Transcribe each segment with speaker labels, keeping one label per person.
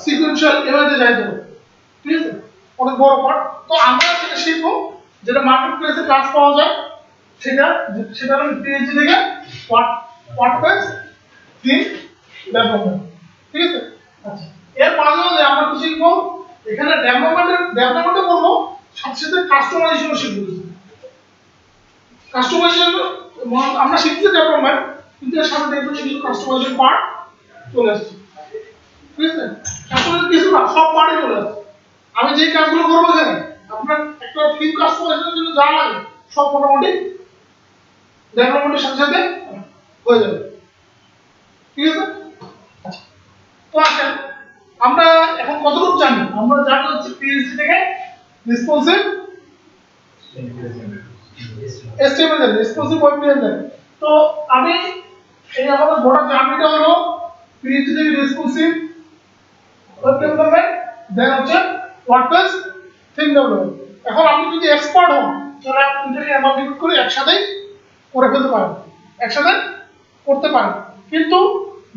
Speaker 1: Sequential এভাবে যাইতে হবে, ঠিক আছে, অনেক বড় পার্ট। তো আমরা যেটা শিখবো, যেটা মার্কেট প্লেসে কাজ পাওয়া যায়, সেটা হলো পিএইচডি থেকে ওয়ার্ডপ্রেস থিম ডেভেলপমেন্ট, ঠিক আছে। আচ্ছা, এর মাঝে মাঝে আমরা কি শিখবো, এখানে ডেভেলপমেন্টে করবো, সাথে সাথে কাস্টমাইজেশন শিখবো। কাস্টমাইজেশন আমরা শিখছি ডেভেলপমেন্ট, কিন্তু এর সাথে দেখবেন কিছু কাস্টমাইজেশন পার্ট চলে আসছে, ঠিক আছে। কাস্টমাইজেশন কিছু না, সব পার্টই চলে আসছে। আমি যে কাজগুলো করবো এখানে, আপনার একটা থিম কাস্টমাইজেশনের জন্য যা লাগে সব মোটামুটি ডেভেলপমেন্টের সাথে সাথে হয়ে যাবে, ঠিক আছে। তো আসেন আমরা এখন কতটুকু জানি, আমরা জানি হচ্ছে পিএইচডি থেকে responsive HTML responsive web design. তো আমি এই আমাদের গোটা জার্নিটা হলো পিএইচডি থেকে রেসপন্সিভ ওয়েব ডেভেলপমেন্ট, দেন হচ্ছে ওয়ার্ডপ্রেস থিম ডেভেলপমেন্ট। এখন আপনি যদি এক্সপার্ট হন তাহলে আপনি দুটোকে অ্যামালগেট করে একসাথেই করে ফেলতে পারেন, একসাথে করতে পারেন। কিন্তু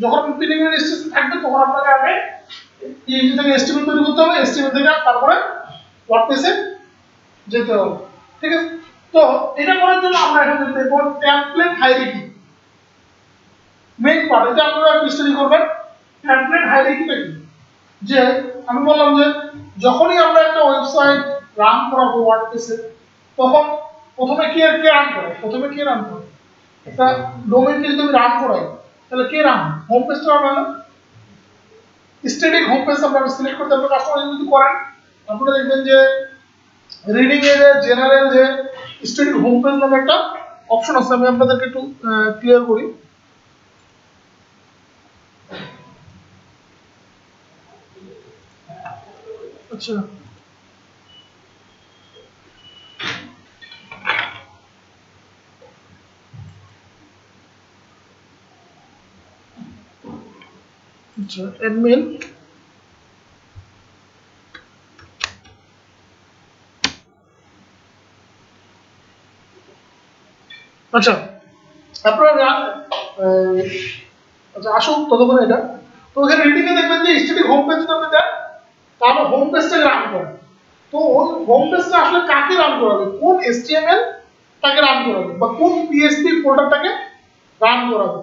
Speaker 1: যখন প্রিলিমিনারি স্টেজে থাকবে তখন আপনাকে আগে পিএইচডি থেকে HTML তৈরি করতে হবে, HTML থেকে তারপরে ওয়ার্ডপ্রেসে যেতে হবে, ঠিক আছে। তো এটা করার জন্য আমরা এখন দেখব টেমপ্লেট হায়ারার্কি, মেইন পার্ট। এটা আপনারা স্টাডি করবেন টেমপ্লেট হায়ারার্কিটা কি। যে আমি বললাম যে যখনই আমরা একটা ওয়েবসাইট রান করাবো ওয়ার্ডপ্রেসে, তখন প্রথমে কে রান করে, একটা ডোমেইনকে যদি আমি রান করাই তাহলে কে রান, হোম পেজটা রান হয় না, স্ট্যাটিক হোম পেজ আমরা সিলেক্ট করতে আমরা কাস্টমাইজ যদি করেন, আপনারা দেখবেন যে রিডিং এর জেনারেল যে স্ট্যাটিক হোম পেজ নামে একটা অপশন আছে, আমি আপনাদেরকে একটু ক্লিয়ার করি। আচ্ছা, আচ্ছা অ্যাডমিন আচ্ছা আপনারা আচ্ছা আসুন ততক্ষণ এটা। তো এখানে রিডিং এ দেখবেন যে স্ট্যাটিক হোম পেজ যদি আপনি দেন তাহলে হোম পেজটাকে রান করে। তো ওই হোম পেজটা আসলে কাকে রান করাবে, কোন HTML তাকে রান করাবে বা কোন PHP ফোল্ডারটাকে রান করাবে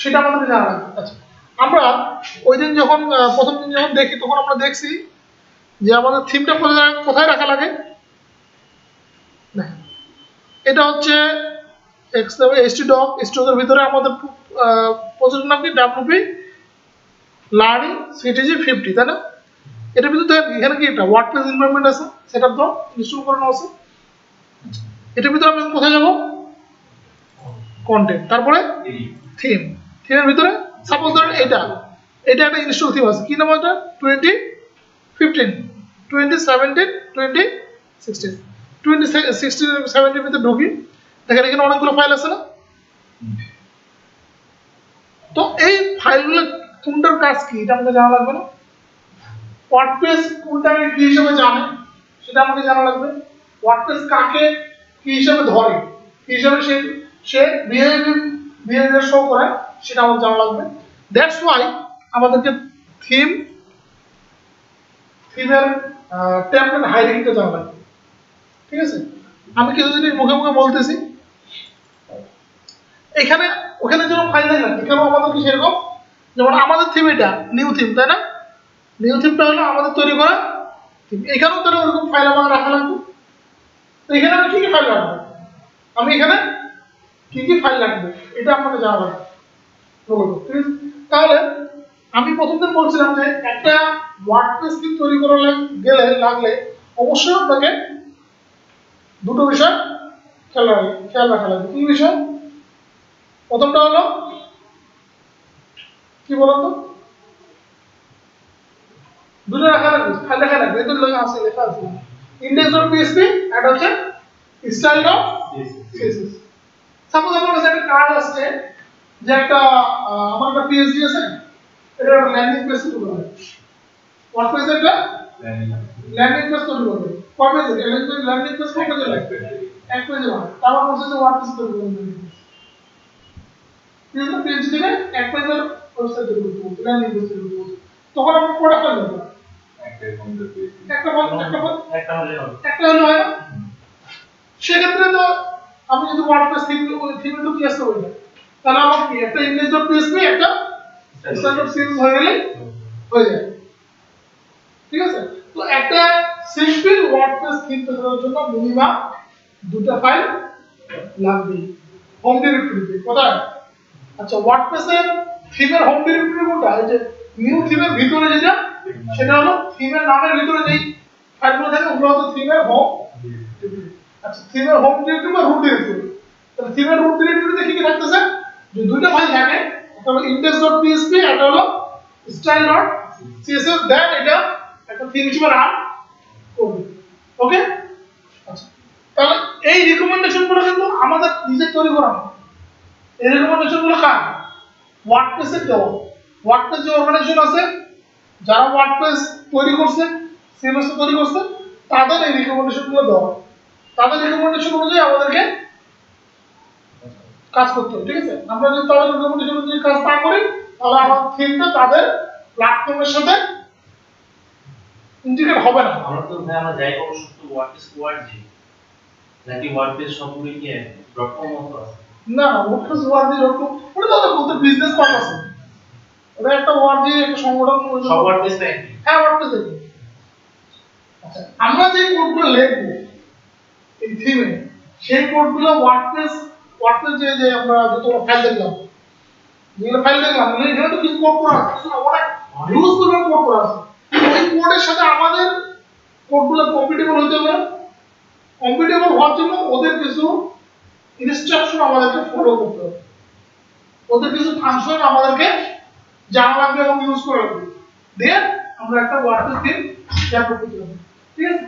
Speaker 1: সেটা আমাদের জানা লাগবে। আচ্ছা, আমরা ওই দিন যখন প্রথম দিন যখন দেখি তখন আমরা দেখছি যে আমাদের থিমটা কোথায় রাখা লাগে। এটা হচ্ছে htdoc স্টকের ভিতরে আমাদের প্রজেক্টের নাম কি WP লার্নিং সিটিজি 50, তাই না। এটার ভিতরে এখানে কি একটা ওয়ার্ডপ্রেস এনভায়রনমেন্ট আছে, সেটআপ তো ইনস্টল করানো আছে। এটার ভিতরে আমি কোথায় যাব, কন্টেন্ট, তারপরে থিমের ভিতরে সাপোজ ধরেন এটা একটা ইনস্টল থিম আছে, কি নাম এটা 2015 2017 2016 2016 17 এর ভিতরে ঢুকি, দেখেন এখানে অনেকগুলো ফাইল আছে না। তো এই ফাইলগুলো কোনটার কাজ কি এটা আমাকে জানা লাগবে না। ওয়ার্ডপ্রেস কোনটাকে কি হিসেবে জানে সেটা আমাকে জানা লাগবে। ওয়ার্ডপ্রেস কাকে কি হিসেবে ধরে, কি হিসেবে সে বিহেভিয়ার শো করে সেটা আমাকে জানা লাগবে। দ্যাটস ওয়াই আমাদেরকে থিমের টেমপ্লেট হায়ারার্কিটা জানা লাগবে, ঠিক আছে। আমি কিছু জিনিস মুখে মুখে বলতেছি, এখানে ওখানে যেমন ফাইল নাই না, এখানেও আমাদের কি সেরকম, যেমন আমাদের থিম এটা নিউ থিম, তাই না। নিউ থিমটা হলো আমাদের তৈরি করা থিম, এখানেও তাহলে ওরকম ফাইল আমাদের রাখা লাগবে। তো এখানে আমি কি কি ফাইল রাখবো, আমি এখানে কি কি ফাইল রাখবো এটা আপনাকে জানা লাগবে। তাহলে আমি প্রথম দিন বলছিলাম যে একটা ওয়ার্ডপ্রেস থিম তৈরি করা লাগলে অবশ্যই আপনাকে দুটো বিষয় খেয়াল রাখা লাগবে। কি বিষয়, প্রথমটা হলো কি বলতো, দুটো রাখা লাগবে, ফাইল রাখা লাগবে, এই দুটো লেখা আছে index.php আর হচ্ছে style.css। সাপোজ আমার কাছে একটা কাজ আসছে যে একটা আমার একটা PhD আছে, এটা একটা ল্যান্ডিং পেজ তৈরি করবে, ওয়ার্ডপ্রেস একটা ল্যান্ডিং পেজ তৈরি করবে, কবে থেকে ল্যান্ডিং পেজ কবে থেকে লাগবে, এক পেজে বানাবে, তারপর বলছে যে ওয়ার্ডপ্রেস তৈরি করবে, PhD থেকে এক পেজের ওয়েবসাইট তৈরি করতে বলছে, ল্যান্ডিং পেজ তৈরি করতে বলছে। তখন আমরা কটা ফাইল দেবো?
Speaker 2: একটা কম্পিউটার পেয়েছি
Speaker 1: একটা হলে হয় না? সেক্ষেত্রে তো আমি যদি ওয়ার্ডপ্রেস থিমে ঢুকি আসতে হবে না, তাহলে আমার কি একটা index.php একটা style.css হয়ে গেলে হয়ে যায়। ঠিক আছে? তো একটা সিম্পল ওয়ার্ডপ্রেস থিম তৈরি করার জন্য মিনিমাম দুটো ফাইল লাগবে হোম ডিরেক্টরিতে। কোথায়? আচ্ছা, ওয়ার্ডপ্রেসের থিমের হোম ডিরেক্টরি কোনটা? এই যে নিউ থিমের ভিতরে যেটা, সেটা হলো থিমের নামের ভিতরে যেই ফাইলগুলো থাকে ওগুলো হলো থিমের হোম ডিরেক্টরি। আচ্ছা, থিমের হোম ডিরেক্টরি বা রুট ডিরেক্টরি। তাহলে থিমের রুট ডিরেক্টরিতে কি কি থাকতেছে? যে দুইটা ফাইল থাকে, একটা হলো index.php, একটা হলো style.css, দেন এটা একটা থিম হিসেবে রান করবে। ওকে? আচ্ছা, তাহলে এই রিকমেন্ডেশনগুলো কিন্তু আমাদের নিজে তৈরি করা না। এই রিকমেন্ডেশনগুলো কার? ওয়ার্ডপ্রেসের দেওয়া। ওয়ার্ডপ্রেস যে অর্গানাইজেশন আছে, যারা ওয়ার্ডপ্রেস তৈরি করছে, সিএমএস তৈরি করছে, তাদের এই রিকমেন্ডেশনগুলো দেওয়া। তাদের রিকমেন্ডেশন অনুযায়ী আমাদেরকে কাজ করতে হবে। ঠিক আছে? আমরা যদি তাদের রিকমেন্ডেশন অনুযায়ী কাজ না করি, তাহলে আমাদের থিমটা তাদের প্ল্যাটফর্মের সাথে ইন্টিগ্রেট হবে না।
Speaker 3: আমরা তো ভাই আমরা যাই করব শুধু ওয়ার্ডপ্রেস ওয়ার্ডজি নাকি ওয়ার্ডপ্রেস সবগুলো কি ডটকম মতো আছে?
Speaker 1: না না, ওয়ার্ডপ্রেস ওয়ার্ডজি ডটকম ওটা তো বলতে বিজনেস পারপাস আছে। ওটা একটা ওয়ার্ডজি একটা সংগঠন।
Speaker 3: সব ওয়ার্ডপ্রেস ব্যাংক?
Speaker 1: হ্যাঁ, ওয়ার্ডপ্রেস দেখি। আচ্ছা, আমরা যে কোডগুলো লিখব এই থিমে, সেই কোডগুলো ওয়ার্ডপ্রেস যে যে আমরা যত ফাইল দেখলাম, এখানে তো কিছু কোড করা আছে, অনেক হিউজ পরিমাণ কোড করা আছে। ওই কোডের সাথে আমাদের কোডগুলো কম্পিটেবল হতে হবে। কম্পিটেবল হওয়ার জন্য ওদের কিছু ইনস্ট্রাকশন আমাদেরকে ফলো করতে হবে, ওদের কিছু ফাংশন আমাদেরকে জানা লাগবে এবং ইউজ করা লাগবে। দেন আমরা একটা ওয়ার্ডপ্রেস থিম ডেভেলপ করতে হবে। ঠিক আছে?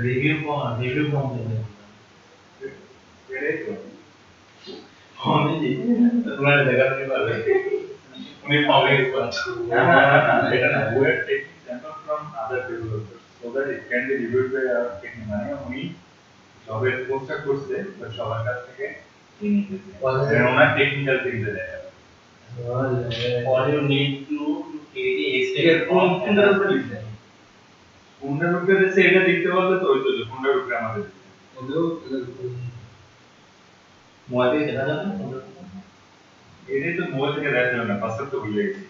Speaker 3: রিভিউ কম দেন
Speaker 2: এটাই তো
Speaker 3: আমি জি তোমার দেখা নিতে পারবে উনি পাবলিক করছে
Speaker 2: এটা না we are taking sample from other developers so that it can be reviewed by our team মানে উনি জবের পোস্টটা করছে তো সবার কাছ থেকে নিতেছে ওনার টেকনিক্যাল টিম দেয়
Speaker 3: all you need to create a
Speaker 2: এর
Speaker 3: HTML
Speaker 2: কোন
Speaker 3: form
Speaker 2: কোনটার উপরে লিখছে কোনটার উপরে দিছে এটা দেখতে পারলে তো ওই তো কোনটার উপরে আমাদের
Speaker 3: মোবাইলে দেখা যাবে
Speaker 2: এটাই তো মোবাইল থেকে দেখা যাবে না পাসওয়ার্ড তো ভুলে গেছি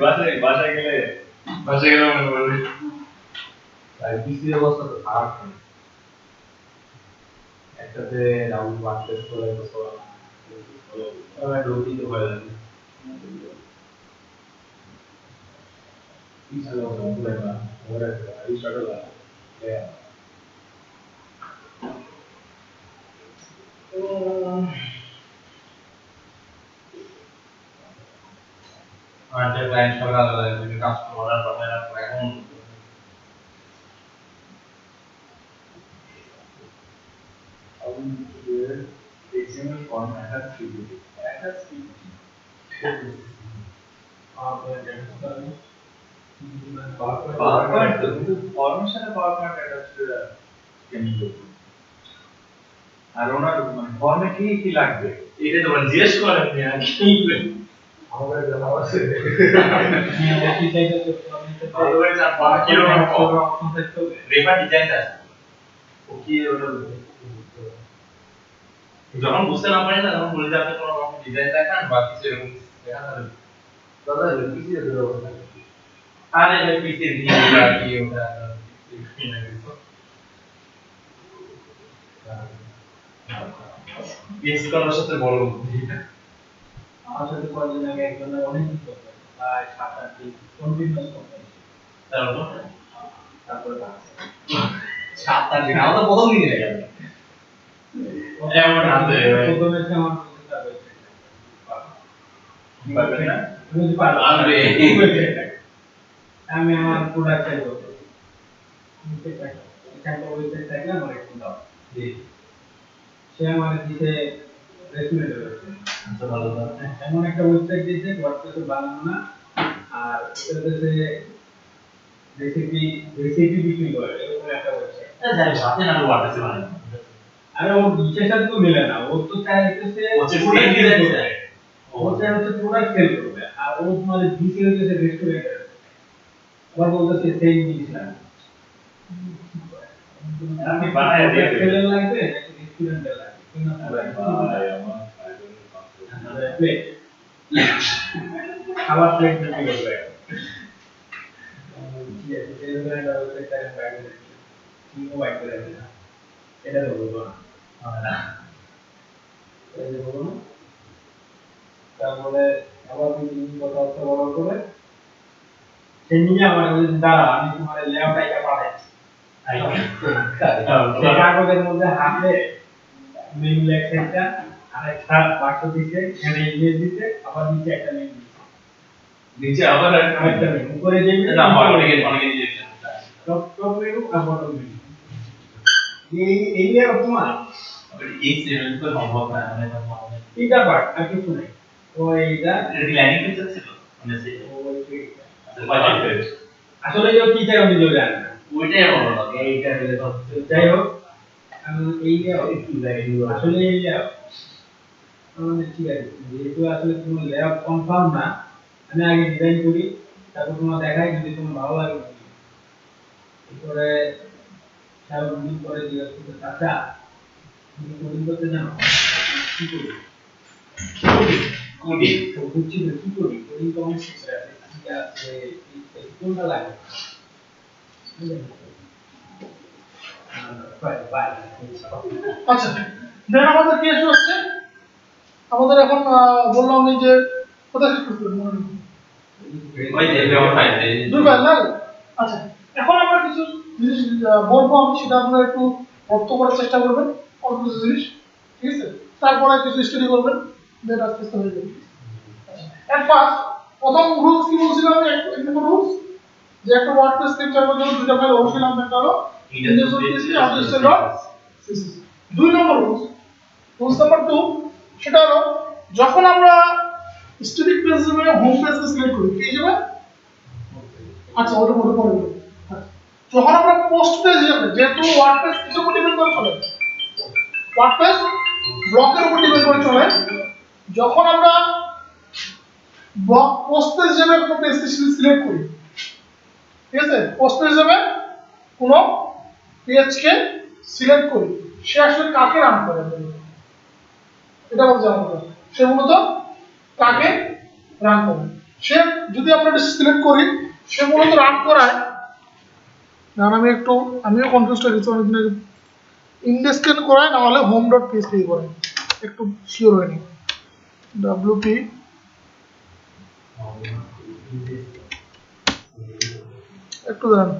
Speaker 2: বাসায় গেলে মনে পড়বে
Speaker 4: আর পিসির অবস্থা তো খারাপ নেই একটাতে রাউন্ড ওয়ার্ডপ্রেস করে তো ঢুকিতে পারে না পিসির অবস্থা পুরো না ওরা রিস্টার্ট হলো
Speaker 3: আর ক্লায়েন্ট সরকার লাগবে কাস্টমার আর বাবা এখন
Speaker 2: XML format has stability. That has stability. PowerPoint তো কিন্তু ফর্মের সাথে PowerPoint attached করে কেমন করব আর ওনার মানে ফর্মে কি কি লাগবে
Speaker 3: এটা তো মানে জিজ্ঞেস করেন নি আর কি
Speaker 4: আমাদের জানা আছে
Speaker 3: অদরওয়াইজ আর ফর্ম কি রকম রেফার ডিজাইনটা
Speaker 4: ও কি ওটা
Speaker 3: যখন বুঝতে না পারেন না তখন বলে যে আপনি কোনো রকম ডিজাইন দেখান বা কিছু এরকম দেখান
Speaker 4: দাদা পিসি এর অবস্থা
Speaker 3: আরে ভাই পিসি দিয়ে দিলা কি ওটা ইউজ করার সাথে বড়
Speaker 4: আমার সাথে কয়েকদিন আগে একজনের অনেক দিন করতে প্রায় 7-8 দিন কন্টিনিউয়াস করতে তারপরে
Speaker 3: 7-8 দিন আমরা প্রথম দিন গেল এমন আছে
Speaker 4: প্রথমে সে আমার
Speaker 2: পারবেন না
Speaker 4: বুঝতে পারলাম
Speaker 3: আরে
Speaker 4: আমি আমার প্রোডাক্ট চাই করতে একটা ওয়েবসাইট থাকে না আমার একটু দাও জি সে আমার দিতে রেসিউমে দেবে
Speaker 3: আচ্ছা ভালো
Speaker 4: এমন একটা ওয়েবসাইট দিয়েছে ওয়ার্ডপ্রেসে বানানো না আর এটাতে যে রেসিপি বিক্রি করে এরকম একটা ওয়েবসাইট
Speaker 3: জানি সাথে না ওয়ার্ডপ্রেসে বানাই
Speaker 4: আরে ওর ইচ্ছার সাথে তো মিলে না, ও তো চাইতেছে
Speaker 3: প্রোডাক্ট ডিজাইন চায়।
Speaker 4: ও চাইছে প্রোডাক্ট সেল করবে, আর ও মানে দিছে হচ্ছে রেস্টুরেন্টে, আবার বলতেছে সেই জিনিস না
Speaker 2: আপনি বানায় দিয়ে
Speaker 4: সেল লাগবে নাকি রেস্টুরেন্টে লাগবে কিনা প্লেট খাবার প্লেট বিক্রি করবে। ঠিক আছে, সেই ধরনের হচ্ছে টাইম বাইরে দিচ্ছে, কি মোবাইল করে দিনা এটা তো বলবো না, এই যে বলবো না, তারপরে আবার দুই কথা হচ্ছে বড় করে সে নিয়ে আমার বলছে দাঁড়া আমি তোমার লেআউট আইটা পাঠাচ্ছি, সেই কাগজের মধ্যে হাতে মেনু লেখাটা আর একটা বাক্স দিছে, এখানে ইমেজ দিছে, আবার নিচে একটা মেনু দিছে,
Speaker 3: নিচে আবার
Speaker 4: আরেকটা মেনু উপরে যে
Speaker 3: না অনেকে দিয়েছে
Speaker 4: টপ মেনু আর বটম মেনু, এই লেআউট তোমার
Speaker 3: এই সেভেন তো সম্ভব না, মানে
Speaker 4: তিনটা পার্ট আর কিছু নাই, ওইটা
Speaker 3: লাইনিং পিকচার ছিল মানে সেই
Speaker 4: আসলে যে কি চাই আমি জানি না,
Speaker 3: ওইটাই বলো না
Speaker 4: এইটা হলে তো যাই হোক আমি এই লেআউট কি লাগে আসলে এই লেআউট মানে ঠিক আছে, যেহেতু আসলে কোনো লেআউট কনফার্ম না, আমি আগে ডিজাইন করি তারপর তোমার দেখাই, যদি তোমার ভালো লাগে এরপরে সারাদিন পরে জিজ্ঞাসা করতে চাচা তুমি কোডিং করতে জানো, কি করি
Speaker 3: কোডিং
Speaker 4: তো বুঝছি না কি করি, কোডিং তো অনেক কিছু আছে, কি আছে কোনটা লাগে
Speaker 1: আচ্ছা, দেন আমাদের কি এসে হচ্ছে, আমাদের এখন বললাম এই যে কোথায় শেষ করতে হবে
Speaker 3: ওই যে ব্যবসায়
Speaker 1: দুই ভাই না। আচ্ছা, এখন আমরা কিছু জিনিস বলবো, আমি সেটা আপনারা একটু অর্থ করার চেষ্টা করবেন, অল্প কিছু জিনিস, ঠিক আছে, তারপরে কিছু স্টাডি করবেন, দেন আস্তে আস্তে হয়ে যাবে। এট ফার্স্ট প্রথম রুলস কি বলছিলাম, এক নম্বর রুলস যে একটা ওয়ার্ডপ্রেস স্ক্রিপ্টের মধ্যে দুটো ফাইল অবশ্যই নাম একটা হলো ইন্ডেক্স.php আর index.css। দুই নম্বর রুলস নাম্বার 2, সেটা হলো যখন আমরা স্ট্যাটিক পেজ হিসেবে হোম পেজকে সিলেক্ট করি কি হিসেবে, আচ্ছা ওটা পরে বলবো। যখন আমরা পোস্ট পেজ হিসেবে, যেহেতু ওয়ার্ডপ্রেস কিসের উপর ডিপেন্ড করে চলে, ওয়ার্ডপ্রেস ব্লকের উপর ডিপেন্ড করে চলে, যখন আমরা ব্লক পোস্ট পেজ হিসেবে কোনো পেজকে সিলেক্ট করি, ঠিক আছে, পোস্ট পেজ হিসেবে কোনো পেজকে সিলেক্ট করি, সে আসলে কাকে রান করে এটা বলতে আমাদের, সে মূলত কাকে রান করে, সে যদি আমরা সিলেক্ট করি সে মূলত রান করায়, কারণ আমিও কনফিউজ হয়ে গেছি অনেকদিন আগে, ইন্ডেক্স করায় না হলে home.php করায়, একটু শিওর হয়নি, wp একটু দাঁড়ান,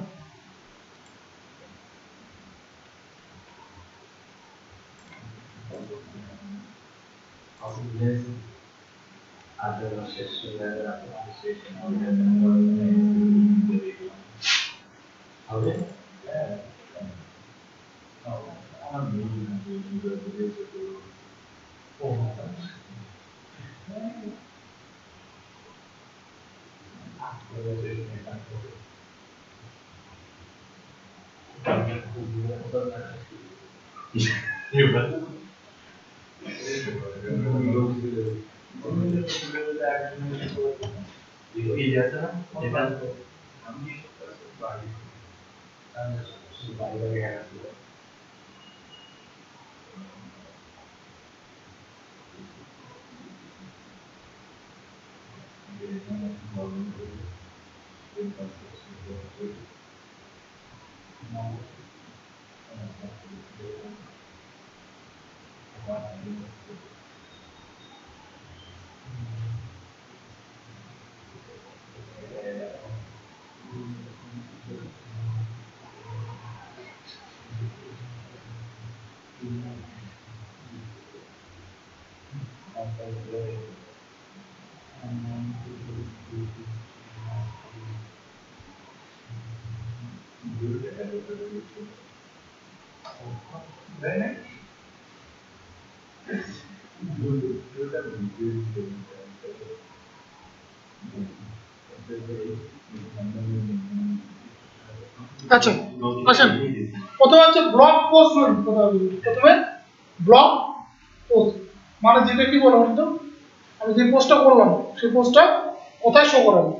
Speaker 1: আচ্ছা আসেন, প্রথমে হচ্ছে ব্লগ পোস্ট, প্রথমে ব্লক পোস্ট মানে যেটা কি বলবো তো আমি যে পোস্টটা করলাম সেই পোস্টটা কোথায় শো করাবো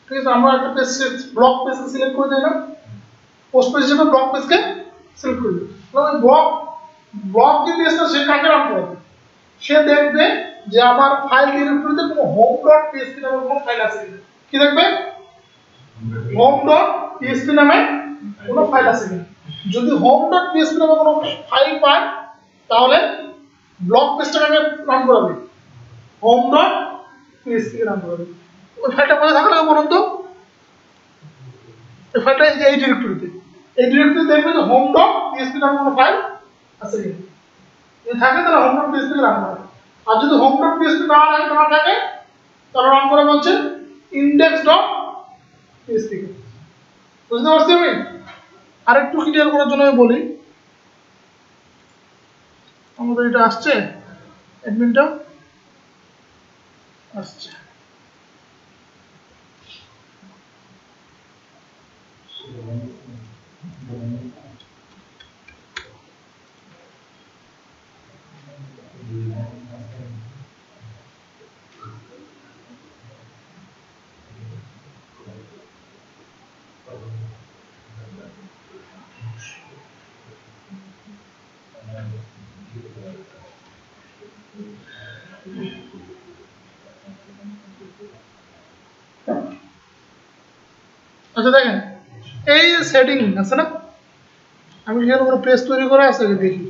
Speaker 1: ঠিক আছে আমরা একটা পেজ ব্লক পেজ সিলেক্ট করে দিই না পোস্ট পেজ হিসেবে ব্লক পেজকে সিলেক্ট করে দিই তাহলে ব্লক যে পেজটা সে কাকে রান করবে সে দেখবে যে আমার ফাইল ডিরেক্টরিতে কোনো home.php নামে কোনো ফাইল আছে কিনা কি দেখবে home.php নামে কোনো ফাইল আছে কিনা যদি home.php নামে কোনো ফাইল পায় তাহলে ব্লক পেজটাকে আমি রান করাবে home.php রান করাবে ওই ফাইলটা কোথায় থাকলে বলুন তো এই ফাইলটা এই ডিরেক্টরিতে দেখবে যে home.php নামে কোনো ফাইল আছে কিনা যদি থাকে তাহলে home.php রান করাবে আর যদি home.php না থাকে তাহলে রান করা হচ্ছে index.php বুঝতে পারছি আমি আরেকটু ক্লিয়ার করার জন্য আমি বলি আমাদের এটা আসছে অ্যাডমিনটা আসছে আচ্ছা দেখেন এই সেটিং আছে না আমি এখানে কোনো পেজ তৈরি করা আছে দেখি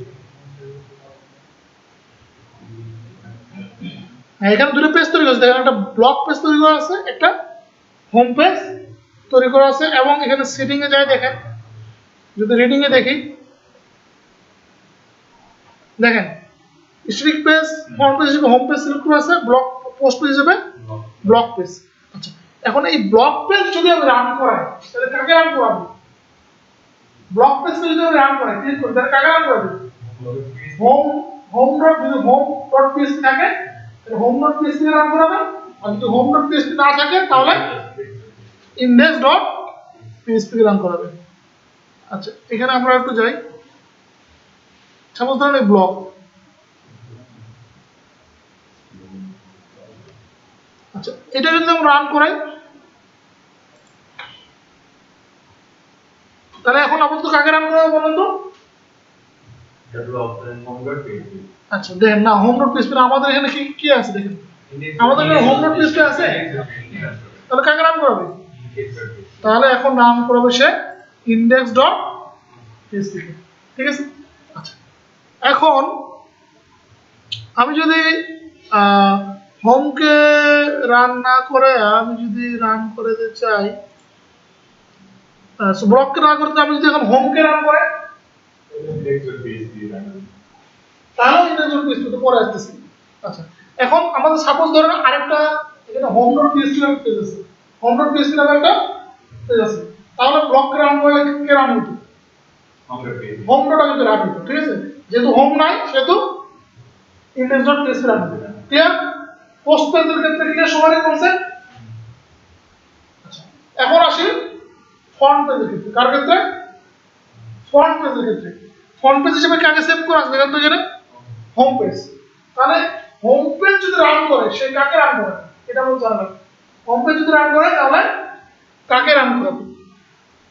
Speaker 1: এখানে দুটো পেজ তৈরি করা আছে দেখেন একটা ব্লক পেজ তৈরি করা আছে একটা হোম পেজ তৈরি করা আছে এবং এখানে সেটিং এ যাই দেখেন যদি রিডিং এ দেখি দেখেন স্ট্রিক পেজ ফ্রন্ট পেজ হিসেবে হোম পেজ সিলেক্ট করা আছে ব্লক পোস্ট পেজ হিসেবে ব্লক পেজ আচ্ছা এখন এই ব্লক পেজ যদি আমি রান করাই তাহলে কাকে রান করাবো ব্লক পেজ যদি আমি রান করাই ক্লিক করি তাহলে কাকে রান করাবো home.php থাকে তাহলে home.php রান করাবে আর যদি home.php না থাকে তাহলে index.php রান করাবে আচ্ছা এখানে আমরা একটু যাই সাপোজ ধরেন এই ব্লক আচ্ছা এটা যদি আমরা রান করাই তাহলে এখন আপাতত কাকে রান করাবো বলুন তো আচ্ছা দেখেন না home.php না আমাদের এখানে কি আছে দেখেন আমাদের এখানে home.php আছে তাহলে কাকে রান করাবে তাহলে এখন রান করাবে সে index.php ঠিক আছে আচ্ছা এখন আমি যদি হোমকে রান না করে আমি যদি রান করে দিতে চাই ব্লককে না করতে আমি যদি এখন হোমকে রান করে তাহলে index.php তো পরে আসতেছি আচ্ছা এখন আমাদের সাপোজ ধরেন আরেকটা এখানে home.php নামে পেজ আছে home.php নামে একটা পেজ আছে তাহলে ব্লককে রান করে কে রান হতো home.php রান হতো ঠিক আছে যেহেতু হোম নাই সেহেতু index.php রান হবে ক্লিয়ার পোস্ট পেজের ক্ষেত্রে কি সবারই কনসেপ্ট আচ্ছা এখন আসি ফন্ট পেজের ক্ষেত্রে কার ক্ষেত্রে ফন্ট পেজের ক্ষেত্রে ফন্ট পেজ হিসেবে কাকে সেভ করা আছে দেখেন তো এখানে হোম পেজ তাহলে হোম পেজ যদি রান করে সে কাকে রান করে এটা বলতে হবে হোম পেজ যদি রান করে তাহলে কাকে রান করবে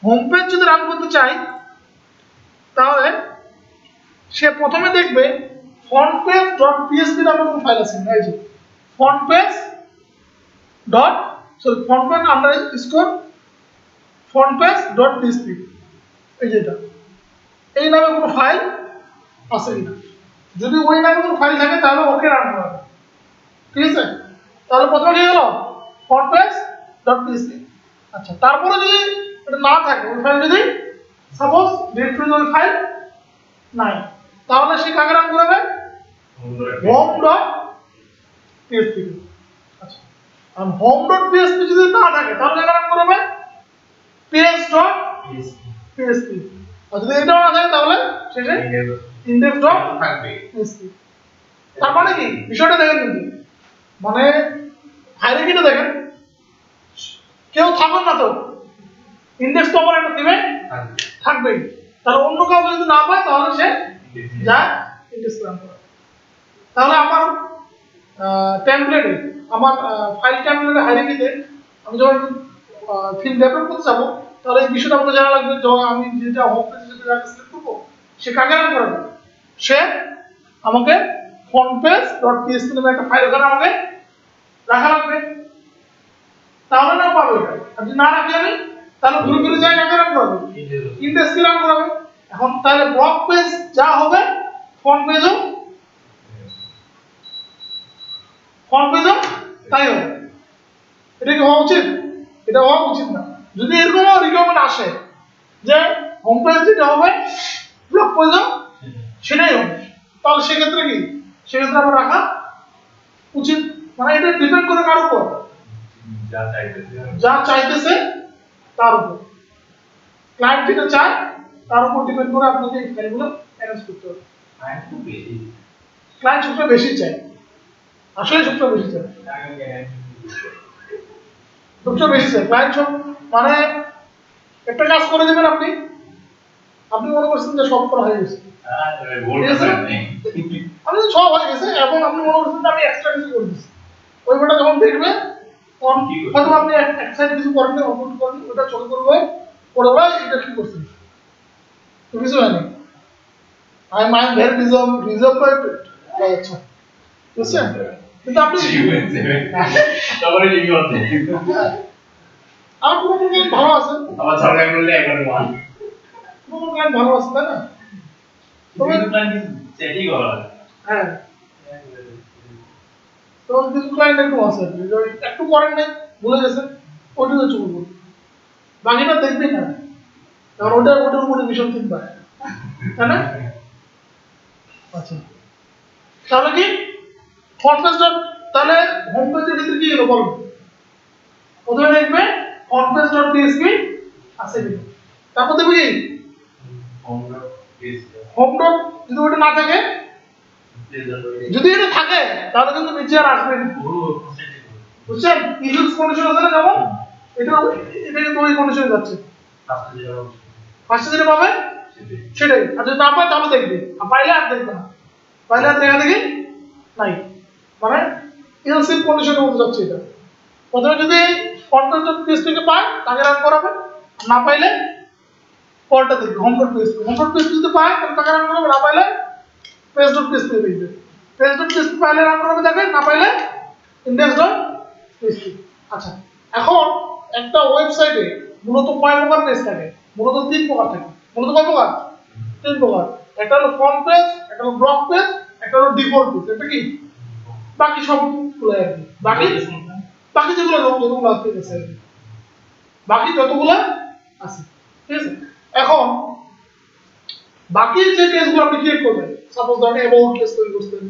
Speaker 1: হোম পেজ যদি রান করতে চাই তাহলে সে প্রথমে দেখবে frontpage.php নামে কোনো ফাইল আছে এই যে frontpage_frontpage.php এই যেটা এই নামে কোনো ফাইল আছে কিনা যদি ওই নামে কোনো ফাইল থাকে তাহলে ওকে রান করাবে ঠিক আছে তাহলে প্রথমে কি হলো frontpage.php আচ্ছা তারপরে যদি এটা না থাকে ওই ফাইল যদি সাপোজ ডিরেক্টরিতে ওই ফাইল নাই তাহলে সে কাকে রান করাবে home.php আচ্ছা আর home.php যদি না থাকে তাহলে কাকে রান করাবে page.php আর যদি এটা না থাকে তাহলে শেষে index.php তার মানে কি বিষয়টা দেখেন কিন্তু মানে হায়ারার্কিটা দেখেন কেউ থাকুন না তো ইন্ডেক্স তো আমার একটা দিবে থাকবেই তাহলে অন্য কাউকে যদি না পায় তাহলে সে যায় ইন্ডেক্সকে রান করাবে। তাহলে আমার টেমপ্লেটে আমার ফাইল টেমপ্লেটে হাইরার্কিতে আমি যখন থিম ডেভেলপ করতে যাবো তাহলে এই বিষয়টা আমাকে জানা লাগবে। যখন আমি যেটা হোম পেজে যেটা সিলেক্ট করবো সে কাকে রান করাবে, সে আমাকে frontpage.php নামে একটা ফাইল ওখানে আমাকে রাখা লাগবে, তাহলে না পাবো এটা। আর যদি না রাখি আমি তাহলে ঘুরে ফিরে যাই কাকে রান করাবে, ইন্ডেক্সকে রান করাবে। এখন তাহলে ব্লক পেজ যা হবে ফ্রন্ট পেজও তাই হবে। এটা কি হওয়া উচিত? এটা হওয়া উচিত না। যদি এরকম রিকোয়ারমেন্ট আসে যে হোম পেজ যেটা হবে ব্লক পেজও সেটাই হবে, তাহলে সেক্ষেত্রে কি, সেক্ষেত্রে আমার রাখা উচিত। মানে এটা ডিপেন্ড করে কার উপর, যা চাইতেছে তার উপর, ক্লায়েন্ট যেটা চায় তার উপর ডিপেন্ড করে আপনাকে এই ফাইলগুলো অ্যারেঞ্জ করতে হবে। ক্লায়েন্ট সবচেয়ে বেশি চায়, আসলে সবচেয়ে বেশি চায়, সবচেয়ে বেশি চায় ক্লায়েন্ট সব। মানে একটা কাজ করে দেবেন আপনি, আপনি মনে করছেন যে সব করা হয়ে গেছে, আমি সব হয়ে গেছে, এবং আপনি মনে করছেন যে আমি এক্সট্রা কিছু করে দিচ্ছি। ওই ওটা যখন দেখবে তখন হয়তো আপনি এক সাইড কিছু করেন না, অন্য করেন, ওটা চলে করবে পরে ওরা এটা কি করছেন তো কিছু হয়নি। আই এম ভেরি রিজার্ভ আচ্ছা বুঝছেন, কিন্তু আপনি
Speaker 3: তারপরে রিভিউ আছে
Speaker 1: আর কোনো ক্লায়েন্ট ভালো আছে,
Speaker 3: আমার সরকার বললে একবারে ওয়ান
Speaker 1: কোনো ক্লায়েন্ট ভালো আছে তাই না, তবে
Speaker 3: সেটিং করা হয়।
Speaker 1: হ্যাঁ তো কিছু ক্লায়েন্ট এরকম আছে একটু করেন নাই ভুলে গেছেন ওইটা চলে করবো, বাকিটা দেখবেই না, কারণ ওটার উপরে ভীষণ চিন্তা তাই না। আচ্ছা তাহলে কি ফ্রন্ট পেজ তাহলে হোম পেজের ভিতরে কি হলো বলুন, প্রথমে দেখবে frontpage.php আছে কি, তারপর দেখবে কি হোম ডট, যদি ওটা না থাকে, যদি এটা থাকে তাহলে কিন্তু নিচে আর আসবে না, বুঝছেন ইউজ কন্ডিশন আছে না, যেমন এটা কিন্তু ওই কন্ডিশনে যাচ্ছে, ফার্স্টে যেটা পাবে সেটাই, আর যদি না পায় তাহলে দেখবে, আর পাইলে আর দেখবে না, পাইলে আর দেখা দেখি নাই, মানে ইলসিভ কন্ডিশনের মধ্যে যাচ্ছে এটা। প্রথমে যদি frontpage.php কে পায় তাকে রান করাবে, না পাইলে পরটা দেখবে home.php যদি পায় তাহলে তাকে রান করাবে, না পাইলে page.php দেখবে, page.php পাইলে রান করাবে তাকে, না পাইলে index.php। আচ্ছা এখন একটা ওয়েবসাইটে মূলত কয় প্রকার পেজ থাকে, মূলত তিন প্রকার থাকে, মূলত কয় প্রকার, তিন প্রকার, একটা হলো ফ্রন্ট পেজ, একটা হলো ব্লক পেজ, একটা হলো ডিফল্ট পেজ, এটা কি বাকি সবগুলো আর কি, বাকি যেগুলো আছে বাকি যতগুলো আছে ঠিক আছে। এখন বাকি যে পেজগুলো আপনি ক্রিয়েট করবেন, সাপোজ ধরেন অ্যাবাউট পেজ তৈরি করছেন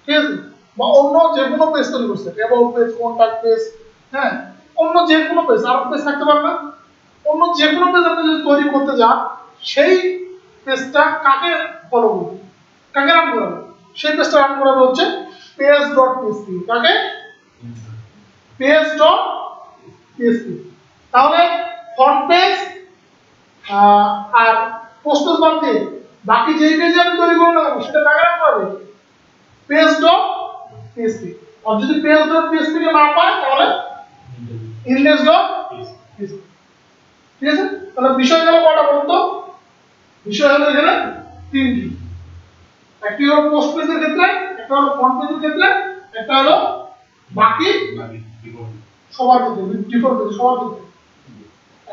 Speaker 1: ঠিক আছে, বা অন্য যে কোনো পেজ তৈরি করছেন, অ্যাবাউট পেজ, কন্টাক্ট পেজ, হ্যাঁ অন্য যে কোনো পেজ, আরো পেজ থাকতে পারে না, অন্য যে কোনো পেজ আপনি যদি তৈরি করতে যান সেই পেজটা কাকে ফলো করবে, কাকে রান করাবে, সেই পেজটা রান করাবে হচ্ছে page.php, কাকে page.php। তাহলে ফ্রন্ট পেজ আর পোস্ট পেজ বাদ দিয়ে বাকি যেই পেজে আমি তৈরি করব না সেটা কাকে রান করবে, page.php। আর যদি page.php কে না পায় তাহলে index.php, ঠিক আছে। তাহলে বিষয় গেল কয়টা বলুন তো, বিষয় হলো এখানে তিনটি, একটি হলো পোস্ট পেজের ক্ষেত্রে, একটা হলো ফ্রন্ট পেজের ক্ষেত্রে, একটা হলো বাকি সবার ক্ষেত্রে, ডিফল্ট পেজ সবার ক্ষেত্রে।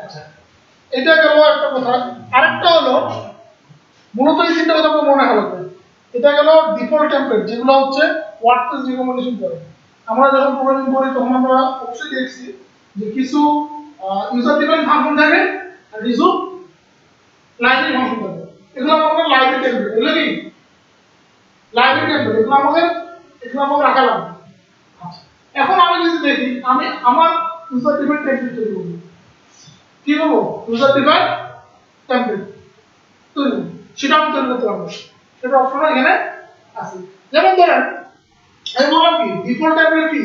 Speaker 1: আচ্ছা এটা গেল একটা কথা। আরেকটা হলো মূলত এই তিনটা কথা মনে রাখবেন, এটা গেল ডিফল্ট টেমপ্লেট, যেগুলো হচ্ছে ওয়ার্ডপ্রেস রিকমেন্ডেশন করে। আমরা যখন প্রোগ্রামিং করি তখন আমরা অবশ্যই দেখছি যে কিছু ইউজার ডিফাইন ফাংশন থাকে আর কিছু লাইব্রেরি ফাংশন থাকে, এগুলো আমাদের লাইব্রেরি টেমপ্লেট, এগুলো কি লাইব্রেরি টেমপ্লেট, এগুলো আমাকে রাখা লাগবে। আচ্ছা এখন আমি যদি দেখি আমি আমার ইউজার ডিফাইন টেমপ্লেট তৈরি করব, কি করবো, ইউজার ডিফাইন টেমপ্লেট তৈরি করব, সেটা আমি তৈরি করতে পারবো, সেটা অপশন এখানে আছে। যেমন ধরেন আমি বললাম কি ডিফল্ট টেমপ্লেট কি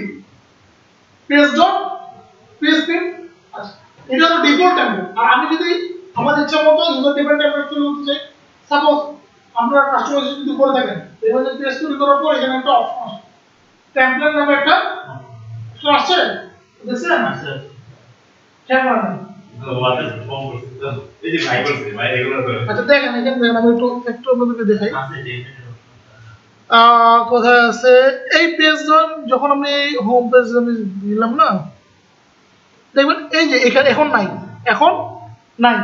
Speaker 1: page.php, আচ্ছা এটা হলো ডিফল্ট টেমপ্লেট। আর আমি যদি আমার ইচ্ছা মতো ইউজার ডিফাইন টেমপ্লেট তৈরি করতে চাই, সাপোজ আপনারা কাস্টমাইজেশন যদি করে থাকেন এবার যে পেজ তৈরি করার পর এখানে একটা অপশন আছে টেমপ্লেট নামে একটা অপশন আসছে দেখছেন খেয়াল করেন আচ্ছা দেখেন এখানে দেখেন আমি একটু আপনাদেরকে দেখাই কোথায় আছে এই পেজ যখন আমি হোম পেজ আমি দিলাম না দেখবেন এই যে এখানে এখন নাই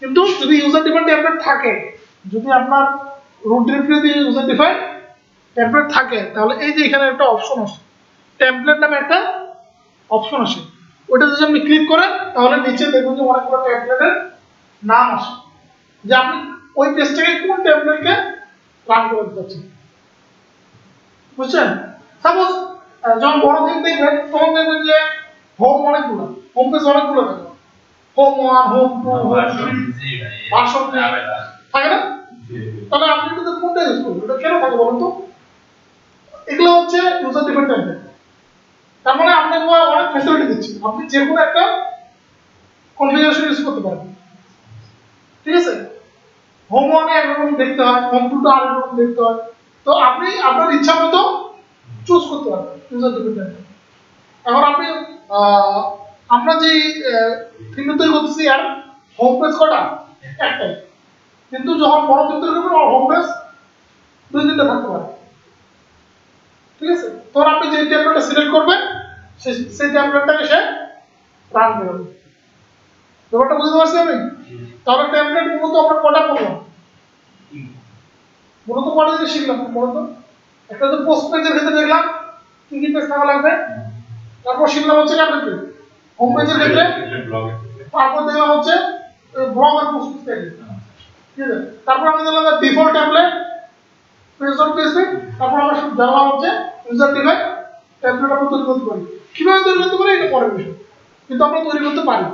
Speaker 1: কিন্তু যদি ইউজার ডিফাইন টেমপ্লেট থাকে যদি আপনার রুট ডিরেক্টরিতে ইউজার ডিফাইন টেমপ্লেট থাকে তাহলে এই যে এখানে একটা অপশন আছে টেমপ্লেট নামে একটা অপশন আছে ওটা যদি আপনি ক্লিক করেন তাহলে নিচে দেখবেন যে অনেকগুলো টেমপ্লেটের নাম আসে যে আপনি ওই পেজটাকে কোন টেমপ্লেটকে রান করতে চাচ্ছেন বুঝছেন সাপোজ যখন বড় থিম দেখবেন তখন দেখবেন যে হোম অনেকগুলো হোম পেজ অনেকগুলো থাকে হোম 1 হোম 2 হোম 3 ভার্সন থাকে না তাহলে আপনি যদি কোনটা ইউজ করবেন এটা কেন থাকে বলুন তো এগুলো হচ্ছে ইউজার ডিফাইন টেমপ্লেট তার মানে আপনাকে অনেক ফ্যাসিলিটি দিচ্ছে আপনি যে কোনো একটা কনফিগারেশন ইউজ করতে পারবেন ঠিক আছে হোম 1 এ একরকম দেখতে হয় হোম 2 টা আরেকরকম দেখতে হয় তো আপনি আপনার ইচ্ছা মতো চুজ করতে পারবেন ইউজার ডিফাইন টেমপ্লেট এখন আপনি আমরা যে থিম তৈরি করতেছি আর হোম পেজ কটা একটাই কিন্তু যখন বড় থিম তৈরি করবেন হোম পেজ দুই তিনটা থাকতে পারে ঠিক আছে তো আপনি যে টেমপ্লেটটা সিলেক্ট করবেন সেই টেমপ্লেটটাকে সে রান করবে ব্যাপারটা বুঝতে পারছেন আমি তাহলে টেমপ্লেট মূলত আমরা কটা করলাম মূলত কটা জিনিস শিখলাম মূলত একটা তো পোস্ট পেজের ক্ষেত্রে দেখলাম কি কি পেজ থাকা লাগবে তারপর শিখলাম হচ্ছে টেমপ্লেট পেজ হোম পেজের ক্ষেত্রে তারপর দেখলাম হচ্ছে ব্লগ আর পোস্ট পেজ ঠিক আছে তারপর আমি দেখলাম default template page dot PSP তারপর আমরা শুধু জানলাম হচ্ছে ইউজার ডিফাইন টেমপ্লেট আমরা তৈরি করতে পারি কিভাবে তৈরি করতে পারি এটা পরের বিষয় কিন্তু আমরা তৈরি করতে পারি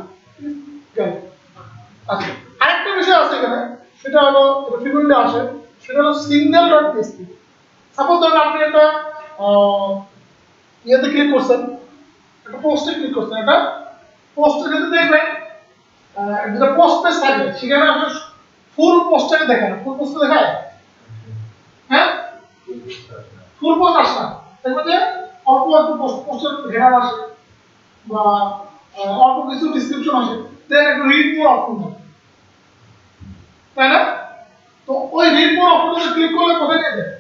Speaker 1: আচ্ছা আরেকটা বিষয় আছে এখানে সেটা হলো এটা ফ্রিকোয়েন্টলি আসে সেটা হলো সিঙ্গেল ডট পিএসপি সাপোজ ধরুন আপনি একটা ইয়েতে ক্লিক করছেন একটা পোস্টে ক্লিক করছেন এটা পোস্টের ক্ষেত্রে দেখবেন যেটা পোস্ট পেজ থাকে সেখানে আপনি ফুল পোস্টটাকে দেখেন ফুল পোস্ট দেখায় হ্যাঁ ফুল পোস্ট আসে না দেখবেন যে অল্প একটু পোস্টের হেডার আসে বা অল্প কিছু ডেসক্রিপশন আসে দেন একটু রিড মোর অপশন থাকে তাই না তো ওই রিড মোর অপশনে ক্লিক করলে কোথায় নিয়ে যায়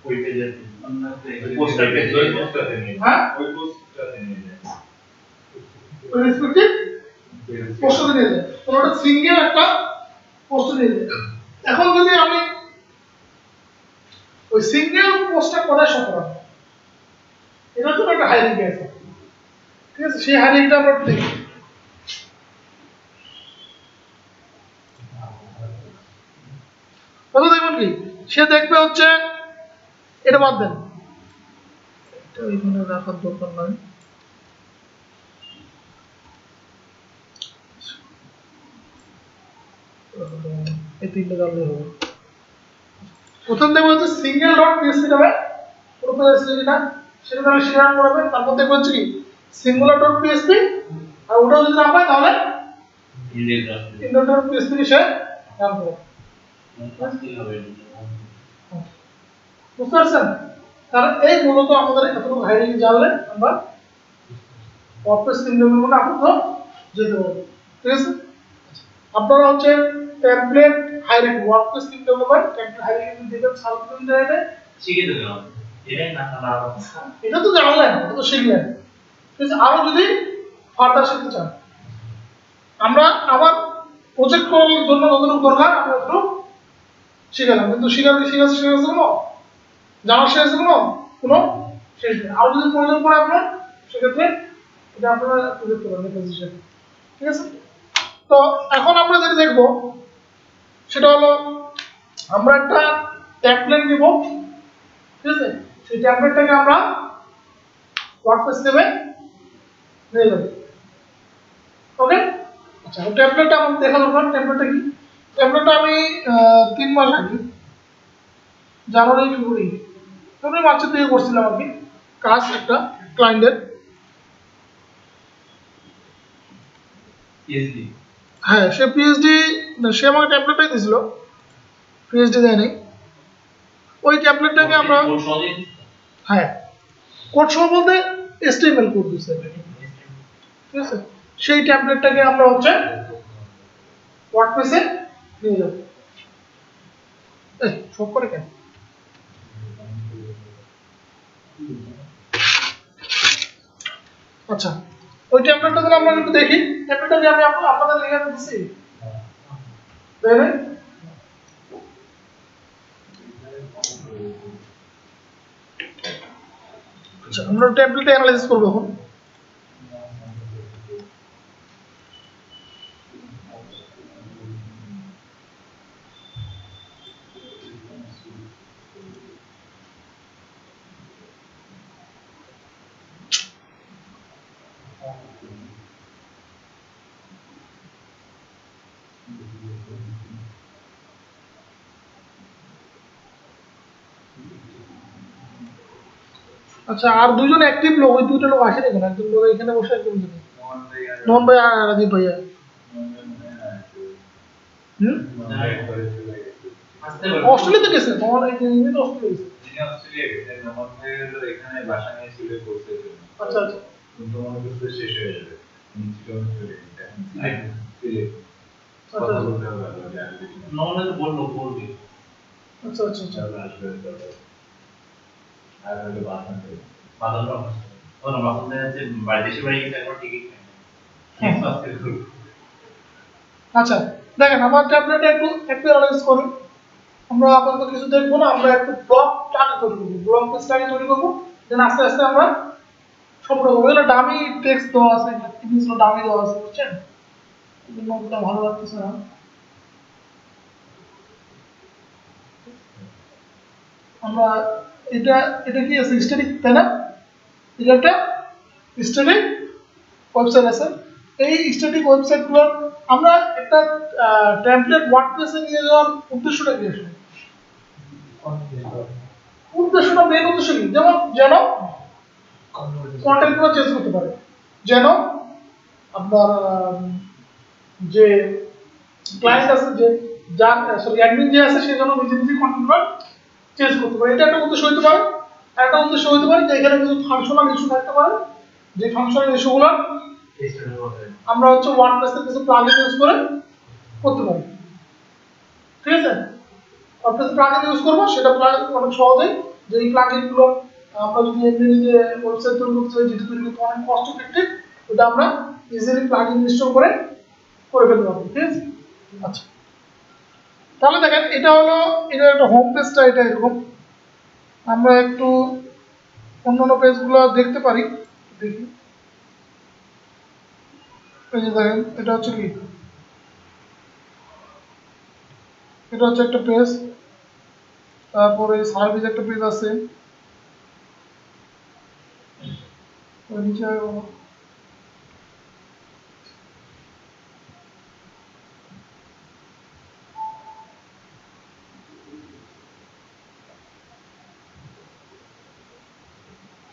Speaker 2: ওই পেজে পোস্টার পেজ ওই পোস্টারতে নিয়ে
Speaker 1: হ্যাঁ
Speaker 2: ওই পোস্টারতে নিয়ে যায়
Speaker 1: ওই রেসপেক্টিভ পোস্টে নিয়ে যায় তো ওটা সিঙ্গেল একটা পোস্টে নিয়ে যায় এখন যদি আমি ওই সিঙ্গেল পোস্টটা কোথায় শো করা এটা তো একটা হাইলিং আছে ঠিক আছে সেই হাইলিংটা আমরা দেখি তাহলে দেখুন কি সে দেখবে হচ্ছে এটা বাদ দেন এটা এখানে রাখার দরকার নয় এই তিনটে জানলে হবে প্রথম দেখবো হচ্ছে সিঙ্গেল ডট পিএসপি যাবে পুরো পেজ না সেটা তাহলে শেয়ার করবে তারপর দেখবো হচ্ছে কি সিঙ্গুলার ডট পিএসপি আর ওটা যদি না পায় তাহলে ইন্ডেক্স ডট পিএসপি সে নাম করবে বুঝতে পারছেন কারণ এই মূলত আমাদের এতটুকু হাইলাইট জানলে আমরা ওয়ার্ডপ্রেস থিম ডেভেলপমেন্ট আপাতত যেতে পারবো ঠিক আছে আপনারা হচ্ছে template highlight WordPress theme development template highlight দিবেন সাবস্ক্রিপশন দেবে
Speaker 3: শিখে দিলাম এটাই না না
Speaker 1: এটা তো জানলেন এটা তো শিখলেন ঠিক আছে আরো যদি ফার্দার শিখতে চান আমরা আবার প্রজেক্ট করার জন্য যতটুকু দরকার আমরা একটু শিখালাম কিন্তু শেখার কোনো জানার শেষ কোনো শেষ নেই আর যদি প্রয়োজন পড়ে আপনার সেক্ষেত্রে এটা আপনারা দেখতে পারেন পজিশন ঠিক আছে তো এখন আমরা যেটা দেখবো সেটা হলো আমরা একটা টেমপ্লেট নিব ঠিক আছে সেই টেমপ্লেটটাকে আমরা ওয়ার্ডপ্রেস নেবে নিয়ে যাব ওকে আচ্ছা টেমপ্লেটটা আমাদের দেখা দরকার টেমপ্লেটটা কি টেমপ্লেটটা আমি 3 মাস আগে জানুয়ারি ফেব্রুয়ারি মার্চের দিকে করছিলাম আর কি কাজ একটা ক্লায়েন্টের
Speaker 3: পিএইচডি
Speaker 1: হ্যাঁ সে পিএইচডি সে আমাকে টেমপ্লেটটাই দিয়েছিল পিএইচডি দেয় নাই ওই টেমপ্লেটটাকে আমরা
Speaker 3: কোড সহজে
Speaker 1: হ্যাঁ কোড সহ বলতে HTML কোড দিছে ঠিক আছে সেই টেমপ্লেটটাকে আমরা হচ্ছে ওয়ার্ডপ্রেসে নিয়ে যাব এই সব করে কেন আচ্ছা ওই টেমপ্লেটটা তাহলে আমরা একটু দেখি টেমপ্লেটটা আমি আপনাদের এখানে দিছি তাই না আচ্ছা আমরা টেমপ্লেট অ্যানালাইসিস করব এখন আচ্ছা আর দুজন অ্যাক্টিভ লোক ওই দুটো লোক আসেনি কেন একজন লোক এখানে বসে একজন নন ভাই আর রাজীব ভাইয়া অস্ট্রেলিয়াতে গেছে তোমার এই তো অস্ট্রেলিয়া গেছে
Speaker 2: অস্ট্রেলিয়া গেছে আমাদের এখানে বাসা নিয়ে ছিল কোর্সে
Speaker 1: আচ্ছা আচ্ছা
Speaker 2: কিন্তু আমার কাছে শেষ হয়ে যাবে
Speaker 3: নর্মালি তো বললো বলবে
Speaker 1: আচ্ছা আচ্ছা আচ্ছা
Speaker 2: আর হলো বাসা
Speaker 3: বাদল ওরা বাদল যে দেশে বাড়ি গেছে একবার টিকিট
Speaker 1: আচ্ছা দেখেন আমার ট্যাবলেটে একটু অ্যানালাইজ করি আমরা আপাতত কিছু দেখবো না আমরা একটু ব্লক টাকে তৈরি করবো ব্লক পেজটাকে তৈরি করবো দেন আস্তে আস্তে আমরা সবটা করবো এগুলো ডামি টেক্সট দেওয়া আছে জিনিসগুলো ডামি দেওয়া আছে বুঝছেন এগুলো ওটা ভালো লাগতেছে না আমরা এটা এটা কি আছে স্ট্যাটিক তাই না এটা একটা স্ট্যাটিক ওয়েবসাইট আছে এই স্ট্যাটিক ওয়েবসাইটগুলো আমরা একটা টেমপ্লেট ওয়ার্ডপ্রেসে নিয়ে যাওয়ার উদ্দেশ্যটা কি আসলে উদ্দেশ্যটা মেন উদ্দেশ্য কি যেমন যেন কন্টেন্টগুলো চেঞ্জ করতে পারে যেন আপনার যে ক্লায়েন্ট আছে যে যার সরি অ্যাডমিন যে আছে সে যেন নিজে নিজে কন্টেন্টগুলো চেঞ্জ করতে পারে এটা একটা উদ্দেশ্য হতে পারে একটা উদ্দেশ্য হতে পারে যে এখানে কিছু ফাংশনাল ইস্যু থাকতে পারে যে ফাংশনাল ইস্যুগুলো আমরা হচ্ছে ওয়ার্ডপ্রেসে কিছু প্লাগইন ইউজ করে করতে পারি ঠিক আছে ওয়ার্ডপ্রেসে প্লাগইন ইউজ করব সেটা প্লাগইন অনেক সহজেই যে এই প্লাগইনগুলো আমরা যদি এমনি যে ওয়েবসাইট তৈরি করতে চাই যেটা তৈরি করতে অনেক কস্ট এফেক্টিভ ওটা আমরা ইজিলি প্লাগইন ইনস্টল করে ফেলতে পারবো ঠিক আছে আচ্ছা তাহলে দেখেন এটা হলো এটা একটা হোম পেজটা এটা এরকম আমরা একটু অন্যান্য পেজগুলো দেখতে পারি দেখি এই যে দেখেন এটা হচ্ছে কি এটা হচ্ছে একটা পেজ তারপরে সার্ভিস একটা পেজ আছে ওই নিচে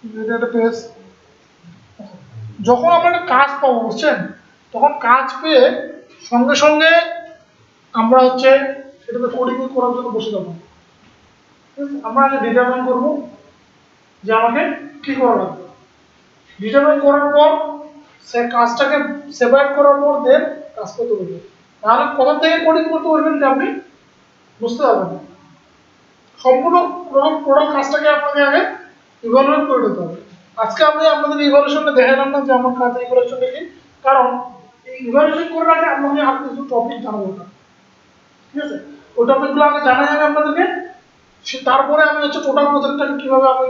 Speaker 1: এটা একটা পেজ যখন আমরা একটা কাজ পাবো বুঝছেন তখন কাজ পেয়ে সঙ্গে সঙ্গে আমরা হচ্ছে সেটাতে কোডিং করার জন্য বসে যাবো আমরা আগে ডিটারমাইন করবো যে আমাকে কি করা লাগবে ডিটারমাইন করার পর সে কাজটাকে সেপারেট করার পর দেন কাজ করতে হবে তাহলে কোথা থেকে কোডিং করতে পারবেন আপনি বুঝতে পারবেন না সম্পূর্ণ প্রোডাক্ট কাজটাকে আপনাকে আগে ইভালুয়েট করে নিতে হবে আজকে আমি আপনাদের ইভালুয়েশনটা দেখালাম না যে আমার কাজ ইভালুয়েশনটা কি কারণ এই ইভালুয়েশন করার আগে আপনাকে আর কিছু টপিক জানা দরকার ঠিক আছে ওই টপিকগুলো আগে জানা যাবে আপনাদেরকে তারপরে আমি হচ্ছে টোটাল প্রজেক্টটাকে কিভাবে আমি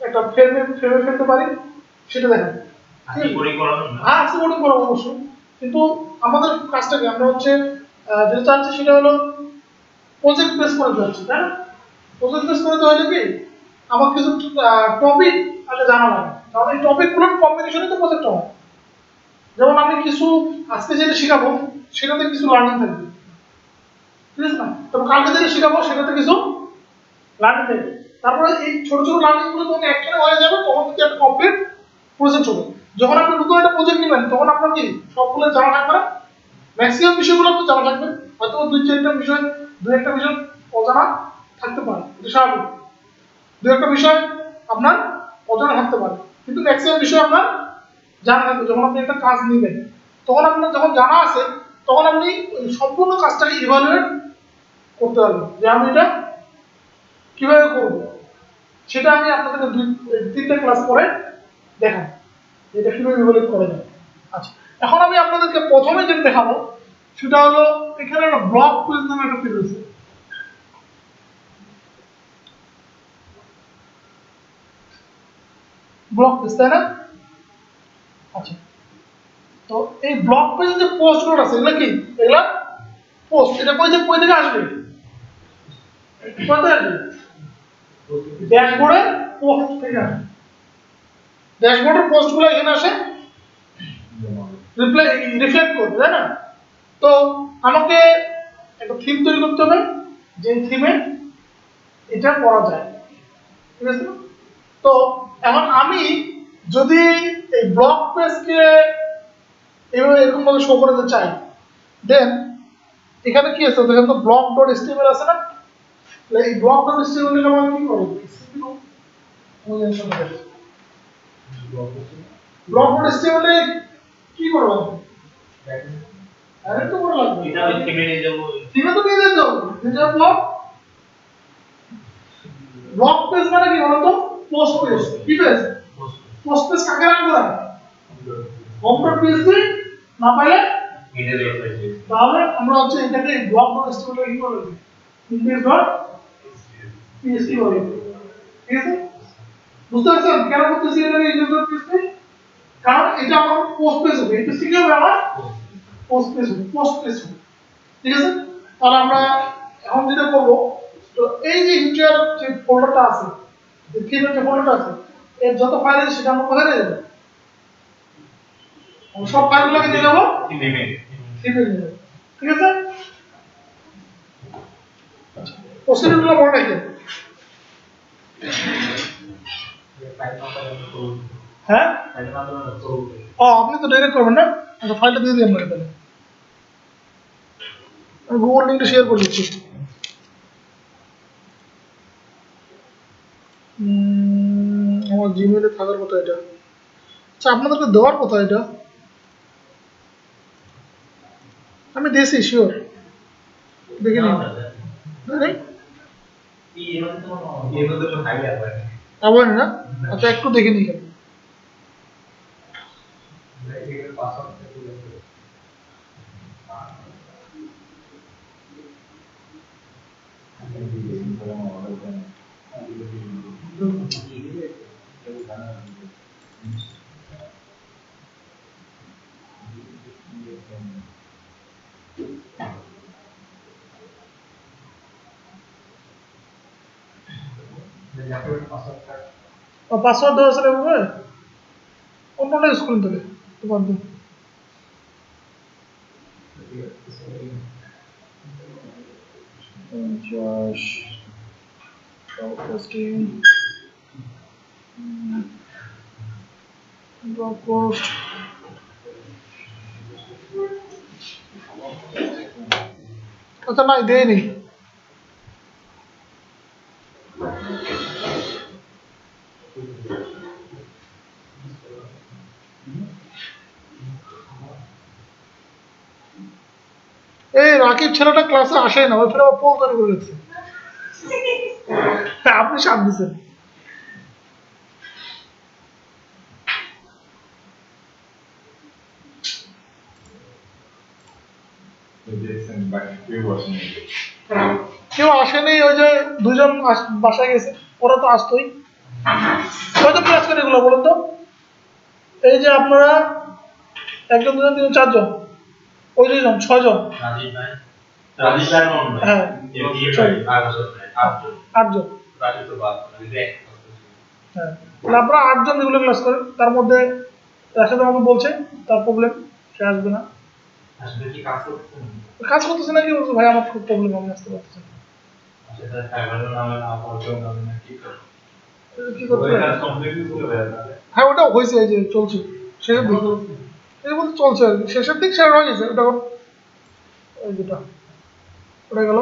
Speaker 1: একটা ফ্রেমে ফেলতে পারি সেটা দেখাবো হ্যাঁ আজকে কোডিং করাবো অবশ্যই কিন্তু আমাদের কাজটাকে আমরা হচ্ছে যেটা চাচ্ছি সেটা হলো প্রজেক্ট বেস করে যাচ্ছি তাই না প্রজেক্ট বেস করে হলে কি আমার কিছু টপিক আগে জানা লাগে কারণ এই টপিকগুলোর কম্বিনেশনে তো প্রজেক্ট হয় যেমন আমি কিছু আজকে যেটা শেখাবো সেটাতে কিছু লার্নিং থাকবে ঠিক আছে না তবে কালকে যেটা শেখাবো সেটাতে কিছু লার্নিং থাকবে তারপরে এই ছোট ছোট লার্নিং গুলো যখন একসাথে হয়ে যাবে তখন কিন্তু একটা কমপ্লিট প্রজেক্ট হবে যখন আপনি নতুন একটা প্রজেক্ট নেবেন তখন আপনার কি সবগুলো জানা থাকবে না ম্যাক্সিমাম বিষয়গুলো আপনি জানা থাকবে হয়তো দুই একটা বিষয় অজানা থাকতে পারে, এটা স্বাভাবিক। দুই একটা বিষয় আপনার অজানা থাকতে পারে, কিন্তু ম্যাক্সিমাম বিষয় আপনার জানা থাকবে। যখন আপনি একটা কাজ নেবেন তখন আপনার যখন জানা আছে তখন আপনি সম্পূর্ণ কাজটাকে ইভালুয়েট করতে পারবেন যে আমি এটা কিভাবে করব। সেটা আমি আপনাদেরকে 2-3টা ক্লাস পরে দেখাবো এটা কিভাবে ইভালুয়েট করা যায়। আচ্ছা, এখন আমি আপনাদেরকে প্রথমে যেটা দেখাবো সেটা হলো এখানে একটা ব্লক কুইজ নামে একটা ফিল্ড আছে। ব্লক কুইজ, তাই না? আচ্ছা, তো এই ব্লক পেজে যে পোস্টগুলো আছে এগুলো কি? এগুলা পোস্ট। এটা কই থেকে আসবে? কোথা আসবে? ড্যাশবোর্ডে পোস্ট থেকে আসবে। ড্যাশবোর্ডের পোস্টগুলো এখানে আসে রিফ্লেক্ট করবে, তাই না? তো আমাকে একটা থিম তৈরি করতে হবে, যে থিমে এটা করা যায়, ঠিক আছে? তো এখন আমি যদি এই ব্লক পেজকে এরকম ভাবে শো করতে চাই, দেন এখানে কি আছে? দেখেন তো block.html আছে না? এই block.html এর আমরা কি করব? block.html এ কি করব? আরে তো বড় লাগবে,
Speaker 3: এটা ওই থিমে নিয়ে যাবো।
Speaker 1: থিমে তো নিয়ে যেতে হবে। এটা ব্লক পেজ মানে কি বলতো? Post page. কি পেজ? পোস্ট পেজ কাকে রান করা? হোম.php না পাইলে তাহলে আমরা হচ্ছে এটাকে block.html এ কি করব? index.php বলে, ঠিক আছে? বুঝতে পারছেন কেন করতেছি এটা index.php? কারণ এটা আমার পোস্ট পেজ হবে। এটা কি হবে? আমার পোস্ট পেজ হবে, ঠিক আছে? তাহলে আমরা এখন যেটা করব, তো এই যে ইউজার যে ফোল্ডারটা আছে, যে থিমের যে ফোল্ডারটা আছে, এর যত ফাইল আছে সেটা আমরা কোথায় নিয়ে যাব? সব ফাইলগুলোকে নিয়ে যাব থিমে নিয়ে যাব, ঠিক আছে? আচ্ছা, প্রসিডিউরগুলো মনে রাখেন। হ্যাঁ, আপনি তো ডাইরেক্ট করবেন না? আচ্ছা, ফাইলটা দিয়ে দিই আমরা তাহলে। আমি গুগল লিংকটা শেয়ার করে দিচ্ছি। আমার জিমেইলে থাকার কথা এটা। আচ্ছা, আপনাদেরকে দেওয়ার কথা এটা। আমি দিয়েছি, শিওর। দেখে নিন। আবার না? আচ্ছা, একটু দেখে নিই। পাসওয়ার্ড দেওয়া আছে এভাবে অন্যটা ইউজ করুন তাহলে তোমার দিন। আচ্ছা, না দেয়নি। এই রাকিব ছেলেটা ক্লাসে আসে না, ওই ফের পোল তৈরি করে গেছে। আপনি সাপ দিচ্ছেন। কেউ আসেনি, ওই যে দুজন বাসায় গেছে, ওরা তো আসতোই। কয়জন ক্লাস করে এগুলো বলুন তো? এই যে আপনারা 1 2 3 4 জন, ওই 2 জন 6 জন, হ্যাঁ 8 জন, হ্যাঁ। তাহলে আপনারা 8 জন রেগুলার ক্লাস করেন। তার মধ্যে রাশেদ আমাকে বলছে তার প্রবলেম, সে আসবে না। কাজ করতেছে না, কি বলছো ভাই? আমার খুব প্রবলেম, আমি আসতে পারতেছি না। কি করতে হবে? হ্যাঁ, ওটা হয়েছে, এই যে চলছে শেষের দিক, এই বলতে চলছে আর কি, শেষের দিক শেয়ার হয়ে গেছে ওটা। ওই যেটা ওটা গেল।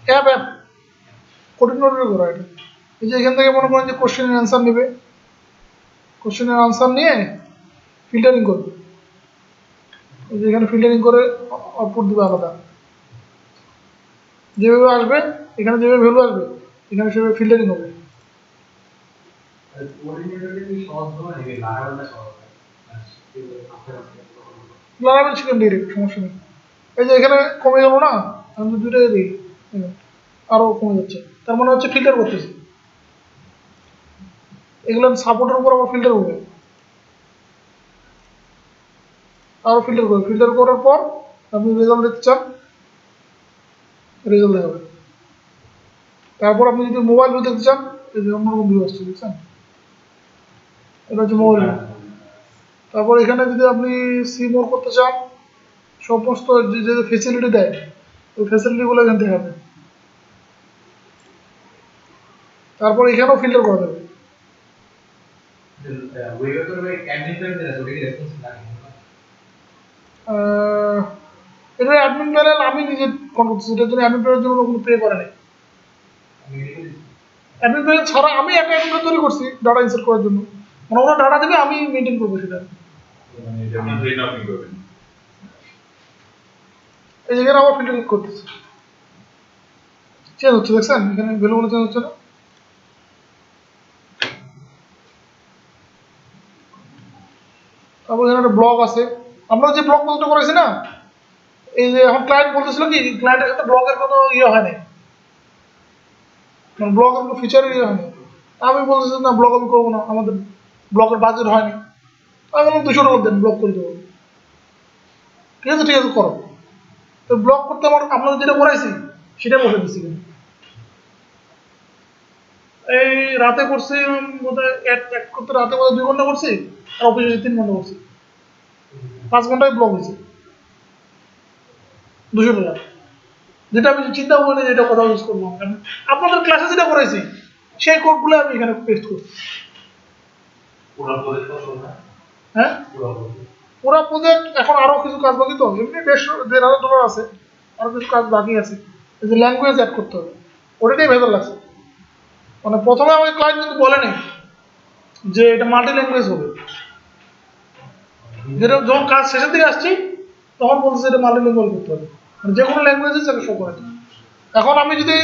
Speaker 1: অ্যাপ কঠিন নোটের করা এটা। এই যে এখান থেকে মনে করেন যে কোশ্চেনের অ্যান্সার নেবে, কোশ্চেনের আনসার নিয়ে ফিল্টারিং করবে। এই যে এখানে ফিল্টারিং করে আউটপুট দিবে আলাদা, যেভাবে আসবে এখানে যেভাবে ভ্যালু আসবে এখানে সেভাবে ফিল্টারিং হবে। লাগাবেন সেখানে ডিরেক্ট, সমস্যা নেই। এই যে এখানে কমে গেল না, আমি দুটোই দিই আরো কমে যাচ্ছে, তার মানে হচ্ছে ফিল্টার করতেছি। এগুলো সাপোর্টের উপর আবার ফিল্টার হবে, আরো ফিল্টার করবে। ফিল্টার করার পর আপনি রেজাল্ট দেখতে চান, রেজাল্ট দেখাবে। তারপর আপনি যদি মোবাইল ভিউ দেখতে চান, এই যে অন্যরকম ভিউ আসছে, দেখছেন? এটা হচ্ছে মোবাইল ভিউ। তারপর এখানে যদি আপনি সি মোর করতে চান, সমস্ত যে ফেসিলিটি দেয় ওই ফেসিলিটিগুলো এখান থেকে হবে। তারপর এখানেও ফিল্টার করা যাবে। এটা অ্যাডমিন প্যানেল আমি নিজে কন্ট্রোল করছি, এটার জন্য অ্যাডমিন প্যানেলের জন্য কোনো পে করে নেই। অ্যাডমিন প্যানেল ছাড়া আমি একটা অ্যাডমিন তৈরি করছি ডাটা ইনসার্ট করার জন্য, মানে ওরা ডাটা দেবে আমি মেনটেন করবো সেটা। এই যেখানে আবার ফিল্টারিং করতেছি, চেঞ্জ হচ্ছে, দেখছেন? এখানে ভ্যালুগুলো চেঞ্জ হচ্ছে না? তারপর এখানে একটা ব্লগ আছে, আমরা যে ব্লগ পদ্ধতি করেছি না, এই যে এখন ক্লায়েন্ট বলতেছিল কি ক্লায়েন্টের সাথে ব্লগের কোনো ইয়ে হয় নাই, মানে ব্লগের কোনো ফিচার ইয়ে হয়নি। আমি বলতেছি না ব্লগ আমি করবো না, আমাদের ব্লগের বাজেট হয়নি। আমি বললাম 200 টাকা দেন, ব্লগ করে দেবো। ঠিক আছে ঠিক আছে করো। তো ব্লগ করতে আমার আপনাদের যেটা করাইছি সেটা বসে দিচ্ছি। এই রাতে করছি বোধহয় এক করতে রাতে বোধহয় 2 ঘন্টা করছি, আর অফিসে 3 ঘন্টা করছি, 5 ঘন্টায় ব্লগ হয়েছে 200 টাকা। যেটা আমি চিন্তা করি না যেটা কোথাও ইউজ করবো, কারণ আপনাদের ক্লাসে যেটা করেছি সেই কোডগুলো আমি এখানে পেস্ট করছি। হ্যাঁ পুরো প্রজেক্ট এখন আরো কিছু কাজ বাকি, তো এমনি $1,500 আছে, আরো কিছু কাজ বাকি আছে। এই যে ল্যাঙ্গুয়েজ অ্যাড করতে হবে, ওটাতেই ভেতর লাগছে। মানে প্রথমে আমাকে ক্লায়েন্ট কিন্তু বলে নেই যে এটা মাল্টি ল্যাঙ্গুয়েজ হবে, যেটা যখন কাজ শেষের দিকে আসছি তখন বলছে এটা মাল্টি ল্যাঙ্গুয়েজ করতে হবে, মানে যে কোনো ল্যাঙ্গুয়েজে সেটা শো করে। এখন আমি যদি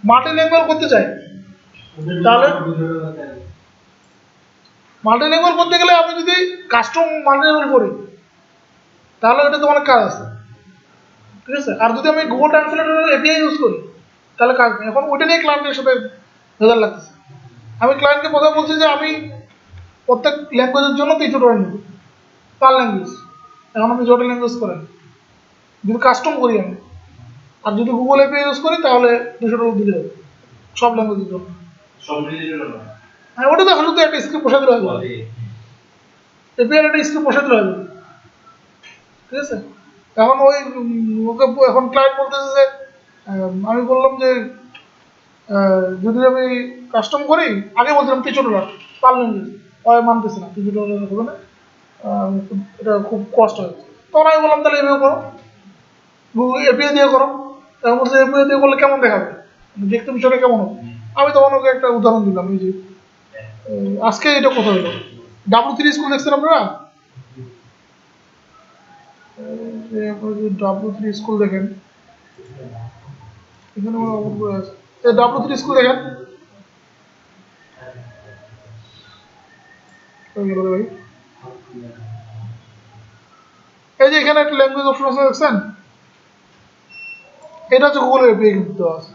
Speaker 1: মাল্টি ল্যাঙ্গুয়েজ করতে চাই, তাহলে মাল্টি ল্যাঙ্গুয়েজ করতে গেলে আমি যদি কাস্টম মাল্টি ল্যাঙ্গুয়েজ করি তাহলে এটা তো অনেক কাজ আছে, ঠিক আছে? আর যদি আমি গুগল ট্রান্সলেটর এপিআই ইউজ করি তাহলে কাজ নেই। এখন ওইটা নিয়ে ক্লায়েন্টের সাথে ভেজাল লাগতেছে। আমি ক্লায়েন্টকে প্রথমে বলছি যে আমি প্রত্যেক ল্যাঙ্গুয়েজের জন্য 300 টাকা নেব পার ল্যাঙ্গুয়েজ। এখন আমি যত ল্যাঙ্গুয়েজ করেন যদি কাস্টম করি আমি, আর যদি গুগল এপিআই ইউজ করি তাহলে 200 টাকা দিলে হবে সব ল্যাঙ্গুয়েজের জন্য। হ্যাঁ ওটা তো শুধু একটা স্ক্রিপ্ট বসে দিলে হবে, এপিআই একটা স্ক্রিপ্ট বসে দিলে হবে, ঠিক আছে? এখন ওই ওকে এখন ক্লায়েন্ট বলতেছে যে আমি বললাম যে যদি আমি কাস্টম করি, আগে বলছিলাম 300 টাকা পার ল্যাঙ্গুয়েজ, মানতেছে না 300 টাকা হবে না, এটা খুব কষ্ট হয়। তখন আমি বললাম তাহলে এভাবে করো, গুগল এপিআই দিয়ে করো। তখন বলছে এপিআই দিয়ে করলে কেমন দেখাবে, দেখতে বিষয়টা কেমন হবে। আমি তখন ওকে একটা উদাহরণ দিলাম, এই যে আজকে এটা কথা হলো W3 স্কুল দেখছেন আপনারা? W3 স্কুল দেখেন এখানে আছে, W3 স্কুল দেখেন ভাই। এই যে এখানে একটা ল্যাঙ্গুয়েজ অপশন আছে দেখছেন, এটা হচ্ছে গুগল এপিআই কিন্তু দেওয়া আছে।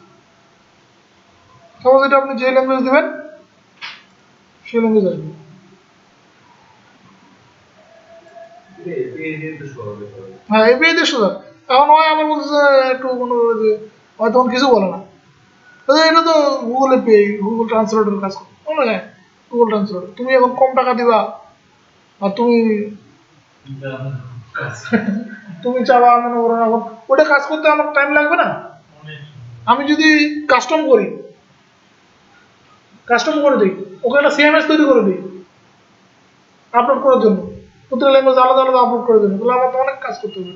Speaker 1: সাপোজ এটা আপনি যে ল্যাঙ্গুয়েজ দেবেন সেই ল্যাঙ্গুয়েজ আসবে। হ্যাঁ এপিআই দিয়ে সোজা। এখন হয় আমার বলছে একটু মনে করে যে হয়তো কিছু বলে না, এটা তো গুগল এপিআই, গুগল ট্রান্সলেটর কাজ করে। হ্যাঁ গুগল ট্রান্সলেটর, তুমি এখন কম টাকা দিবা আর তুমি চাবা মনে করো এখন ওটা কাজ করতে আমার টাইম লাগবে না। আমি যদি কাস্টম করি কাস্টম করে দিই, ওকে একটা সিএমএস তৈরি করে দিই আপলোড করার জন্য, প্রতিটা ল্যাঙ্গুয়েজ আলাদা আলাদা আপলোড করার জন্য। তাহলে আমার তো অনেক কাজ করতে হবে।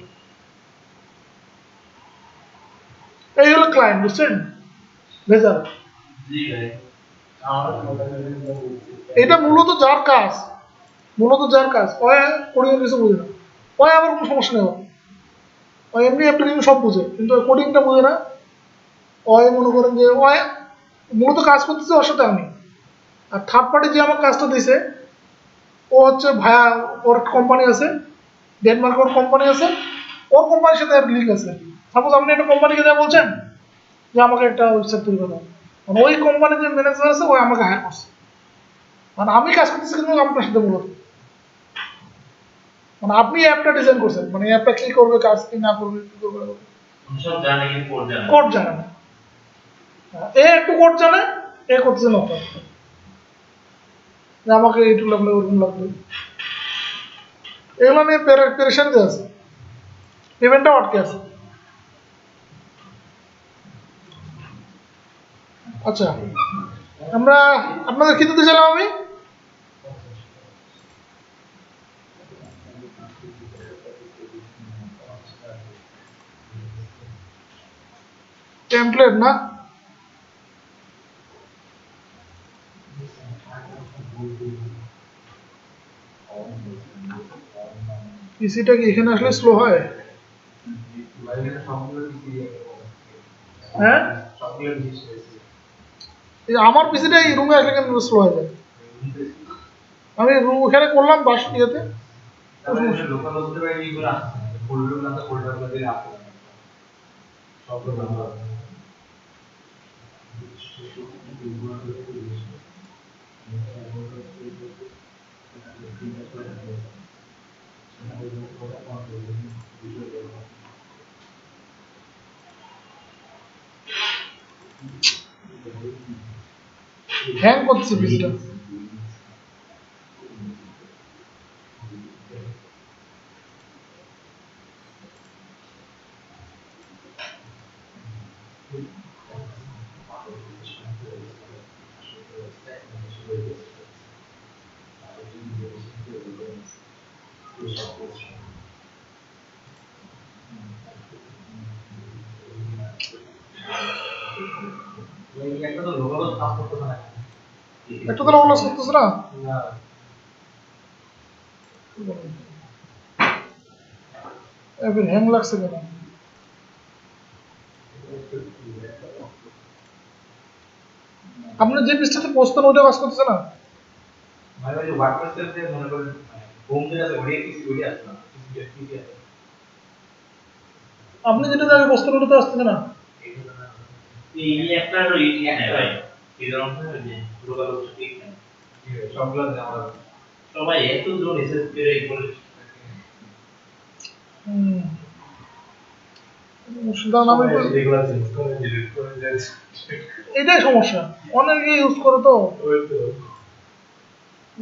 Speaker 1: এই হলো ক্লায়েন্ট, বুঝছেন? ভেজাল। এটা মূলত যার কাজ, ওই কোডিং কিছু বুঝে না, ওই আবার কোনো সমস্যা নেই, ওই এমনি অ্যাপ্লিকেশন সব বুঝে, কিন্তু ওই কোডিংটা বুঝে না। ওই মনে করেন যে ওই মূলত কাজ করতেছে ওর সাথে আমি, আর থার্ড পার্টি যে আমার কাজটা দিছে ও হচ্ছে ভায়া, ওর কোম্পানি আছে ডেনমার্কের, ওর কোম্পানি আছে, ওর কোম্পানির সাথে লিঙ্ক আছে। সাপোজ আপনি একটা কোম্পানিকে যা বলছেন যে আমাকে একটা ওয়েবসাইট তৈরি করো, মানে ওই কোম্পানির যে ম্যানেজার আছে ওই আমাকে হায়ার করছে, মানে আমি কাজ করতেছি কিন্তু আপনার সাথে মূলত, মানে আপনি অ্যাপটা ডিজাইন করছেন, মানে অ্যাপটা কি করবে, কাজ কি না করবে, কি করবে
Speaker 3: সব জানে কিন্তু
Speaker 1: কোড জানে না। এ একটু কোড জানে, এ করতেছে না, আমাকে এইটুকু লাগবে ওরকম লাগবে, এগুলো নিয়ে পেরেশানিতে আছে, পেমেন্টটাও আটকে আছে। আচ্ছা, আমরা আপনাদের কি দিতে চাইলাম আমি? টেমপ্লেট না, পিসিটা কি এখানে আসলে স্লো হয়? হ্যাঁ, আমার পিসিটা এই রুমে আসলে কেন স্লো হয়ে যায়? আমি রুম এখানে করলাম বাস ইয়েতে, হ্যাং করছে পিসিটা। একটা তো লোকাল কাজ করতেছে না, হ্যাং লাগছে কেন? আপনার যে পৃষ্ঠাতে পোস্ট ওটা কাজ করতেছে না, আপনি যেটা আগে পোস্ট ওটা আসতেছে না,
Speaker 3: এই একটা ইয়ে নেই ভাই, এই ধরনের যে লোকাল ঠিক না সবগুলো আমরা সবাই এত জোর এসএস করে করে
Speaker 1: এটাই সমস্যা, অনেকে ইউজ করে তো,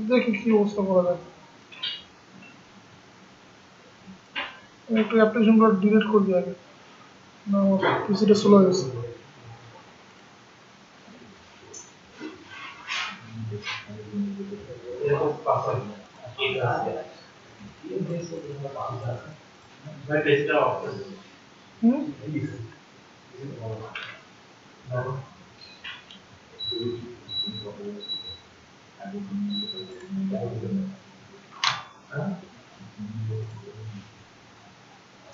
Speaker 1: দেখি কি অবস্থা করা যায়। একটু অ্যাপ্লিকেশনটা ডিলিট করে দিই আগে, না পিসিটা স্লো হয়ে গেছে।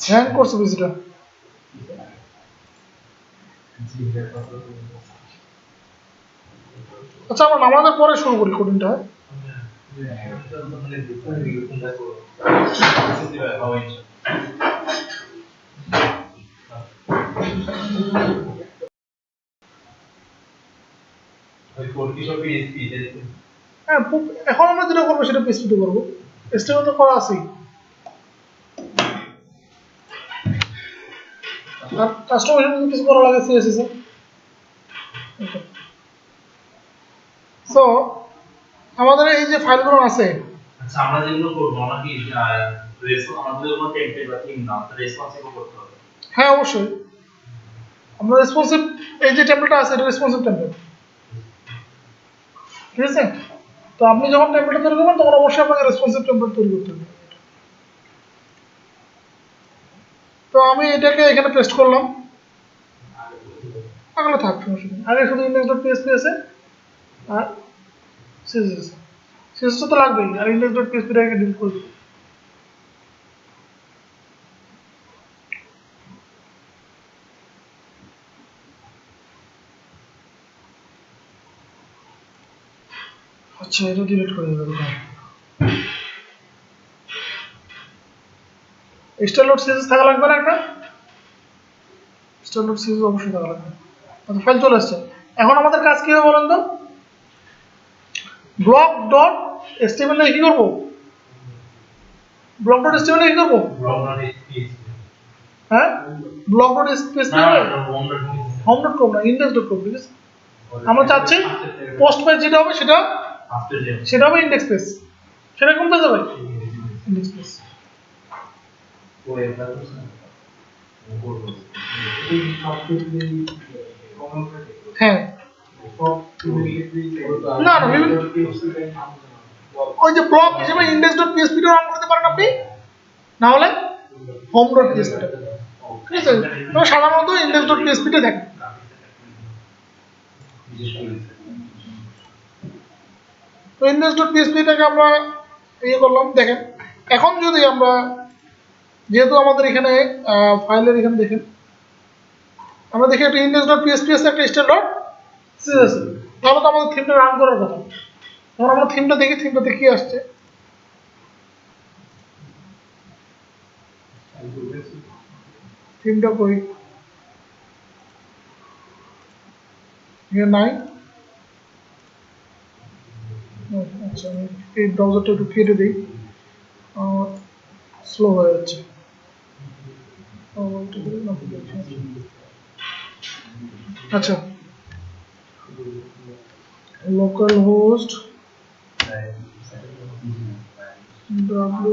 Speaker 1: হ্যাং করছে পিসিটা। আচ্ছা, আমরা নামাজের পরে শুরু করি কোডিংটা। হ্যাঁ, এখন আমরা যেটা করবো সেটা পিএসপিতে করবো, এসটিএমএল তো করা আছেই, আর কাস্টমাইজেশন কিছু করা লাগে সিএসএস এ। সো আমাদের এই যে ফাইলগুলো আছে,
Speaker 3: আচ্ছা আমরা যেগুলো করব আমরা কি আমাদের কোনো টেমপ্লেট বা থিম না, রেসপন্সিভ করতে হবে।
Speaker 1: হ্যাঁ অবশ্যই, আমরা রেসপন্সিভ, এই যে টেমপ্লেটটা আছে এটা রেসপন্সিভ টেমপ্লেট। ঠিক আছে? তো আপনি যখন টেমপ্লেট তৈরি করবেন তখন অবশ্যই আপনাকে রেসপন্সিভ টেমপ্লেট তৈরি করতে হবে। তো আমি এটাকে এখানে পেস্ট করলাম, আগলে থাক সমস্যা নেই। আগে শুধু index.php আছে আর CSS আছে, CSS তো লাগবেই, আর index.php টাকে ডিলিট করে দিই। আচ্ছা এটা ডিলিট করে দেবো। এক্সট্রা লোড CSS থাকা লাগবে না একটা, এক্সট্রা লোড CSS অবশ্যই থাকা লাগবে। আচ্ছা ফাইল চলে আসছে। এখন আমাদের কাজ কি হবে বলেন তো? block.html এ কি করব? block.html এ কি করব? হ্যাঁ block.html home.com না index.com, ঠিক আছে? আমরা চাচ্ছি পোস্ট পেজ যেটা হবে সেটা হবে ইন্ডেক্স পেজ। সেটা কোন পেজ হবে? Index page. হ্যাঁ না না ওই যে ব্লক হিসেবে index.php টা রান করতে পারেন আপনি, না হলে home.php টা, ঠিক আছে? তো সাধারণত index.php টা দেখেন। তো index.php টাকে আমরা ইয়ে করলাম। দেখেন এখন যদি আমরা, যেহেতু আমাদের এখানে ফাইলের এখানে দেখেন আমরা দেখি একটা index.php আছে, একটা style.css, তাহলে তো আমাদের থিমটা রান করার কথা। এখন আমরা থিমটা দেখি, থিমটাতে কি আসছে। থিমটা কই? এখানে নাই। আচ্ছা আমি এই ব্রাউজারটা একটু কেটে দিই, স্লো হয়ে যাচ্ছে। আচ্ছা লোকাল হোস্ট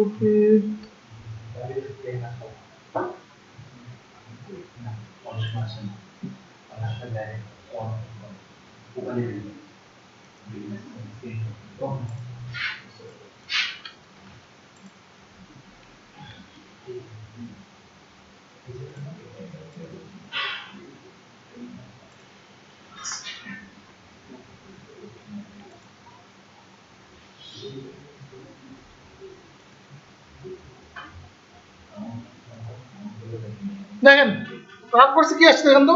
Speaker 1: wp দেখেন রান করছে কি আসছে দেখেন তো,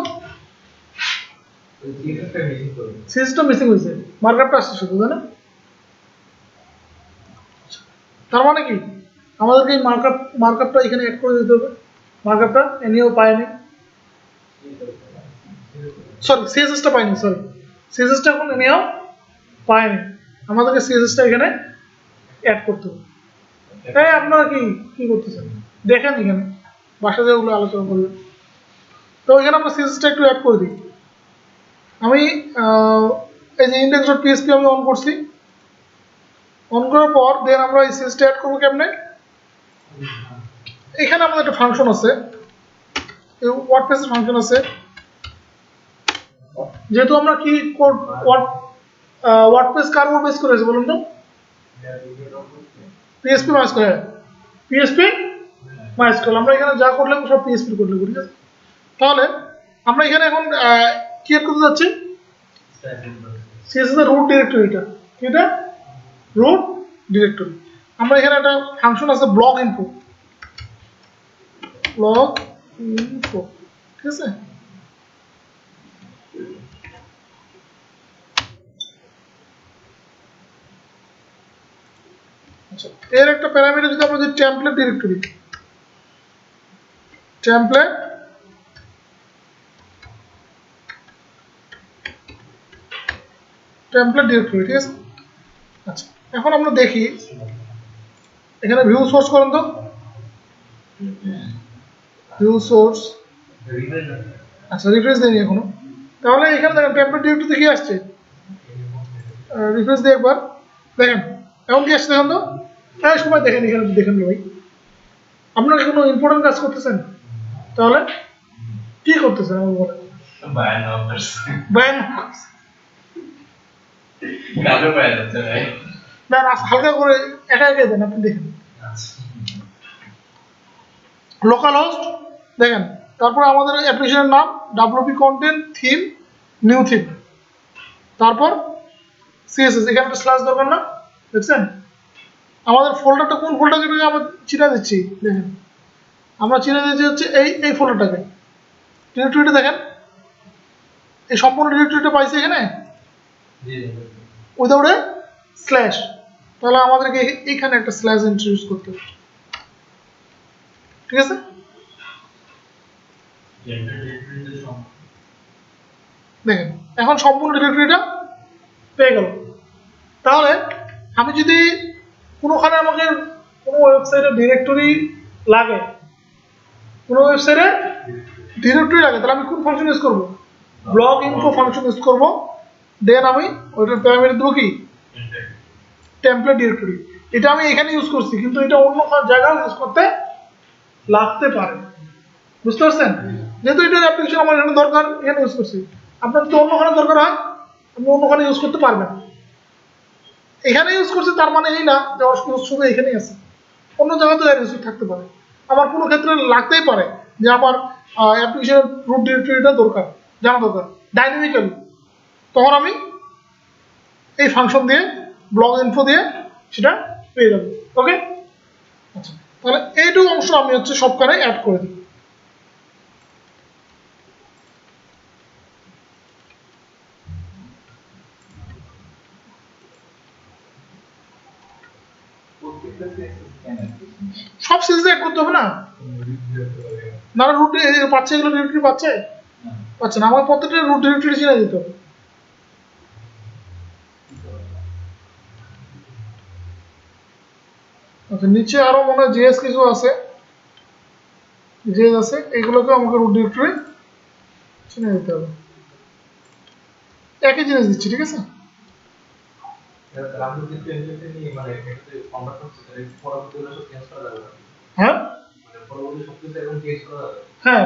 Speaker 1: সিএসটা মিসিং হয়েছে, মার্কআপটা আসছে শুধু, তাই না? তার মানে কি আমাদেরকে এই মার্কআপটা এখানে অ্যাড করে দিতে হবে। মার্কআপটা এনেও পায়নি, সরি সিএসএসটা পাইনি, সরি সিএসএসটা এখন এনেও পায়নি, আমাদেরকে সিএসএসটা এখানে অ্যাড করতে হবে। তাই আপনারা কি করতেছেন দেখেন, এখানে বাসাতে ওগুলো আলোচনা করবেন। তো এখানে আমরা সিএসএসটা একটু অ্যাড করে দিই। আমি এই যে index.php আমি অন করছি, অন করার পর দেন আমরা এই সিএসএসটা অ্যাড করবো কেমনে? এখানে আমাদের একটা ফাংশন আছে, ওয়ার্ডপ্রেসের ফাংশন আছে। যেহেতু আমরা কি কোড ওয়ার্ডপ্রেস কার উপর বেস করেছে বলুন তো? PHP MySQL, PHP MySQL। আমরা এখানে যা করলাম সব PHP করলে, ঠিক আছে? তাহলে আমরা এখানে এখন কি এড করতে যাচ্ছি? CSS এর রুট ডিরেক্টরিটা, এটা রুট ডিরেক্টরি। আমরা এখানে একটা ফাংশন আছে ব্লক ইনফো, ঠিক আছে? আচ্ছা এর একটা প্যারামিটার যদি আমরা যদি টেমপ্লেট ডিরেক্টরি, টেমপ্লেট ডিরেক্টরি, ঠিক আছে? আচ্ছা এখন আমরা দেখি এখানে ভিউ সোর্স করেন তো, ভিউ সোর্স। আচ্ছা রিফ্রেশ দেয়নি এখনো, তাহলে এখানে দেখেন টেমপ্লেট ডিরেক্টরিতে কি আসছে, রিফ্রেশ দিয়ে একবার দেখেন এখন কি আসছে দেখেন তো। হ্যাঁ সবাই দেখেন, এখানে দেখেন ভাই, আপনারা কোনো ইম্পর্টেন্ট কাজ করতেছেন? তাহলে কি করতেছেন আমার বলেন? বায়ান,
Speaker 3: গাজর পাওয়া যাচ্ছে ভাই।
Speaker 1: না না হালকা করে একা একা দেন আপনি দেখেন লোকাল হোস্ট দেখেন তারপর আমাদের অ্যাপ্লিকেশনের নাম WP content theme new theme তারপর সিএসএস এখানে একটা স্ল্যাশ দরকার না দেখছেন আমাদের ফোল্ডারটা কোন ফোল্ডারটাকে আমরা চিনে দিচ্ছি দেখেন আমরা চিনে দিচ্ছি হচ্ছে এই ফোল্ডারটাকে ডিরেক্টরিটা দেখেন এই সম্পূর্ণ ডিরেক্টরিটা পাইছি এখানে উইদাউট এ স্ল্যাশ তাহলে আমাদেরকে এখানে একটা স্ল্যাশ ইন্ট্রোডিউস করতে হবে ঠিক আছে দেখেন এখন সম্পূর্ণ ডিরেক্টরিটা পেয়ে গেল তাহলে আমি যদি কোনোখানে আমাকে কোনো ওয়েবসাইটে ডিরেক্টরি লাগে কোনো ওয়েবসাইটে ডিরেক্টরি লাগে তাহলে আমি কোন ফাংশন ইউজ করবো ব্লগ ইনফো ফাংশন ইউজ করবো দেন আমি ওইটার প্যারামিটার দেবো কি টেমপ্লেট ডিরেক্টরি এটা আমি এখানে ইউজ করছি কিন্তু এটা অন্য জায়গায় ইউজ করতে লাগতে পারে বুঝতে পারছেন যেহেতু এটার অ্যাপ্লিকেশন আমার এখানে দরকার এখানে ইউজ করছি আপনার যদি অন্যখানে দরকার হয় আপনি অন্যখানে ইউজ করতে পারবেন এখানে ইউজ করছি তার মানে এই না যে শুধু এখানেই আছে অন্য জায়গায় তো ইউজ থাকতে পারে আমার কোনো ক্ষেত্রে লাগতেই পারে যে আমার অ্যাপ্লিকেশনের রুট ডিরেক্টরিটা দরকার জানা দরকার ডাইনামিক্যালি তখন আমি এই ফাংশন দিয়ে ব্লগ ইনফো দিয়ে সেটা পেয়ে যাবো ওকে আচ্ছা তাহলে এইটুকু অংশ আমি হচ্ছে সবখানে অ্যাড করে দিই সব সিরিজ অ্যাড করতে হবে না না রুট পাচ্ছে এগুলো ডিরেক্টরি পাচ্ছে পাচ্ছে না আমার প্রত্যেকটা রুট ডিরেক্টরি চিনে দিতে হবে আচ্ছা নিচে আরো মনে হয় জিএস কিছু আছে জিএস আছে এগুলোকে আমাকে রুট ডিরেক্টরি চিনে দিতে হবে একই জিনিস দিচ্ছি ঠিক আছে হ্যাঁ হ্যাঁ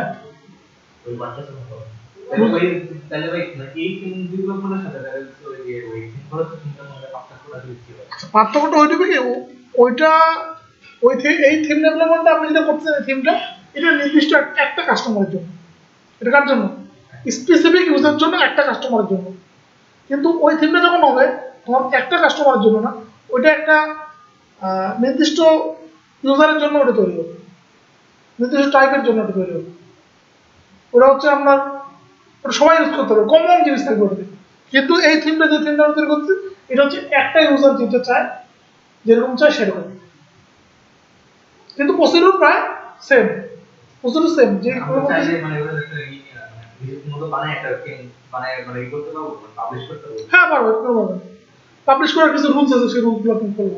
Speaker 1: পার্থক্যটা ওইটুকু কি ওইটা ওই এই থিম ডেভেলপমেন্টটা আপনি যেটা করতেছেন এই থিমটা এটা নির্দিষ্ট একটা কাস্টমারের জন্য এটা কার জন্য স্পেসিফিক ইউজারের জন্য একটা কাস্টমারের জন্য কিন্তু ওই থিমটা যখন হবে তখন একটা কাস্টমারের জন্য না ওইটা একটা নির্দিষ্ট ইউজারের জন্য ওটা তৈরি হবে নির্দিষ্ট টাইপের জন্য ওটা তৈরি হবে ওটা হচ্ছে আপনার ওটা সবাই ইউজ করতে হবে কমন জিনিস থাকবে ওটাতে কিন্তু এই থিমটা যে থিমটা তৈরি করছে এটা হচ্ছে একটা ইউজার যেটা চায় যেরকম চায় সেরকম কিন্তু প্রসিডিউর প্রায় সেম প্রসিডিউর সেম যে হ্যাঁ পারবো পাবলিশ করার কিছু রুলস আছে সেই রুলসগুলো আপনি ফলো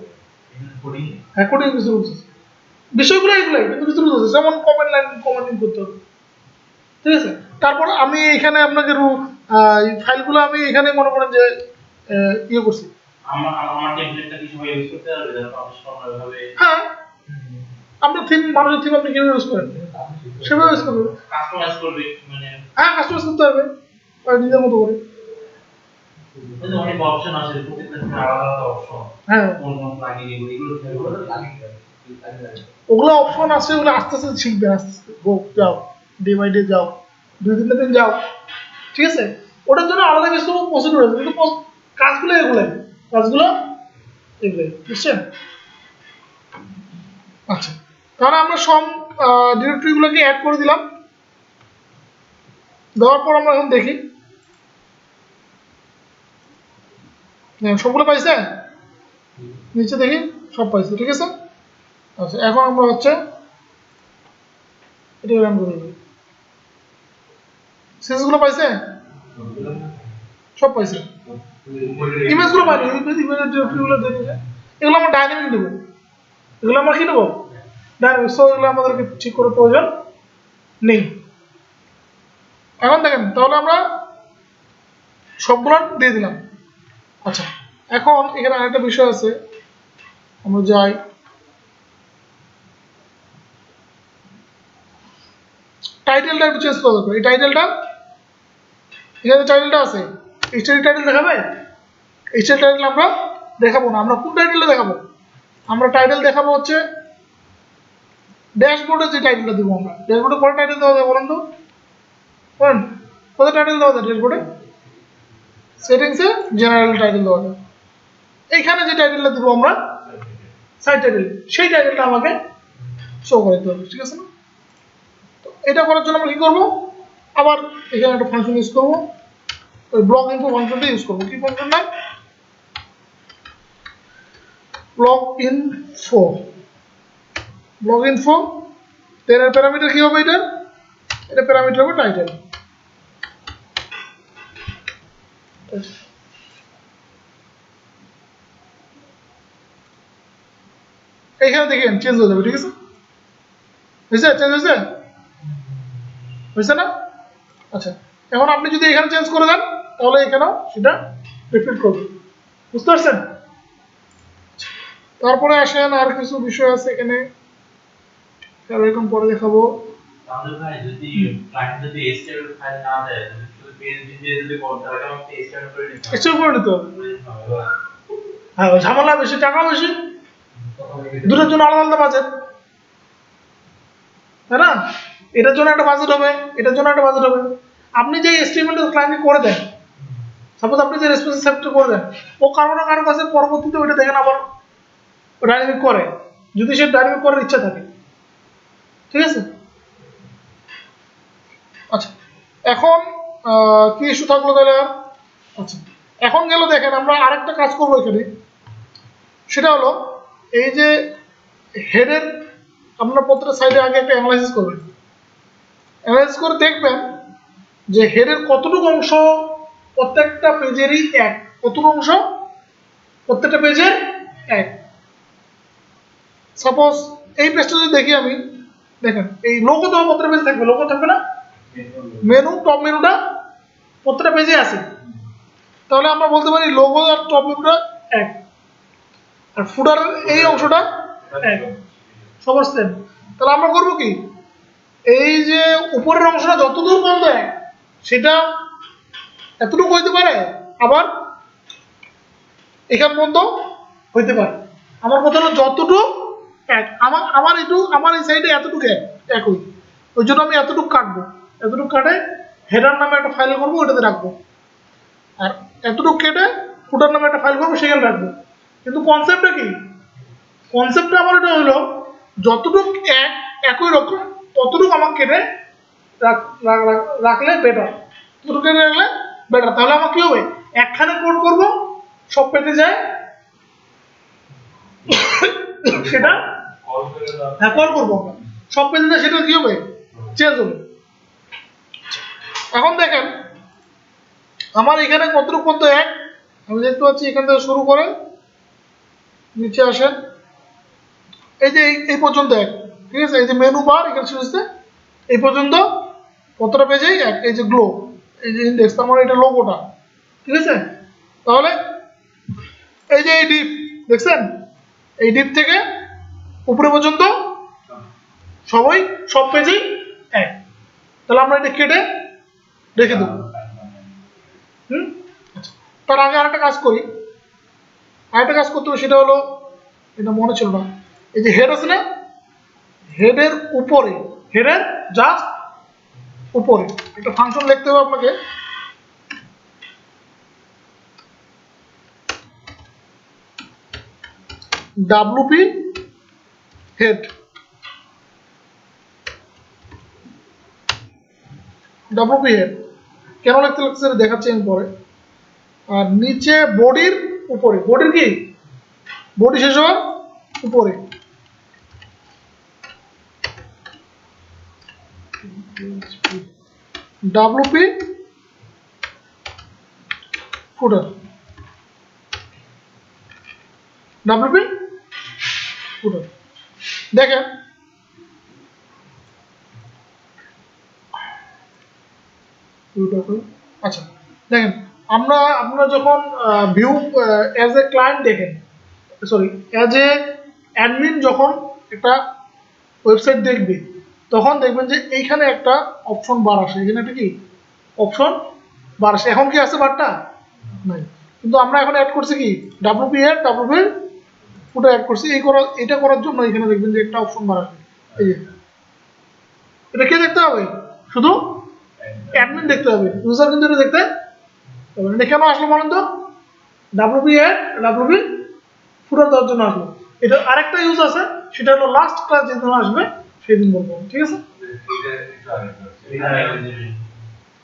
Speaker 1: করবেন হ্যাঁ কোডিং কিছু রুলস আছে বিষয়গুলো এগুলোই কিন্তু কিছু রুলস আছে যেমন কমেন্ট লাইন কমেন্টিং করতে হবে ঠিক আছে তারপর আমি এখানে আপনাকে ফাইলগুলো আমি এখানে মনে করেন যে ইয়ে করছি
Speaker 3: আমার টেমপ্লেটটা কি সবাই ইউজ করতে পারবে যারা পাবলিশ করার ভাবে
Speaker 1: হ্যাঁ আপনার থিম মানুষের থিম আপনি কিভাবে ইউজ করেন সেভাবে ইউজ করবে
Speaker 3: কাস্টমাইজ করবে মানে
Speaker 1: হ্যাঁ কাস্টমাইজ করতে হবে নিজের মতো করে
Speaker 3: অনেক অপশন আছে প্রত্যেকটা আলাদা আলাদা অপশন
Speaker 1: হ্যাঁ
Speaker 3: কোন কোন প্লাগইন এগুলো
Speaker 1: ওগুলো অপশন আছে ওগুলো আস্তে আস্তে শিখবে আস্তে আস্তে যাও ডে বাই ডে যাও 2-3 দিন যাও ঠিক আছে ওটার জন্য আলাদা কিছু প্রসিডিউর আছে কিন্তু কাজগুলো এগুলোই বুঝছেন আচ্ছা তাহলে আমরা সব ডিরেক্টরিগুলোকে অ্যাড করে দিলাম দেওয়ার পর আমরা এখন দেখি সবগুলো পাইছে নিচে দেখি সব পাইছে ঠিক আছে আচ্ছা এখন আমরা হচ্ছে এটা রান করে দিই সিরিজগুলো পাইছে সব পাইছে ইমেজগুলো পাইনি ইমেজের ডিরেক্টরিগুলো দেখে এগুলো আমরা ডাইনামিক দেব এগুলো আমরা কি নেব ডাইনামিক সো এগুলো আমাদেরকে ঠিক করে প্রয়োজন নেই এখন দেখেন তাহলে আমরা সবগুলো দিয়ে দিলাম আচ্ছা এখন এখানে আরেকটা বিষয় আছে আমরা যাই টাইটেলটা একটু চেঞ্জ করা দরকার এই টাইটেলটা এখানে টাইটেলটা আছে স্টোরি টাইটেল দেখাবে এই স্টাইল টাইটেল আমরা দেখাবো না। আমরা কোন টাইটেলটা দেখাবো? আমরা টাইটেল দেখাবো হচ্ছে ড্যাশবোর্ডে যে টাইটেলটা দিব আমরা। ড্যাশবোর্ডে কোন টাইটেল দেওয়া যায় বলেন তো? বলেন কোথায় টাইটেল দেওয়া যায় ড্যাশবোর্ডে? সেটিংসে জেনারেল টাইটেল দেওয়া যায়। এইখানে যে টাইটেলটা দিব আমরা সাইড টাইটেল, সেই টাইটেলটা আমাকে শো করে দিতে হবে, ঠিক আছে না? তো এটা করার জন্য আমরা কি করবো? আবার এখানে একটা ফাংশন ইউজ করবো, ওই ব্লক ইনফো ফাংশনটা ইউজ করবো। কি ফাংশন নাম? Block info. ব্লক ইনফো এর প্যারামিটার কি হবে? এটা প্যারামিটার হবে টাইটেল। এইখানে দেখেন চেঞ্জ হয়ে যাবে, ঠিক আছে? হয়েছে? চেঞ্জ হয়েছে? হয়েছে না? আচ্ছা, এখন আপনি যদি এখানে চেঞ্জ করে দেন তাহলে এখানেও সেটা রিপিট করবে। বুঝতে পারছেন? তারপরে আসেন আর কিছু বিষয় আছে এখানে, এরকম পরে দেখাবো।
Speaker 3: তাহলে ভাই যদি ক্লায়েন্ট যদি HTML ফাইল না দেয়, শুধু PHP দিয়ে যদি কোড তাহলে আমাকে HTML করে নিতে হবে।
Speaker 1: HTML করে নিতে হবে। হ্যাঁ, ঝামেলা বেশি, টাকা বেশি, দুটোর জন্য আলাদা আলাদা বাজেট, তাই না? এটার জন্য একটা বাজেট হবে, এটার জন্য একটা বাজেট হবে। আপনি যে HTML ক্লায়েন্টকে করে দেন, সাপোজ আপনি যে রেসপন্সিভ সেক্টর করে দেন, ও কারো না কারো কাছে পরবর্তীতে ওইটা দেখেন আবার ডাইনামিক করে, যদি সে ডাইনামিক করার ইচ্ছা থাকে, ঠিক আছে? আচ্ছা, এখন কি ইস্যু থাকলো তাহলে? আচ্ছা, এখন গেল দেখেন আমরা আরেকটা কাজ করবো এখানে, সেটা হলো এই যে হেডের আপনার প্রত্যেকটা সাইডে আগে একটা অ্যানালাইসিস করবেন। অ্যানালাইসিস করে দেখবেন যে হেডের কতটুকু অংশ প্রত্যেকটা পেজেরই এক, কতটুকু অংশ প্রত্যেকটা পেজের এক। সাপোজ এই পেজটা যদি দেখি আমি, দেখেন এই লোগো তো প্রত্যেকটা পেজে থাকবে, লোগো থাকবে না? মেনু, টপ মেনুটা প্রত্যেকটা পেজে আছে, তাহলে আমরা বলতে পারি লোগো আর টপ মেনুটা এক, আর ফুটারের এই অংশটা এক, সবার সেম। তাহলে আমরা করবো কি, এই যে উপরের অংশটা যতদূর পর্যন্ত এক সেটা এতটুকু হইতে পারে, আবার এখান পর্যন্ত হইতে পারে। আমার কথা হলো যতটুকু এক, আমার এই সাইডে এতটুকু একই, ওই জন্য আমি এতটুকু কাটবো, এতটুকু কাটে হেডার নামে একটা ফাইল করবো, ওটাতে রাখবো, আর এতটুকু কেটে ফুটার নামে একটা ফাইল করবো, সেখানে রাখবো। কিন্তু কনসেপ্টটা কি? কনসেপ্টটা আমার এটা হলো যতটুকু এক একই রকম ততটুকু আমার কেটে রাখলে বেটার, ততটুকু কেটে রাখলে বেটার। তাহলে আমার কি হবে, একখানে কোড করবো, সব পেতে যায়, সেটা হ্যাঁ কল করবো আমরা, সব পেতে যায়, সেটা কি হবে, চেঞ্জ হবে। এখন দেখেন আমার এখানে কতটুকু পর্যন্ত এক, আমি দেখতে পাচ্ছি এখান থেকে শুরু করে নিচে আসেন, এই যে এই পর্যন্ত এক, ঠিক আছে? এই যে মেনু বার এখানে শেষ হচ্ছে, এই পর্যন্ত কতটা পেজেই এক। এই যে গ্লো, এই যে ইন্ডেক্স, তার মানে এটা লোগোটা, ঠিক আছে? তাহলে এই যে এই ডিপ দেখছেন, এই ডিপ থেকে উপরে পর্যন্ত সব পেজেই এক। তাহলে আমরা এটা কেটে রেখে দেবো। আচ্ছা, তার আগে আরেকটা কাজ করি, আরেকটা কাজ করতে হবে, সেটা হলো, এটা মনে ছিল না, এই যে হেড আছে না, হেডের উপরে, হেডের জাস্ট উপরে একটা ফাংশন লিখতে হবে আপনাকে। WP হেড, WP হেড কেন লিখতে লাগছে দেখাচ্ছি আমি পরে। আর নিচে বডির উপরে, বডির কি, বডি শেষ হওয়ার উপরে WP ফুটার, WP ফুটার। দেখেন আচ্ছা, দেখেন আপনারা যখন ভিউ অ্যাজ এ ক্লায়েন্ট দেখেন, সরি অ্যাজ এ অ্যাডমিন যখন একটা ওয়েবসাইট দেখবে, তখন দেখবেন যে এইখানে একটা অপশন বার আসে, এখানে একটা কি অপশন বার আসে। এখন কি আছে বারটা? নাই। কিন্তু আমরা এখন অ্যাড করছি কি WP হেড WP ফুটার অ্যাড করছি। এটা করার জন্য এখানে দেখবেন যে একটা অপশন বার আসবে, এই যে এটা কে দেখতে হবে, শুধু অ্যাডমিন দেখতে হবে, ইউজার কিন্তু এটা দেখতে হবে না। এটা কেন আসলো বলেন তো, WP হেড WP ফুটার দেওয়ার জন্য আসলো। এটা আরেকটা ইউজ আছে, সেটা হলো লাস্ট ক্লাস যেদিন আসবে সেদিন বলবো, ঠিক আছে?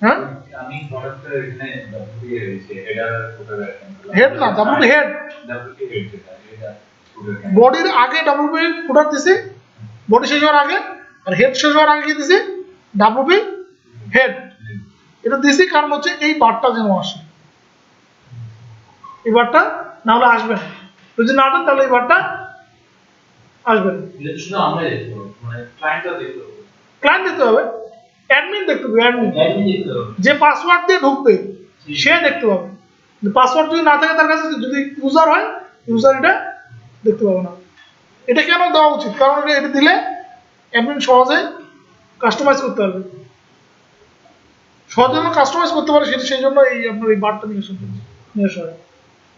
Speaker 1: হ্যাঁ
Speaker 2: আমি প্রোডাক্টের এখানে WP রয়েছে হেডার ফুটার
Speaker 1: হেড না WP হেড,
Speaker 2: WP হেড যেটা এটা ফুটার
Speaker 1: বডির আগে WP ফুটার দিছি, বডি শেষ হওয়ার আগে, আর হেড শেষ হওয়ার আগে কি দিছি WP হেড। এটা দিছি কারণ হচ্ছে এই বারটা যেন আসে, এই বারটা না হলে আসবে না, যদি না আসে তাহলে এই বারটা আসবে না।
Speaker 3: এটা তো শুধু আমরাই দেখতে পাবো, মানে ক্লায়েন্টটা দেখতে পাবো,
Speaker 1: ক্লায়েন্ট দেখতে হবে, অ্যাডমিন দেখতে হবে, অ্যাডমিন
Speaker 3: অ্যাডমিন দেখতে পাবো।
Speaker 1: যে পাসওয়ার্ড দিয়ে ঢুকবে সে দেখতে পাবে। পাসওয়ার্ড যদি না থাকে তার কাছে, যদি ইউজার হয় ইউজার এটা দেখতে পাবে না। এটা কেন দেওয়া উচিত, কারণ এটা দিলে অ্যাডমিন সহজে কাস্টমাইজ করতে পারবে, সহজে যেন কাস্টমাইজ করতে পারে সেটা, সেই জন্য এই আপনার এই বারটা নিয়ে আসা হয়,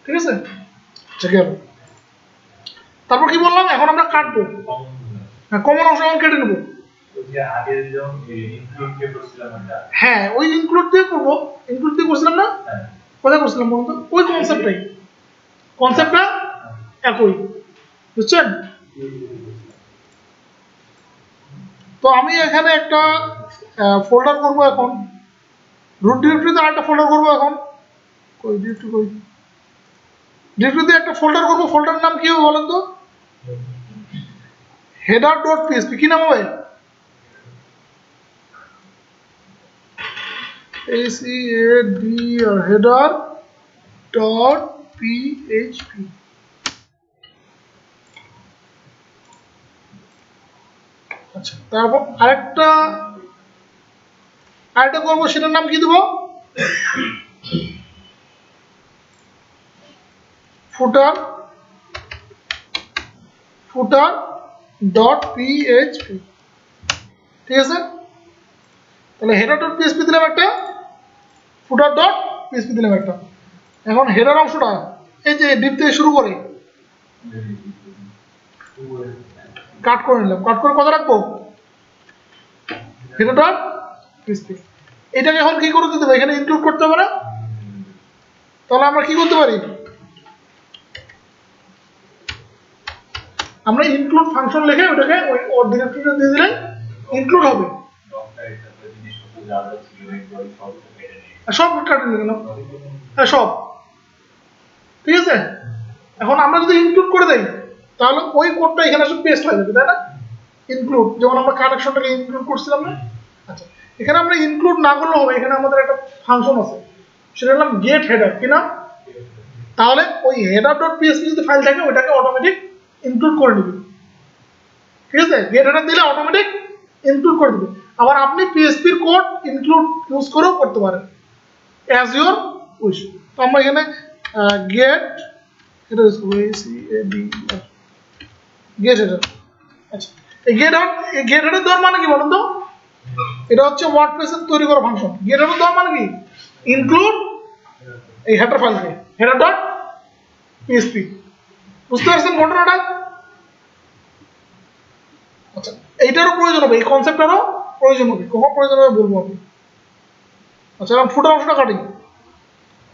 Speaker 1: ঠিক আছে? আচ্ছা গেল, তারপর কি বললাম, এখন আমরা কাটবো, হ্যাঁ কমন অংশ এখন কেটে নেবো।
Speaker 2: যে আগে যেমন ইনক্লুড কে করছিলাম আমরা,
Speaker 1: হ্যাঁ ওই ইনক্লুড দিয়ে করবো, ইনক্লুড দিয়ে করছিলাম না, কোথায় করছিলাম বলুন তো, ওই কনসেপ্টটা একই, বুঝছেন? তো আমি এখানে একটা ফোল্ডার করবো এখন, রুট ডিরেক্টরিতে আরেকটা ফোল্ডার করবো এখন, কই ডিরেক্টরিতে একটা ফোল্ডার করবো, ফোল্ডারের নাম কি হবে বলেন তো, header.php, কি নাম হবে? header.php। আচ্ছা তারপর আরেকটা করবো, সেটার নাম কি দেবো, footer.php, ঠিক আছে? তাহলে header.php দিলাম একটা, footer.php দিলাম একটা। এখন হেডার অংশটা এই যে ডিপ থেকে শুরু করে কাট করে নিলাম, কাট করে কথা রাখবো header.php। এটাকে এখন কি করে দিতে হবে, এখানে ইনক্লুড করতে হবে না? তাহলে আমরা কি করতে পারি, আমরা ইনক্লুড ফাংশন লিখে ওটাকে ওই ডিরেক্টরিতে দিয়ে দিলে ইনক্লুড হবে, সব কাটে নিয়ে গেলাম, হ্যাঁ সব, ঠিক আছে? এখন আমরা যদি ইনক্লুড করে দেই তাহলে ওই কোডটা এখানে সব পেস্ট হয়ে যাবে, তাই না? ইনক্লুড, যেমন আমরা কানেকশনটাকে ইনক্লুড করছিলাম না। আচ্ছা এখানে আমরা ইনক্লুড না করলেও হবে, এখানে আমাদের একটা ফাংশন আছে, সেটা হলাম গেট হেডার, কি না? তাহলে ওই header.php যদি ফাইল থাকে ওইটাকে অটোমেটিক ইনক্লুড করে নেবে, ঠিক আছে? গেট হেডার দিলে অটোমেটিক ইনক্লুড করে দেবে। আবার আপনি পিএসপি এর কোড ইনক্লুড ইউজ করেও করতে পারেন, অ্যাজ ইউর উইশ। তো আমরা এখানে গেট হেডার ইউজ করব, গেট হেডার। আচ্ছা এই গেট হেডার দেওয়ার মানে কি বলুন তো, এটা হচ্ছে ওয়ার্ডপ্রেসের তৈরি করা ফাংশন। গেট হেডার দেওয়ার মানে কি, ইনক্লুড এই হেডার ফাইলকে, header.php, বুঝতে পারছেন ঘটনাটা? আচ্ছা এইটারও প্রয়োজন হবে, এই কনসেপ্টটারও প্রয়োজন হবে, কখন প্রয়োজন হবে বলবো আমি। আচ্ছা এখন ফুটার অংশটা কাটি,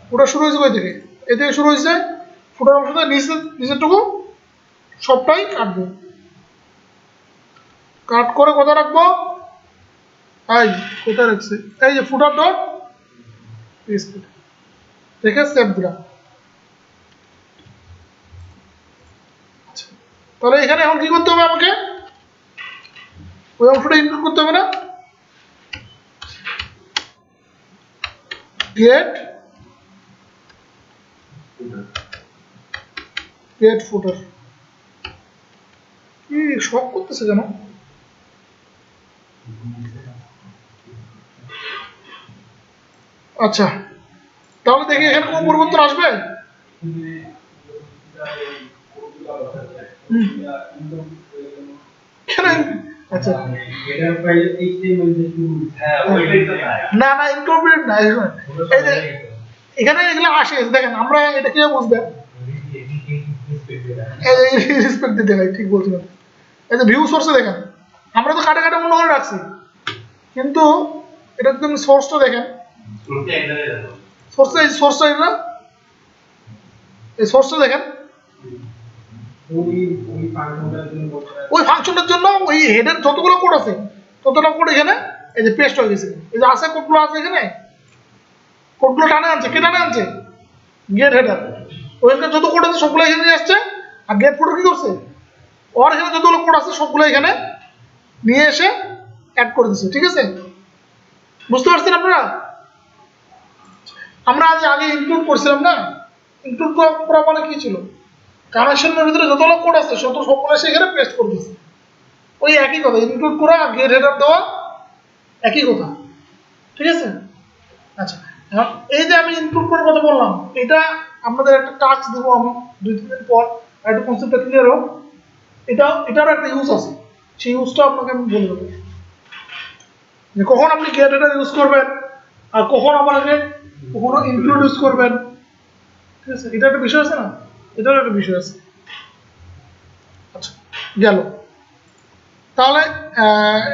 Speaker 1: ফুটার শুরু হয়েছে কই থেকে, এই থেকে শুরু হয়েছে, ফুটার অংশটা নিচেরটুকু সবটাই কাটবো, কাট করে কোথায় রাখবো, এই কোথায় রাখছি, এই যে footer.php রেখে সেভ দিলাম। তাহলে এখানে এখন কি করতে হবে, আমাকে ওই অংশটা ইনক্লুড করতে হবে না, গেট ফুটার, কি শক করতেছে কেন? আচ্ছা তাহলে দেখি এখানে কোন পরিবর্তন আসবে, কেন? আচ্ছা
Speaker 4: হেডার ফাইল HTML দিয়ে শুরু,
Speaker 3: হ্যাঁ ওইটাই তো নাই,
Speaker 1: না ইনকমপ্লিট না, এই যে এখানে এগুলো আসে দেখেন আমরা এটা কি বুঝবেন রেসপেক্ট দিতে হয় ঠিক বলছেন এই যে ভিউ সোর্সে দেখেন আমরা তো কাটে কাটে মনে করে রাখছি কিন্তু এটা তুমি সোর্সটা দেখেন সোর্সটা এটা এই সোর্সটা দেখেন ওই ফাংশনটার জন্য ওই হেডের যতগুলো কোড আছে ততটা কোড এখানে এই যে পেস্ট হয়ে গেছে এই যে আছে কোডগুলো আছে এখানে কোডগুলো টানে আনছে কে টানে আনছে গেট হেডার ওইখানে যত কোড আছে সবগুলো এখানে নিয়ে আসছে আর গেট ফুটার কি করছে ওর এখানে যতগুলো কোড আছে সবগুলো এখানে নিয়ে এসে অ্যাড করে দিচ্ছে ঠিক আছে বুঝতে পারছেন আপনারা আমরা আগে ইনক্লুড করছিলাম না ইনক্লুড করা মানে কি ছিল কানেকশনের ভিতরে যতগুলো কোড আছে সবগুলো এসে এখানে পেস্ট করে দিচ্ছে ওই একই কথা ইনক্লুড করা গেট হেডার দেওয়া একই কথা ঠিক আছে আচ্ছা এখন এই যে আমি ইনক্লুড করার কথা বললাম এটা আপনাদের একটা টাস্ক দেবো আমি 2-3 দিন পর একটা কনসেপ্টটা ক্লিয়ার হোক এটার একটা ইউজ আছে সেই ইউজটা আপনাকে আমি বলে দেবো যে কখন আপনি গেট হেডার ইউজ করবেন আর কখন আপনাকে কখনো ইনক্লুড ইউজ করবেন ঠিক আছে এটা একটা বিষয় আছে না এটার একটা বিষয় আছে আচ্ছা গেল তাহলে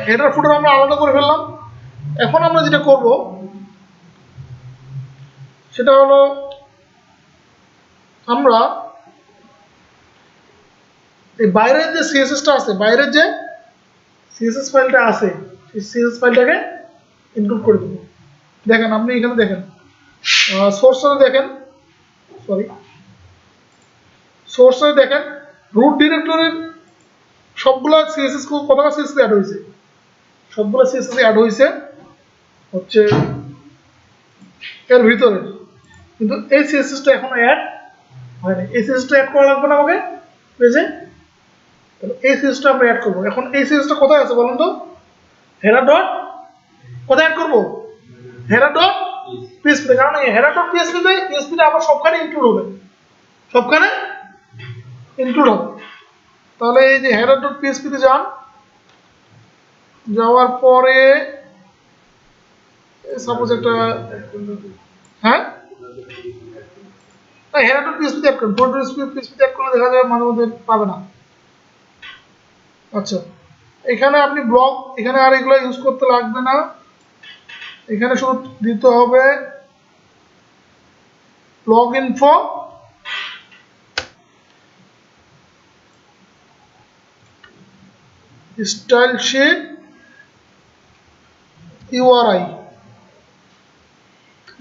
Speaker 1: হেডার ফুটার আমরা আলাদা করে ফেললাম এখন আমরা যেটা করব সেটা হলো আমরা এই বাইরের যে সিএসএসটা আছে বাইরের যে সিএসএস ফাইলটা আছে সেই সিএসএস ফাইলটাকে ইনক্লুড করে দেব দেখেন আপনি এখানে দেখেন সোর্সটা দেখেন সোর্সটা দেখেন রুট ডিরেক্টরির সবগুলো সিএসএস কতটা সিএসএস অ্যাড হয়েছে সবগুলো সিএসএস অ্যাড হয়েছে হচ্ছে এর ভিতরে কিন্তু এই সিএসএসটা এখনো অ্যাড হয়নি এই সিএসএসটা অ্যাড করা লাগবে না আমাকে পেজে তাহলে এই সিএসএসটা আমরা অ্যাড করব এখন এই সিএসএসটা কোথায় আছে বলুন তো হেডার ডট কোথায় অ্যাড করব হেডার ডট পিএসপি কারণ এই হেডার ডট পিএসপিতে আবার সবখানে ইনক্লুড হবে সবখানে ইনক্লুড হবে তাহলে এই যে হেডার ডট পিএসপিতে যান যাওয়ার পরে সাপোজ একটা হ্যাঁ হেডার ডট পিএসপিতে অ্যাড করুন ডট পিএসপিতে অ্যাড করলে দেখা যাবে মাঝে মধ্যে পাবে না আচ্ছা এখানে আপনি ব্লক এখানে আর এগুলো ইউজ করতে লাগবে না এখানে শুধু দিতে হবে blog info style sheet URI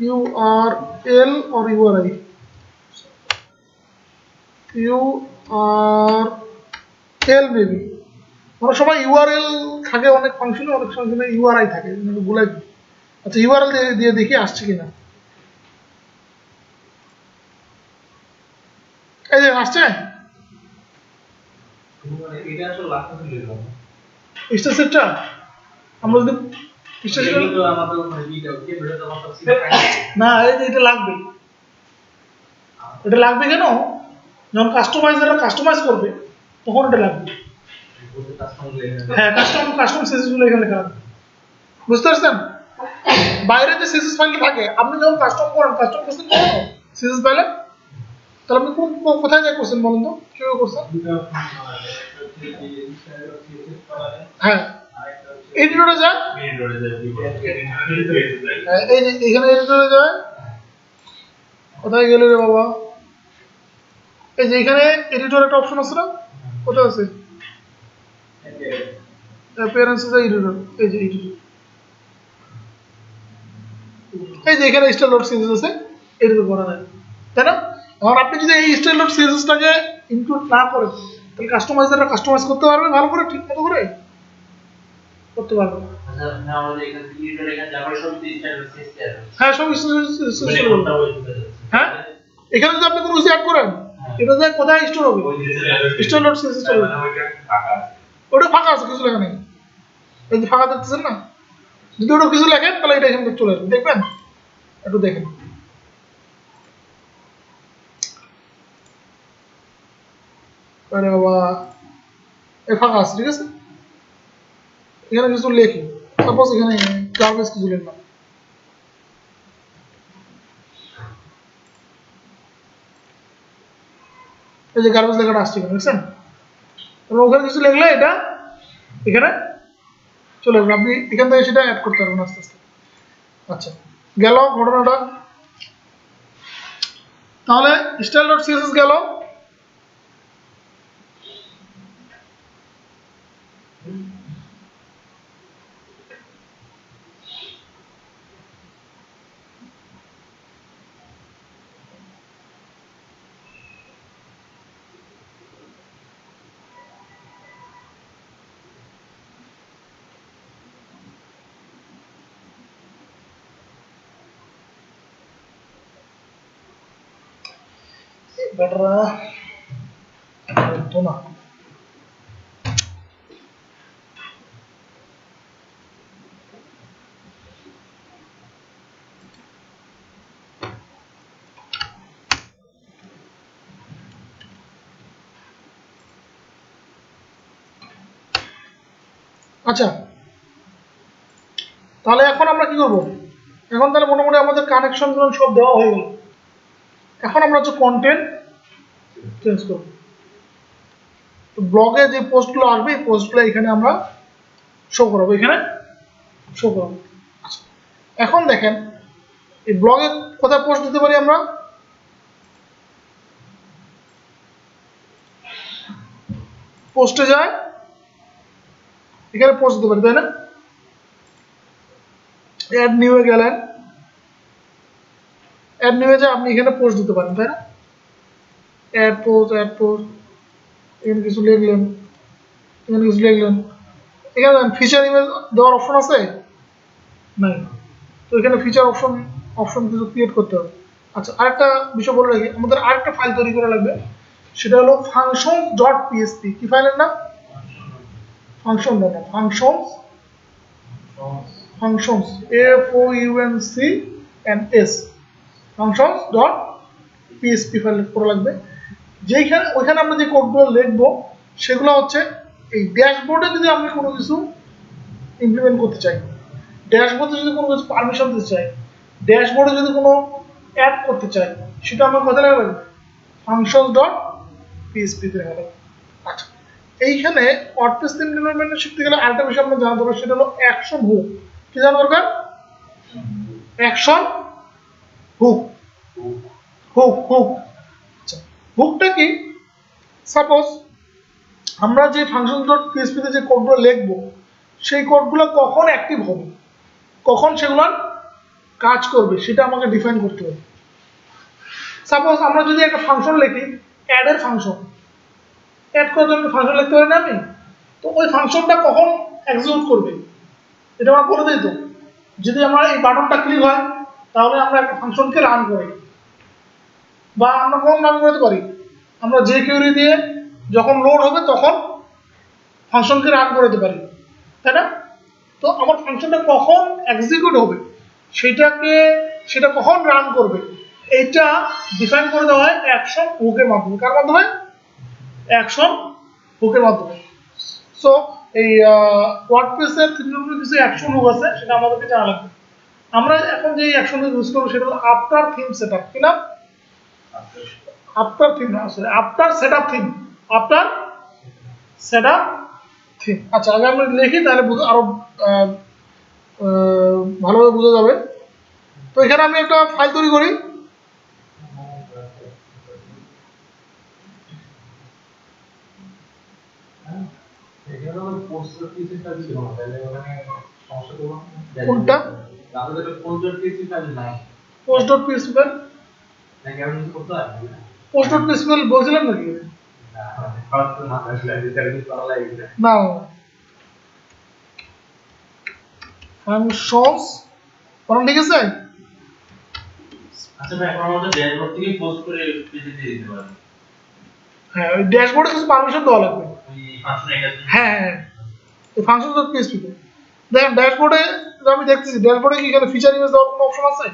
Speaker 1: URL or URI URL maybe অনেক সময় URL থাকে অনেক ফাংশনে অনেক ফাংশনে URI থাকে ভুলে আচ্ছা URL দিয়ে দেখি আসছে কিনা এই যে আসছে
Speaker 3: এটা আসলে লাগতে ছিল
Speaker 1: স্টেটটা আমরা যদি না এই যে এটা লাগবে কেন যখন কাস্টমাইজ করবে তখন এটা লাগবে হ্যাঁ কাস্টম সিএসএস গুলো এখানে লেখা আছে বুঝতে পারছেন বাইরে যে সিএসএস ফাইলটা থাকে আপনি যখন কাস্টম করছেন সিএসএস ফাইলে তাহলে আপনি কোথায় যাই করছেন বলুন তো কিভাবে করছেন হ্যাঁ এডিটরে যায় এই যে এখানে এডিটরে যায় কোথায় গেলে রে বাবা এই যে এখানে এডিটর একটা অপশন আছে না কোথায় আছে অ্যাপিয়ারেন্সেস এডিটর এই যে এডিটর এই যে এখানে স্টাইল ডট সিএসএস আছে এডিটর করা যায় তাই না আর আপনি যদি এই স্টাইল ডট সিএসএসটাকে ইনক্লুড না করেন তাহলে কাস্টমাইজাররা কাস্টমাইজ করতে পারবে ভালো করে ঠিক মতো করে করতে পারবে
Speaker 3: আচ্ছা না আমাদের এখানে এডিটর এখানে যাবার সব স্টাইল ডট সিএসএস
Speaker 1: হ্যাঁ সব হ্যাঁ এখানে যদি আপনি কোনো কিছু অ্যাড করেন এটা যায় কোথায় স্টোর হবে স্টাইল ডট সিএসএস হবে ওটা ফাঁকা আছে কিছু লেখা নেই এই যে ফাঁকা দেখতেছেন না যদি ওটা কিছু লেখেন তাহলে এটা এখানে চলে আসবে দেখবেন একটু দেখেন আরে বাবা এ ফাঁকা আছে ঠিক আছে এখানে কিছু লেখি সাপোজ এখানে ক্লাস কিছু লিখলাম এই যে গার্বেজ লেখাটা আসছে এখানে দেখছেন, এবং ওখানে কিছু লিখলে এটা এখানে চলে আসবে, আপনি এখান থেকে সেটা অ্যাড করতে পারবেন আস্তে আস্তে। আচ্ছা গেল ঘটনাটা, তাহলে style.css গেল। বেটারা তো না, আচ্ছা তাহলে এখন আমরা কি করব, এখন তাহলে মোটামুটি আমাদের কানেকশন গুলো সব দেওয়া হয়ে গেল, এখন আমরা হচ্ছে কন্টেন্ট চেঞ্জ করব। তো ব্লগে যে পোস্টগুলো আসবে এই পোস্টগুলো এখানে আমরা শো করাবো, এখানে শো করাবো। আচ্ছা এখন দেখেন এই ব্লগে কোথায় পোস্ট দিতে পারি আমরা, পোস্টে যায় এখানে পোস্ট দিতে পারি, তাই না? অ্যাড নিউয়ে গেলেন, অ্যাড নিউয়ে যায় আপনি এখানে পোস্ট দিতে পারেন, তাই না? অ্যাড পোস্ট এখানে কিছু লিখলেন, এখানে কিছু লিখলেন, এখানে ফিচার ইমেজ দেওয়ার অপশন আছে নাই, তো এখানে ফিচার অপশন কিছু ক্রিয়েট করতে হবে। আচ্ছা আরেকটা বিষয় বলে রাখি, আমাদের আরেকটা ফাইল তৈরি করা লাগবে, সেটা হলো functions.php। কি ফাইলের নাম? Function dot functions FOUNCNS functions.php file করা লাগবে, যেখানে ওইখানে আমরা যে কোডগুলো লিখবো সেগুলো হচ্ছে এই ড্যাশবোর্ডে যদি আমি কোনো কিছু ইমপ্লিমেন্ট করতে চাই, ড্যাশবোর্ডে যদি কোনো কিছু পারমিশন দিতে চাই, ড্যাশবোর্ডে যদি কোনো অ্যাড করতে চাই, সেটা আমরা কোথায় লাগবে? functions.php তে লাগবে। আচ্ছা এইখানে ওয়ার্ডপ্রেস থিম ডেভেলপমেন্ট শিখতে গেলে আরেকটা বিষয় আপনার জানা দরকার, সেটা হলো অ্যাকশন হুক। কি জানা দরকার? Action hook. আচ্ছা হুকটা কি? সাপোজ আমরা যে functions.php তে যে কোডগুলো লিখবো সেই কোডগুলো কখন অ্যাক্টিভ হবে, কখন সেগুলো কাজ করবে সেটা আমাকে ডিফাইন করতে হবে। সাপোজ আমরা যদি একটা ফাংশন লিখি, অ্যাড এর ফাংশন, অ্যাড করার জন্য ফাংশন লিখতে পারি না আমি, তো ওই ফাংশনটা কখন এক্সিকিউট করবে এটা আমরা বলে দিই। তো যদি আমরা এই বাটনটা ক্লিক হয় তাহলে আমরা একটা ফাংশনকে রান করি, বা আমরা কোন রান করতে পারি, আমরা যে কিউরি দিয়ে যখন লোড হবে তখন ফাংশনকে রান করতে পারি, তাই না? তো আমার ফাংশনটা কখন এক্সিকিউট হবে সেটা কখন রান করবে এইটা ডিফাইন করে দেওয়া হয় অ্যাকশন হুকের মাধ্যমে। কার মাধ্যমে? অ্যাকশন হুকের মাধ্যমে। সো এই ওয়ার্ডপ্রেসের কিছু অ্যাকশন হুক আছে, সেটা আমাদেরকে জানা লাগবে। আমরা এখন যে অ্যাকশন হুক ইউজ করবো সেটা হলো আফটার থিম সেটআপ। কি নাম? আফটার থিম না, আসলে after setup theme. After setup theme. আচ্ছা আগে আমরা লিখি তাহলে আরো ভালোভাবে বোঝা যাবে। তো এখানে আমি একটা ফাইল তৈরি করি, কোনটা? post.php file. post.php বলছিলাম নাকি? না functions কোন ঠিক আছে?
Speaker 3: আচ্ছা ভাই এখন আমাদের ড্যাশবোর্ড থেকে পোস্ট করে পেজে দিয়ে দিতে পারি।
Speaker 1: হ্যাঁ ওই ড্যাশবোর্ডে কিছু পারমিশন দেওয়া লাগবে।
Speaker 3: ওই ফাংশন এটা
Speaker 1: হ্যাঁ তো functions.php তে দেখেন ড্যাশবোর্ডে আমি দেখতেছি, ড্যাশবোর্ডে কি এখানে ফিচার ইমেজ দেওয়ার কোনো অপশন আছে?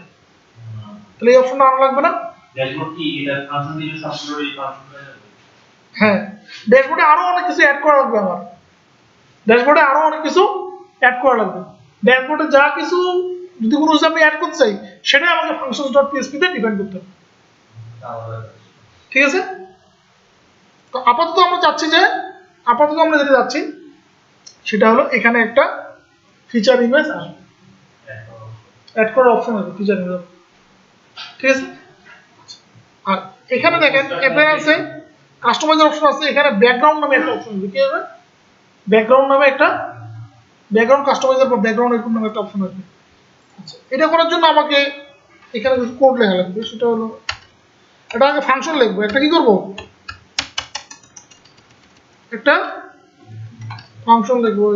Speaker 1: তাহলে এই অপশনটা আনা লাগবে না?
Speaker 3: ড্যাশবোর্ড কি এটা ফাংশন দিলে সবগুলো এই ফাংশন হয়ে যাবে?
Speaker 1: হ্যাঁ ড্যাশবোর্ডে আরো অনেক কিছু অ্যাড করা লাগবে আমার, ড্যাশবোর্ডে আরো অনেক কিছু অ্যাড করা লাগবে। ড্যাশবোর্ডে যা কিছু যদি কোনো কিছু আমি অ্যাড করতে চাই সেটাই আমাকে functions.php তে ডিফাইন করতে হবে। ঠিক আছে? তো আপাতত আমরা যেটা যাচ্ছি সেটা হলো এখানে একটা ফিচার ইমেজ আসবে, অ্যাড করার অপশন আছে ফিচার ইমেজ, ঠিক আছে। আর এখানে দেখেন অ্যাপিয়ারেন্সে কাস্টমাইজার অপশন আছে, এখানে ব্যাকগ্রাউন্ড নামে একটা অপশন আছে, কি হবে ব্যাকগ্রাউন্ড নামে একটা ব্যাকগ্রাউন্ড কাস্টমাইজার বা ব্যাকগ্রাউন্ড এরকম নামে একটা অপশন আছে। আচ্ছা, এটা করার জন্য আমাকে এখানে কিছু কোড লেখা লাগবে, সেটা হলো এটা আগে ফাংশন লিখবো, একটা কি করব একটা ফাংশন লিখবো,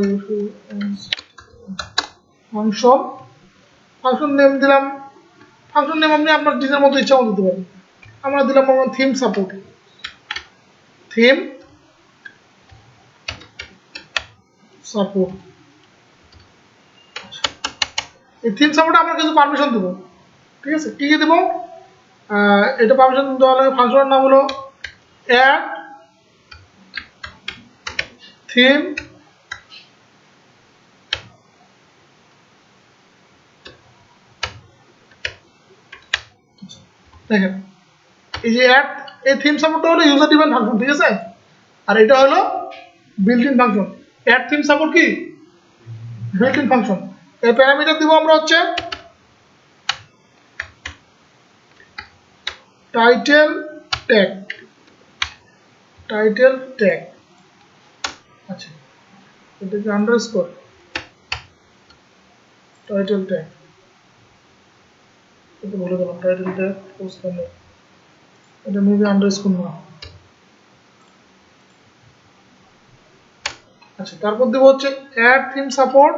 Speaker 1: ফাংশন নেম দিলাম, ফাংশন নেম আপনি আপনার নিজের মতো ইচ্ছা মতো দিতে পারেন। আমরা দিলাম আমার থিম সাপোর্ট, থিম সাপোর্ট। এই থিম সাপোর্টে আমরা কিছু পারমিশন দেবো, ঠিক আছে। কি কি দেবো, এটা পারমিশন দেওয়া লাগে, ফাংশনের নাম হলো অ্যাড থিম দেখেন এই যে অ্যাড, এই থিম সাপোর্টটা হলো ইউজার ডিফাইন ফাংশন, ঠিক আছে। আর এটা হলো built in function. Add theme support কি বিল্ট ইন ফাংশন। এর প্যারামিটার দিব আমরা হচ্ছে টাইটেল ট্যাগ, টাইটেল ট্যাগ। আচ্ছা, এটা কি আন্ডারস্কোর টাইটেল ট্যাগ, এটা বলে দিলাম টাইটেল ট্যাগ পোস্ট করব, এটা মেবি আন্ডারস্কোর না। আচ্ছা, তারপর দেব হচ্ছে add theme support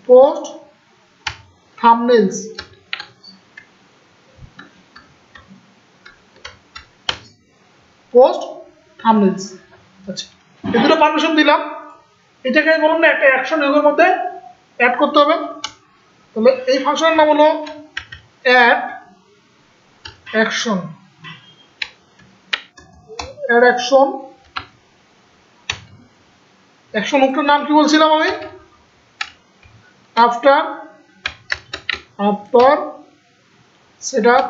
Speaker 1: post thumbnails, post thumbnails. আচ্ছা, এই দুটো পারমিশন দিলাম। এটাকে বললাম না একটা অ্যাকশন এর মধ্যে অ্যাড করতে হবে, তাহলে এই ফাংশনের নাম হলো add action, add action. Action হুকটার নাম কি বলছিলাম আমি, আফটার সেটআপ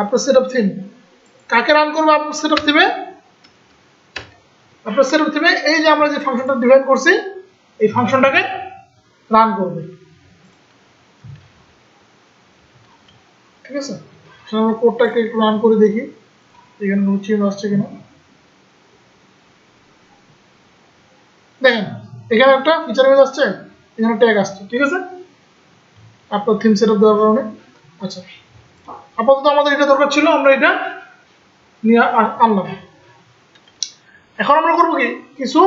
Speaker 1: আপনার সেটআপ থিম। কাকে রান করবে আপনার সেটআপ থিমে, আপনার সেটআপ থিমে এই যে আমরা যে ফাংশনটা ডিফাইন করছি এই ফাংশনটাকে রান করবে, ঠিক আছে। আমরা কোডটাকে একটু রান করে দেখি এখানে কোনো চেঞ্জ আসছে কিনা। দেখেন এখানে একটা ফিচার ইমেজ আসছে, এখানে ট্যাগ আসছে, ঠিক আছে, আপনার থিম সেটআপ দেওয়ার কারণে। আচ্ছা, আপাতত আমাদের এটা দরকার ছিল, আমরা এটা নিয়ে আনলাম। এখন আমরা করবো কি, কিছু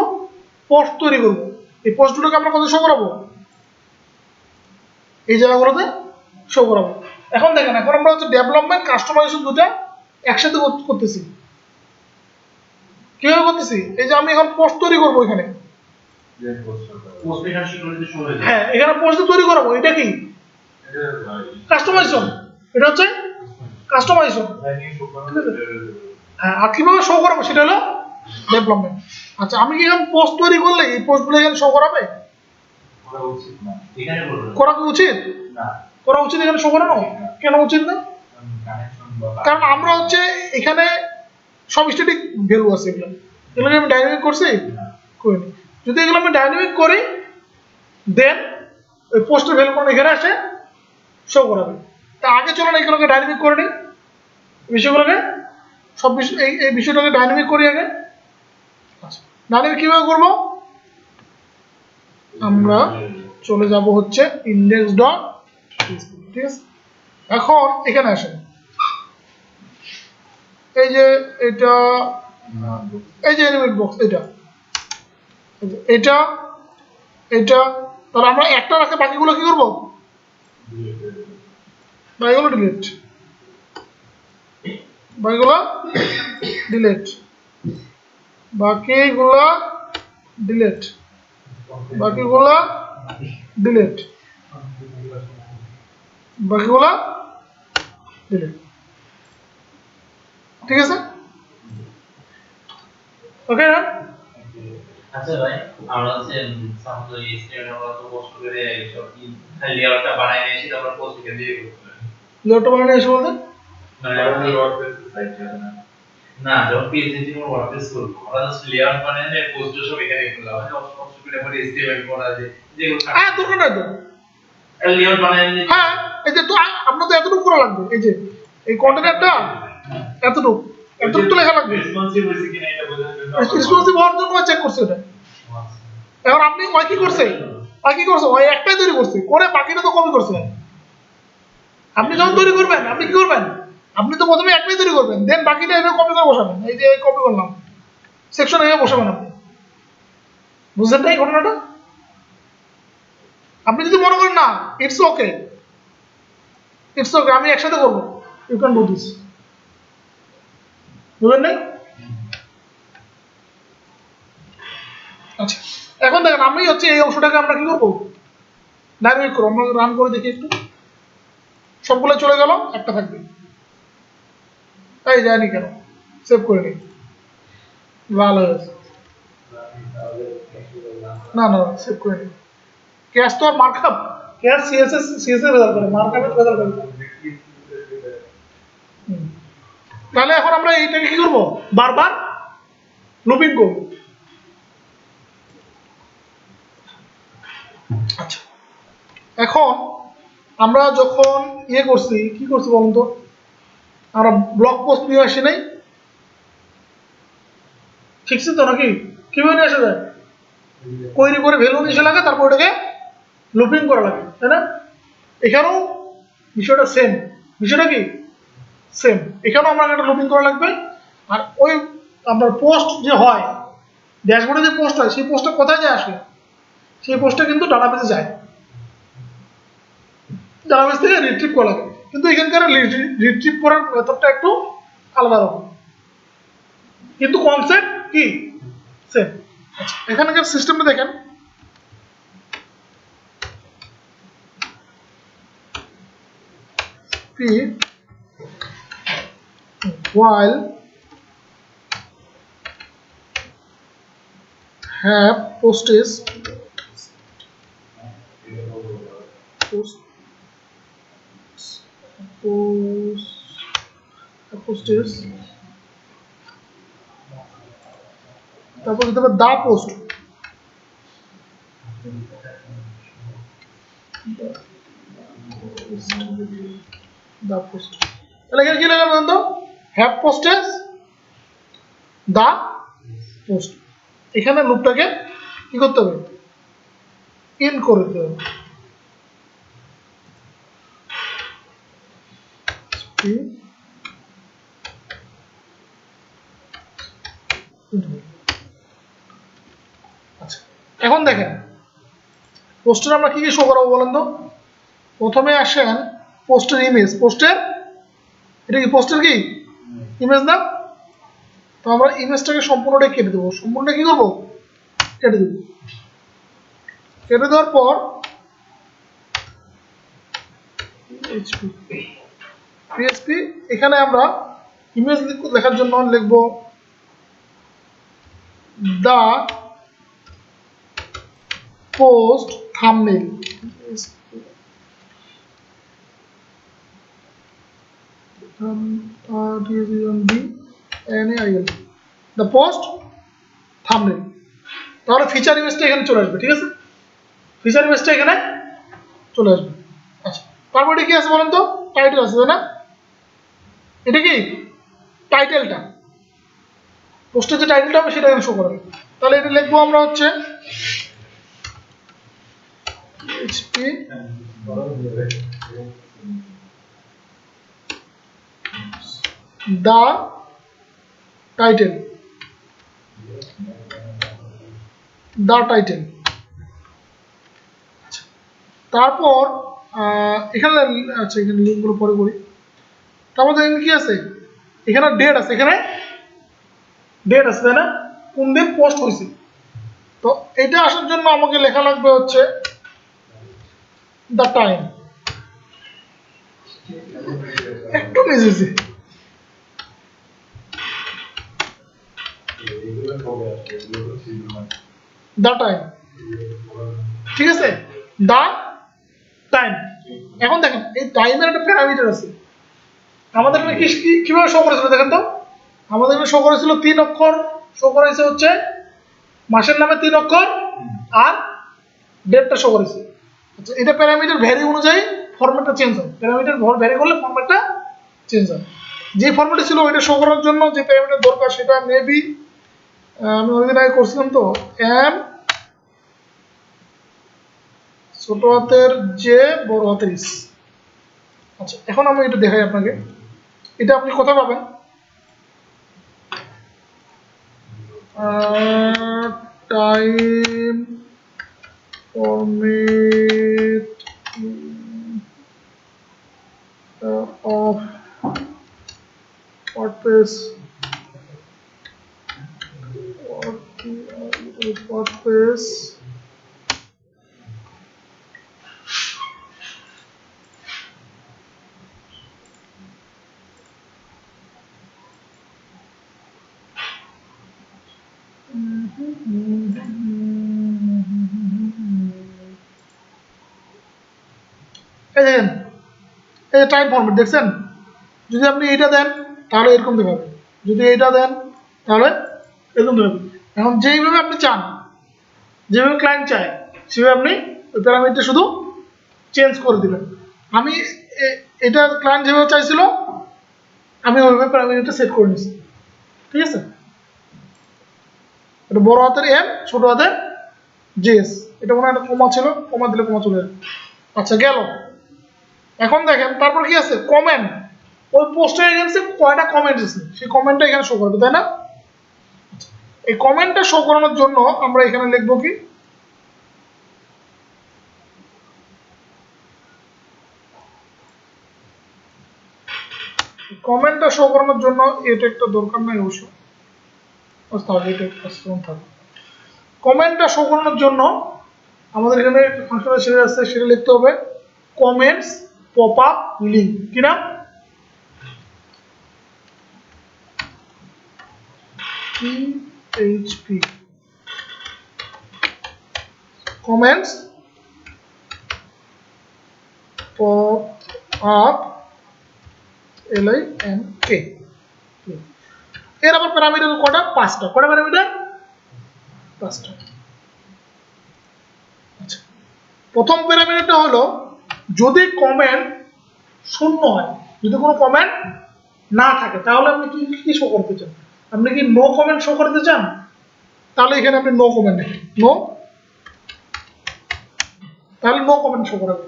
Speaker 1: পোস্ট তৈরি করব। এই পোস্টগুলোকে আমরা কোথায় শো করাবো, এই জায়গাগুলোতে শো করাবো। এখন দেখেন, এখন আমরা হচ্ছে ডেভেলপমেন্ট কাস্টমাইজেশন দুটো একসাথে করতেছি। কিভাবে করতেছি, এই যে আমি এখন পোস্ট তৈরি করবো, এখানে হ্যাঁ এখানে পোস্ট তৈরি করাবো, এটা কি কাস্টমাইজেশন, এটা হচ্ছে কাস্টমাইজেশন, হ্যাঁ। আর কিভাবে শো করাবো সেটা হলো ডেভেলপমেন্ট। আচ্ছা, আমি কি এখন পোস্ট তৈরি করলে এই পোস্টগুলো এখানে শো করাবে, করা কি উচিত না, করা উচিত এখানে শো করানো, কেন উচিত না, কারণ আমরা হচ্ছে এখানে সব স্ট্যাটিক ভ্যালু আছে, এগুলো আমি ডাইনামিক করছি করিনি। যদি এগুলো আমি ডাইনামিক করি দেন ওই পোস্টের ভ্যালু কোন এখানে আসে শো করাবে। তা আগে চলুন এগুলোকে ডাইনামিক করে নিই, বিষয়গুলোকে সব বিষয় এই বিষয়টাকে ডাইনামিক করি আগে। আচ্ছা, ডাইনামিক কিভাবে করবো, আমরা চলে যাব হচ্ছে ইন্ডেক্স ডট, ঠিক আছে। এখন এখানে আসেন, এই যে এটা, এই যে এলিমেন্ট বক্স, এটা তাহলে আমরা একটা রাখে বাকিগুলো কি করবো, বাকিগুলো ডিলিট, বাকিগুলো ডিলিট, বাকিগুলো ডিলিট, বাকিগুলো ডিলিট, বাকিগুলো ডিলিট, ঠিক আছে। ওকে না?
Speaker 3: আচ্ছা ভাই আমরা হচ্ছে সামনে এই স্টেজে আমরা তো পোস্ট করে সব কি লেয়ারটা বানাই নিয়ে এসে তারপর পোস্ট করে দিয়ে দেব
Speaker 1: লোটো বানানো এসে বলতে
Speaker 3: মানে আপনি না যখন পিএইচডি এর ওয়ার্কস করব আমরা জাস্ট লেয়ার বানাই নিয়ে পোস্ট সব এখানে করলাম মানে পোস্ট করে পরে এসটিএমএল করা যে যেগুলো
Speaker 1: দরকার নাই তো
Speaker 3: লেয়ার বানাই নিয়ে
Speaker 1: হ্যাঁ এই যে তো আপনার তো এতটুকু করা লাগবে এই যে এই কন্টেনারটা এতটুকু তো লেখা লাগবে
Speaker 2: রেসপন্সিভ হইছে কিনা এটা বোঝার জন্য
Speaker 1: রেসপন্সিভ হওয়ার জন্য চেক করছে এটা এখন আপনি ওই কি করছে ওই একটাই তৈরি করছে করে বাকিটা তো কপি করছে আপনি যখন তৈরি করবেন আপনি কি করবেন আপনি তো প্রথমে একটাই তৈরি করবেন দেন বাকিটা এটা কপি করে বসাবেন এই যে কপি করলাম সেকশন এ বসাবেন আপনি বুঝলেন না এই ঘটনাটা আপনি যদি মনে করেন না ইটস ওকে আমি একসাথে করবো ইউ ক্যান ডু দিস বুঝলেন না আচ্ছা এখন দেখেন আমি হচ্ছে এই অংশটাকে আমরা কি করবো ডাইনামিক করবো আমরা রান করে দেখি একটু সবগুলো চলে গেল একটা থাকবে তাই যায়নি কেন সেভ করে নিই ভালো হয়েছে না সেভ করে নিই ক্যাশ তো আর মার্কআপ ক্যাশ সিএসএস রেজাল্ট করে মার্কআপে রেজাল্ট করে তাহলে এখন আমরা এইটাকে কি করবো বারবার লুপিং করবো আচ্ছা এখন আমরা যখন করছি কি করছি বলুন তো আমরা ব্লগ পোস্ট নিয়ে আসি নাই ঠিক আছে তো নাকি কিভাবে নিয়ে আসা যায় কোয়েরি করে ভ্যালু নিয়ে লাগে তারপর ওটাকে লুপিং করা লাগে তাই না এখানেও বিষয়টা সেম বিষয়টা কি সেম এখানেও আমরা একটা লুপিং করা লাগবে আর ওই আপনার পোস্ট যে হয় ড্যাশবোর্ডে যে পোস্ট হয় সেই পোস্টটা কোথায় যায় আসে সেই পোস্টটা কিন্তু ডাটাবেসে যায় ডাটাবেস থেকে রিট্রিভ করা লাগে কিন্তু এখানকার রিট্রিভ করার মেথডটা একটু আলাদা রকম কিন্তু কনসেপ্ট কি সেম আচ্ছা এখানকার সিস্টেমটা দেখেন while have postage তারপর দিতে হবে দা পোস্ট তাহলে এখানে কি লাগাবো বলতো হ্যাভ পোস্টেজ দা পোস্ট এখানে লুপটাকে কি করতে হবে ইন করে দিতে হবে আচ্ছা এখন দেখেন পোস্টের আমরা কি কি শো করাবো বলেন তো প্রথমে আসেন পোস্টের ইমেজ পোস্টের এটা কি পোস্টের কি ইমেজ না তো আমরা ইমেজটাকে সম্পূর্ণটাই কেটে দেবো সম্পূর্ণটা কি করবো কেটে দেবো কেটে দেওয়ার পর পিএইচপি এখানে আমরা ইমেজ লেখার জন্য লিখবো the post thumbnail the post thumbnail তাহলে ফিচার ইমেজটা এখানে চলে আসবে ঠিক আছে ফিচার ইমেজটা এখানে চলে আসবে আচ্ছা তারপরে কি আছে বলেন তো টাইটেল আছে না এটা কি টাইটেলটা পোস্টের যে টাইটেলটা হবে সেটা এখানে শো করবে তাহলে এটা লিখবো আমরা হচ্ছে PHP the title তারপর এখানে আচ্ছা এখানে লিঙ্কগুলো পরে করি তারপর দেখেন কি আছে এখানে ডেট আছে এখানে ডেট আছে তাই না কোন দিন পোস্ট হয়েছে তো এটা আসার জন্য আমাকে লেখা লাগবে হচ্ছে দ্য টাইম একটু মিস হয়েছে দা টাইম, ঠিক আছে, দা টাইম। এখন দেখেন এই টাইমের একটা প্যারামিটার আছে, আমাদের এখানে কিভাবে শো করেছিল দেখেন তো, আমাদের এখানে শো করেছিল 3 অক্ষর, শো করেছে হচ্ছে মাসের নামে 3 অক্ষর আর ডেটটা শো করেছে। আচ্ছা, এটা প্যারামিটার ভ্যারি অনুযায়ী ফরম্যাটটা চেঞ্জ হয়, প্যারামিটার ভ্যারি করলে ফরম্যাটটা চেঞ্জ হয়। যে ফরম্যাটে ছিল ওইটা শো করার জন্য যে প্যারামিটার দরকার সেটা মেবি আমি অনেকদিন আগে করছিলাম, তো এম ছোট হাতের জে বড় হাতের ইস। আচ্ছা, এখন আমি এটা দেখাই আপনাকে, এটা আপনি কোথায় পাবেন, time format of WordPress, WordPress এই দেখেন, এই টাইম ফরম্যাট দেখছেন, যদি আপনি এটা দেন তাহলে এরকম দেখাবে, যদি এটা দেন তাহলে এরকম দেখাবে। এখন যেইভাবে আপনি চান, যেভাবে ক্লায়েন্ট চায় সেভাবে আপনি ওই প্যারামিটারটা শুধু চেঞ্জ করে দিবেন। আমি এটা ক্লায়েন্ট যেভাবে চাইছিল আমি ওইভাবে প্যারামিটারটা সেট করে নিয়েছি, ঠিক আছে। এটা বড় হাতের এম, ছোট হাতের জেএস, এটা মনে হয় একটা কমা ছিল, কমা দিলে কমা চলে যাবে। আচ্ছা গেল। এখন দেখেন তারপর কি আছে, কমেন্ট। ওই পোস্টের এগেন্সে কয়টা কমেন্ট আছে সেই কমেন্টটা এখানে শো করবে, তাই না? এই কমেন্টটা শো করানোর জন্য আমরা এখানে লিখব কি, কমেন্টটা শো করানোর জন্য এটা একটা দরকার নাই অবশ্য, তাহলে এটা থাকবে। কমেন্টটা শো করানোর জন্য আমাদের এখানে ফাংশনাল সেটা আছে, সেটা লিখতে হবে কমেন্টস পপ আপ লিঙ্ক, কি না, PHP comments pop up LINK। এর আবার প্যারামিটার কটা, 5টা। কটা প্যারামিটার? 5টা। আচ্ছা, প্রথম প্যারামিটারটা হলো যদি কমেন্ট শূন্য হয়, যদি কোনো কমেন্ট না থাকে তাহলে আপনি কি শো করতে চান, আপনি কি নো কমেন্ট শো করতে চান, তাহলে এখানে আপনি নো কমেন্ট লিখুন, নো, তাহলে নো কমেন্ট শো করাবে।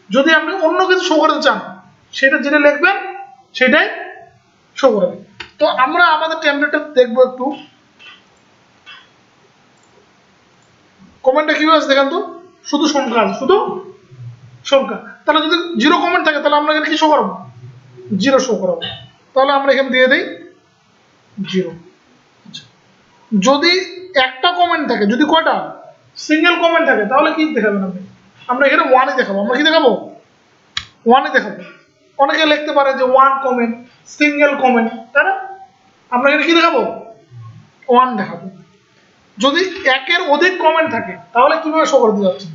Speaker 1: যদি আপনি অন্য কিছু শো করতে চান সেটা যেটা লিখবেন সেটাই শো করাবে। তো আমরা আমাদের টেমপ্লেটটা দেখবো একটু, কমেন্টটা কিভাবে আছে দেখেন তো, শুধু সংখ্যা আছে, শুধু সংখ্যা। তাহলে যদি 0 কমেন্ট থাকে তাহলে আমরা এখানে কি শো করাবো, 0 শো করাবো। তাহলে আমরা এখানে দিয়ে দিই 0। যদি একটা কমেন্ট থাকে, যদি কয়টা সিঙ্গেল কমেন্ট থাকে তাহলে কি দেখাবেন আপনি, আমরা এখানে 1ই দেখাবো। আমরা কি দেখাবো, 1ই দেখাবো। অনেকে লিখতে পারে যে 1 কমেন্ট, সিঙ্গেল কমেন্ট, তাই না, আমরা এখানে কি দেখাবো, 1 দেখাবো। যদি একের অধিক কমেন্ট থাকে তাহলে কিভাবে শো করতে যাচ্ছে,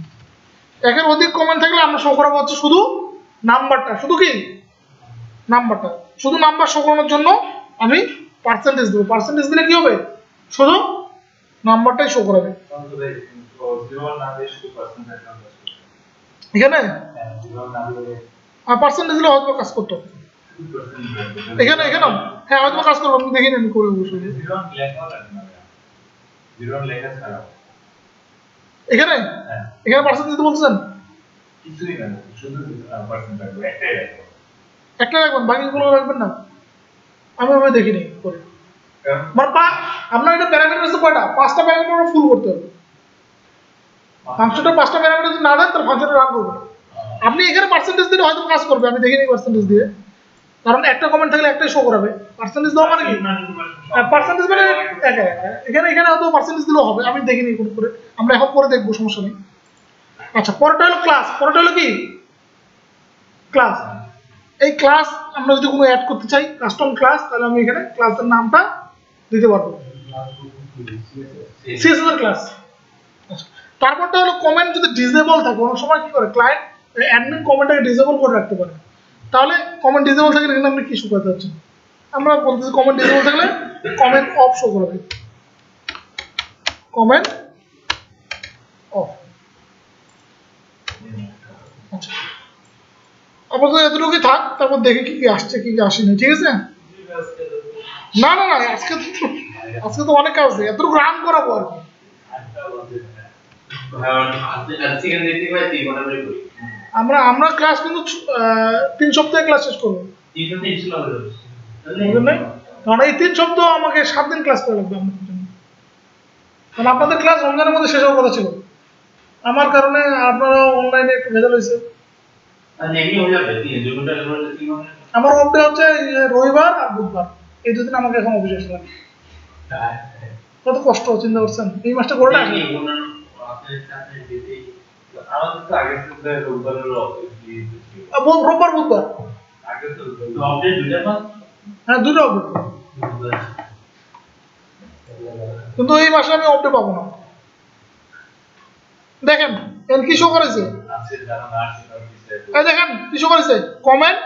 Speaker 1: একের অধিক কমেন্ট থাকলে আমরা শো করাবো হচ্ছে শুধু নাম্বারটা, শুধু কি নাম্বারটা, শুধু নাম্বার শো করানোর জন্য আমি পার্সেন্টেজ দেবো। পার্সেন্টেজ দিলে কি হবে, শুধু নাম্বারটাই শো করাবে। এখানে পার্সেন্টেজ দিলে হয়তো কাজ করতো, এখানে এখানে হ্যাঁ হয়তো কাজ করবো, আমি দেখিনি, আমি করে অবশ্যই। এখানে এখানে পার্সেন্টেজ দিতে বলছেন, একটা রাখবেন, বাকিগুলো রাখবেন না, আমি ওভাবে দেখিনি করে। মানে আপনার এটা প্যারামিটার আছে কয়টা, 5টা প্যারামিটার ফুল করতে হবে। ফাংশনটা 5টা প্যারামিটার যদি না দেন তাহলে ফাংশনটা রান করবে না। আপনি এখানে পার্সেন্টেজ দিলে হয়তো কাজ করবে, আমি দেখিনি পার্সেন্টেজ দিয়ে, কারণ একটা কমেন্ট থাকলে একটাই শো করাবে। পার্সেন্টেজ দেওয়া মানে কি, পার্সেন্টেজ মানে এখানে এখানে হয়তো পার্সেন্টেজ দিলেও হবে, আমি দেখিনি কোন করে, আমরা এখন পরে দেখবো, সমস্যা নেই। আচ্ছা, পরেরটা হলো ক্লাস। পরেরটা হলো কি, ক্লাস। এই ক্লাস আমরা যদি কোনো অ্যাড করতে চাই, কাস্টম ক্লাস, তাহলে আমি এখানে ক্লাসের নামটা দিতে পারবো। সিএসএস এর ক্লাস। তারপরটা হলো কমেন্ট যদি ডিসেবল থাকে, অনেক সময় কি করে ক্লায়েন্ট অ্যাডমিন কমেন্টটাকে ডিসেবল করে রাখতে পারে, তাহলে কমেন্ট ডিসেবল থাকলে এখানে আপনি কি শুকাতে হচ্ছে, আমরা বলতেছি কমেন্ট ডিসেবল থাকলে কমেন্ট অফ শো করবে, কমেন্ট অফ। আচ্ছা, আপাতত এতটুকুই থাক, তারপর দেখি কি কি আসছে কি কি আসেনি, ঠিক আছে? না না না, আজকে তো অনেক কাজ আছে, এতটুকু রান করাবো আর কি। আমরা ক্লাস কিন্তু 3 সপ্তাহে ক্লাস শেষ করবো, কারণ এই 3 সপ্তাহ আমাকে 7 দিন ক্লাস করা লাগবে আমাদের জন্য, কারণ আপনাদের ক্লাস রমজানের মধ্যে শেষ হওয়ার কথা ছিল, আমার কারণে আপনারা অনলাইনে একটু ভেজাল হয়েছে। আমার অফ ডে হচ্ছে রবিবার আর বুধবার, এই দুদিন আমাকে এখন অফিসে আসতে লাগে। কত কষ্ট চিন্তা করছেন, এই মাসটা করে না রোববার বুধবার, হ্যাঁ 2টা অফ ডে, কিন্তু এই মাসে আমি অফ ডে পাবো না। দেখেন এর কি শো করেছে, দেখেন কি শো করেছে, কমেন্ট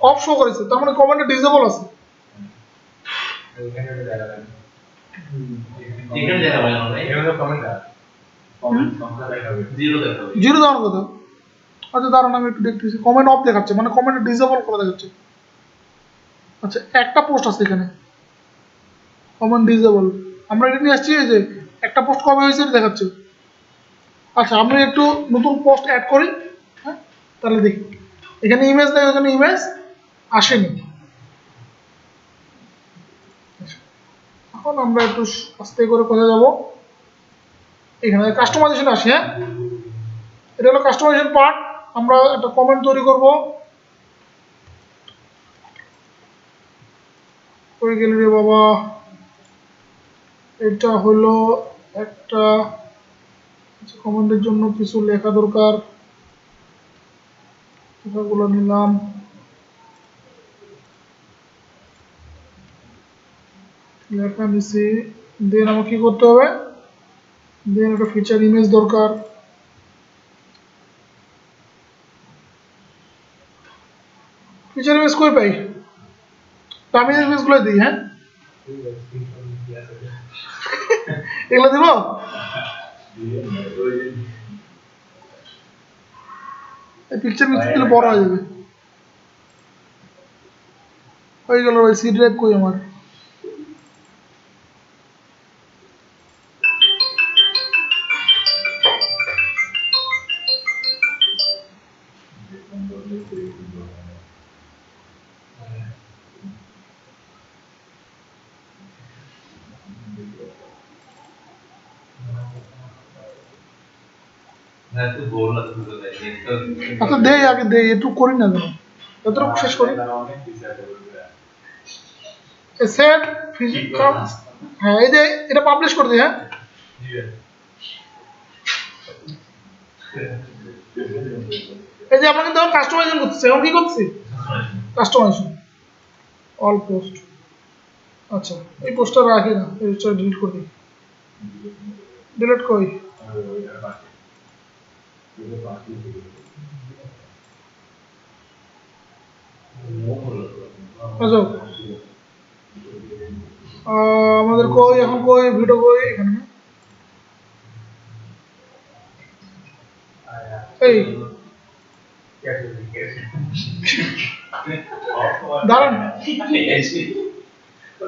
Speaker 1: অফ শো করেছে, তার মানে কমেন্টে ডিসেবল আছে। জিরো দেওয়ার কথা। আচ্ছা দাঁড়ান আমি একটু দেখতেছি, কমেন্ট অফ দেখাচ্ছে, মানে কমেন্ট ডিসেবল করে দেখাচ্ছে। আচ্ছা একটা পোস্ট আছে এখানে কমেন্ট ডিসেবল, আমরা এটা নিয়ে আসছি, এই যে একটা পোস্ট কবে হয়েছে দেখাচ্ছে। আচ্ছা আমি একটু নতুন পোস্ট অ্যাড করি, হ্যাঁ তাহলে দেখি এখানে ইমেজ দেয়, এখানে ইমেজ আসেনি। এখন আমরা একটু আস্তে করে কোথায় যাব, এখানে কাস্টমাইজেশন আসি। হ্যাঁ এটা হলো কাস্টমাইজেশন পার্ট, আমরা একটা কমেন্ট তৈরি করব, হয়ে গেল রে বাবা, এটা হলো একটা কমেন্টের জন্য কিছু লেখা দরকার, লেখাগুলো নিলাম, লেখা নিছি, দেন আমাকে কি করতে হবে, দেন একটা ফিচার ইমেজ দরকার, ফিচার ইমেজ কই পাই, আমি ইমেজ গুলো দিই। হ্যাঁ এগুলো দিব, পিকচার দিলে বড় হয়ে যাবে, হয়ে গেল ভাই। সি ড্রাইভ কই আমার, আচ্ছা দেই আগে দেই, একটু করি না কেন, এতটুকু শেষ করি। সেট ফিজিক্যাল, হ্যাঁ এই যে এটা পাবলিশ করে দিই। হ্যাঁ এই যে আমরা কিন্তু এখন কাস্টমাইজেশন করতেছি, এখন কি করতেছি কাস্টমাইজেশন, অল পোস্ট। আচ্ছা এই পোস্টটা রাখি না, এটা ডিলিট করে দিই, ডিলিট করি। আচ্ছা আমাদের কই এখন, কই ভিডিও কই, এখানে এই দাঁড়ান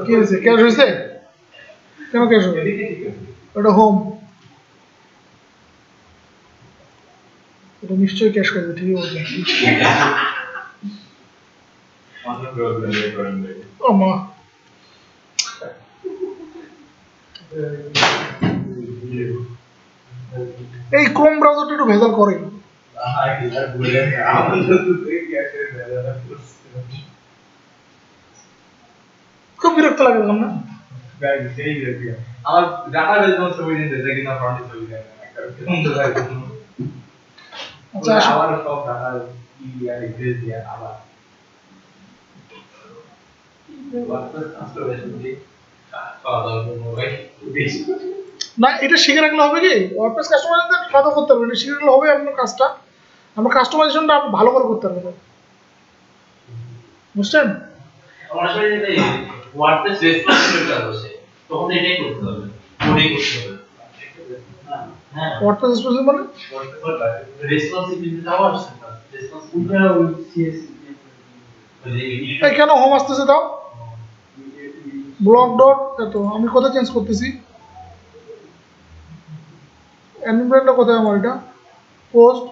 Speaker 1: কি হয়েছে, ক্যাশ হয়েছে কেন, ক্যাশ হবে ওটা হোম, এটা নিশ্চয়ই ক্যাশ করবে, ঠিকই বলছেন। ও মা, এই ক্রোম ব্রাউজারটা একটু ভেজাল করে, খুব বিরক্ত লাগে তখন না।
Speaker 3: আমার ডাটাবেস কোন ছবি দিতে যায় কিনা ফ্রন্টে ছবি দেয় না, একটা বন্ধ যায়।
Speaker 1: আচ্ছা
Speaker 3: আবার সব ডাটা কি আর এড্রেস দিয়া আবার ওয়াটসঅ্যাপ ট্রান্সফরমেশন দি
Speaker 1: না এটা শিখে রাখলে হবে কি ওয়ার্ডপ্রেস কাস্টমাইজেশন খাতা করতে হবে এটা শিখে রাখলে হবে আপনার কাজটা আমরা কাস্টমাইজেশনটা আপনি ভালো করে করতে পারবেন বুঝছেন
Speaker 3: আমার আসলে এই ওয়ার্ডপ্রেস রেসপন্সিবিলিটি কাজ আছে তখন এটাই করতে হবে কোডিং করতে হবে হ্যাঁ
Speaker 1: ওয়ার্ডপ্রেস স্পেশাল মানে
Speaker 3: রেসপন্সিবিলিটি দাও আছে রেসপন্সিবিলিটি
Speaker 4: ওই সিএস
Speaker 1: এই কেন হোম আসতেছে দাও ব্লক ডট এত আমি কোথায় চেঞ্জ করতেছি এনভায়রনমেন্টটা কোথায় আমার এটা পোস্ট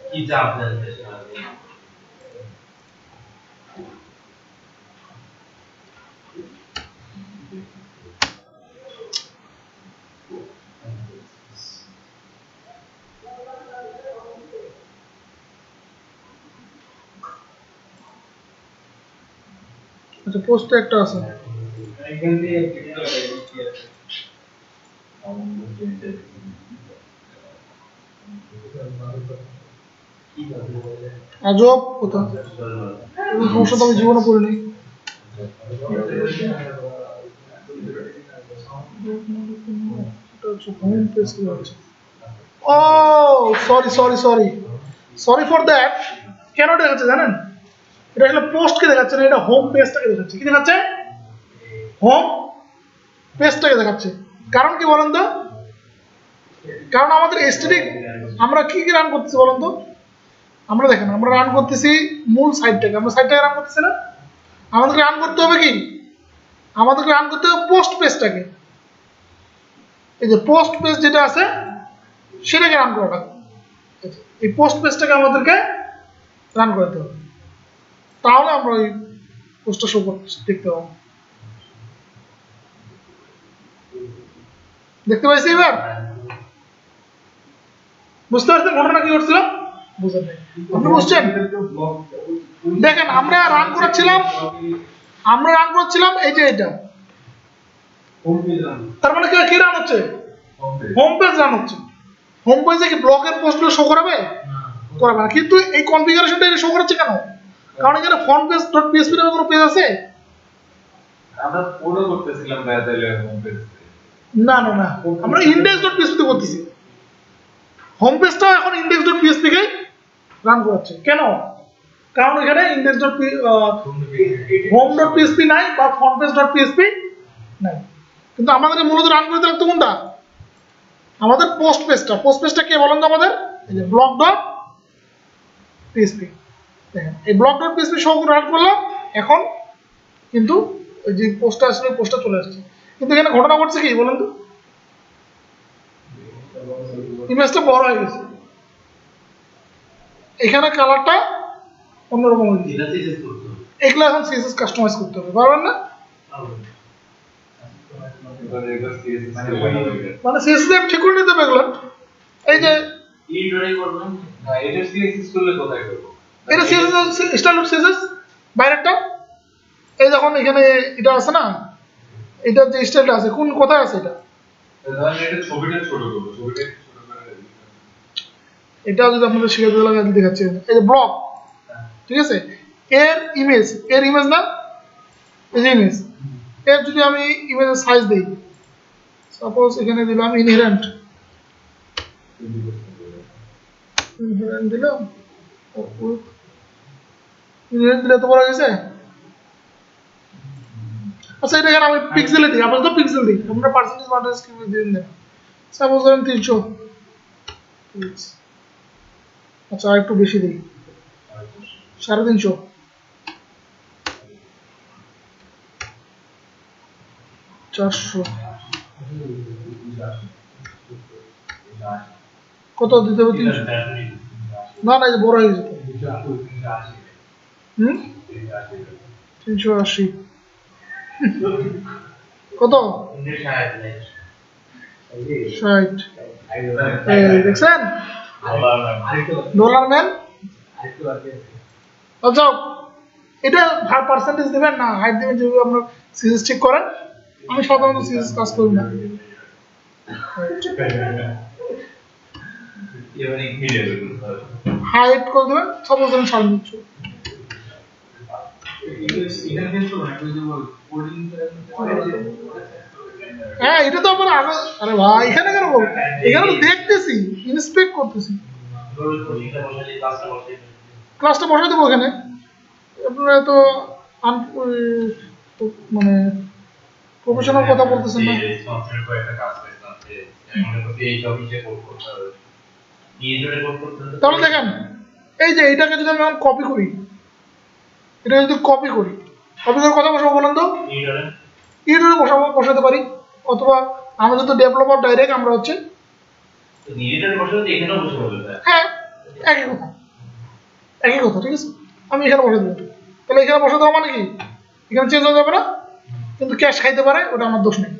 Speaker 3: কি চাপ জানতে
Speaker 1: আচ্ছা পোস্টে একটা আছে
Speaker 4: এখান দিয়ে একটা কি আছে
Speaker 1: আজব কথা এই সমস্যা তো আমি জীবনে পড়িনি ও sorry sorry sorry sorry for that কেন দেখাচ্ছে জানেন এটা আসলে পোস্টকে দেখাচ্ছে না এটা হোম পেজটাকে দেখাচ্ছে কি দেখাচ্ছে হোম পেজটাকে দেখাচ্ছে কারণ কি বলেন তো কারণ আমাদের এসটিডি আমরা কি কি রান করতেছি বলেন তো আমরা দেখেন আমরা রান করতেছি মূল সাইটটাকে আমরা সাইটটাকে রান করতেছি না আমাদেরকে রান করতে হবে কি আমাদেরকে রান করতে হবে পোস্ট পেজটাকে এই যে পোস্ট পেজ যেটা আছে সেটাকে রান করাটা এই পোস্ট পেজটাকে আমাদেরকে রান করতে হবে তাহলে আমরা এই পোস্টটা শো করতে দেখতে পাবো দেখতে পাইছি এবার বুঝতে পারছেন ঘটনা কি ঘটছিল বুঝেন নাই আপনি বুঝছেন দেখেন আমরা রান করাচ্ছিলাম এই যে এটা
Speaker 4: হোম পেজ রান
Speaker 1: তার মানে কি রান হচ্ছে হোম পেজ রান হচ্ছে হোম পেজে কি ব্লকের পোস্টগুলো শো করাবে করাবে না কিন্তু এই কনফিগারেশনটা এটা শো করাচ্ছে কেন কারণ এখানে frontpage.php নামে কোনো পেজ আছে
Speaker 2: আমরা ফলো করতেছিলাম তাহলে হোম পেজ
Speaker 1: না না না আমরা index.php তে করতেছি হোম পেজটা এখন index.php কে রান করাচ্ছে কেন কারণ এখানে home.php নাই বা frontpage.php নাই কিন্তু আমাদের মূলত রান করতে লাগতো কোনটা আমাদের পোস্ট পেজটা কে বলেন তো আমাদের এই যে block.php দেখেন এই block.php সব রান করলাম এখন কিন্তু ওই যে পোস্টটা আসলে পোস্টটা চলে আসছে কিন্তু এখানে ঘটনা ঘটছে কি বলেন তো ইমেজটা বড় হয়ে গেছে এখানে কালারটা অন্যরকম হয়ে গেছে
Speaker 3: এটা সিএসএস করতে হবে
Speaker 1: এগুলো এখন সিএসএস কাস্টমাইজ করতে হবে পারবেন না মানে সিএসএস এর ঠিক করে নিতে হবে এগুলো এই যে
Speaker 3: ইডিটরে করবেন
Speaker 2: হ্যাঁ এটা সিএসএস করলে কোথায় করব
Speaker 1: এটা সিএসএস স্ট্যান্ডার্ড সিএসএস বাইরেরটা এই যখন এখানে এটা আছে না এটা যে স্টাইলটা আছে কোন কোথায় আছে এটা
Speaker 2: ধরেন এটা ছবিটা ছোট করব ছবিটা ছোট করে
Speaker 1: এটা যদি আপনাদের শিখে দিতে লাগে দেখাচ্ছি এই যে ব্লক ঠিক আছে এর ইমেজ না এই যে ইমেজ এর যদি আমি ইমেজের সাইজ দেই সাপোজ এখানে দিলাম ইনহেরেন্ট দিলাম ইনহেরেন্ট দিলে তো বলা গেছে আচ্ছা এটা এখানে আমি পিক্সেলে দিই আপাতত পিক্সেল দিই আমরা পার্সেন্টেজ কি দিন দেন সাপোজ ধরেন 300 আচ্ছা আর একটু বেশি দিই 350 400 কত দিতে হবে 300 না না এটা বড় হয়ে যেত 380 কত 60 দেখছেন ডলার ম্যান আচ্ছা এটা পার্সেন্টেজ দেবেন না হাইট দেবেন যেভাবে আপনার সিরিজ ঠিক করেন আমি সাধারণত সিরিজ কাজ করি না
Speaker 2: এবারে মিলে
Speaker 1: হাইড করে দেবেন, সাপোজ ধরেন 350। হ্যাঁ এটা তো আবার আগে, আরে ভাই এখানে কেন বল, এখানে তো দেখতেছি, ইন্সপেক্ট করতেছি। ক্লাসটা বসাই দেবো এখানে, আপনারা তো মানে প্রফেশনাল কথা বলতেছেন না। তাহলে দেখেন এই যে এটাকে যদি আমি এখন কপি করি, এটা যদি কপি করি কথা বসাবো বলেন তো, ইউটিউবে বসাতে পারি, অথবা আমাদের তো ডেভেলপার ডাইরেক্ট আমরা হচ্ছে হ্যাঁ একই কথা ঠিক আছে, আমি এখানে বসে দেবো। তাহলে এখানে বসে দেওয়া মানে কি, এখানে চেঞ্জ হয়ে যাবে না, কিন্তু ক্যাশ খাইতে পারে, ওটা আমার দোষ নেই,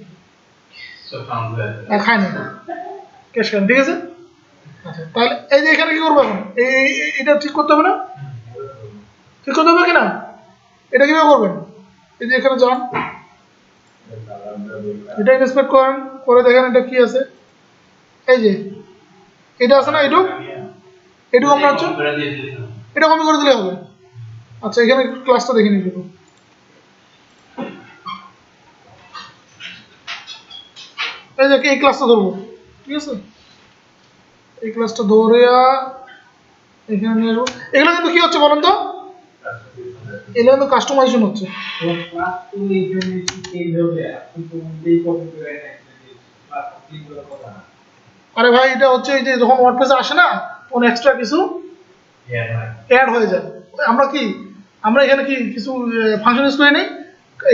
Speaker 1: খায় না ক্যাশ খান, ঠিক আছে। আচ্ছা তাহলে এই যে এখানে কি করবো এখন, এটা ঠিক করতে হবে না, ঠিক করতে হবে কিনা, এটা কিভাবে করবেন, এই যে এখানে যান, এটা ইন্সপেক্ট করেন, করে দেখেন এটা কি আছে, এই যে এটা আছে না, এটুকু আমরা হচ্ছে এটা কপি করে দিলে হবে। আচ্ছা এখানে ক্লাসটা দেখে নিয়ে দেবো, এই যে এই ক্লাসটা ধরবো, ঠিক আছে, এই ক্লাসটা ধরে এখানে নিয়ে আসবো। এগুলো কিন্তু কি হচ্ছে বলেন তো, এগুলো কিন্তু কাস্টমাইজেশন হচ্ছে। আরে ভাই এটা হচ্ছে এই যে যখন ওয়ার্ডপ্রেসে আসে না, তখন এক্সট্রা কিছু অ্যাড হয়ে যায়। আমরা এখানে কি কিছু ফাংশন ইউজ করি নাই,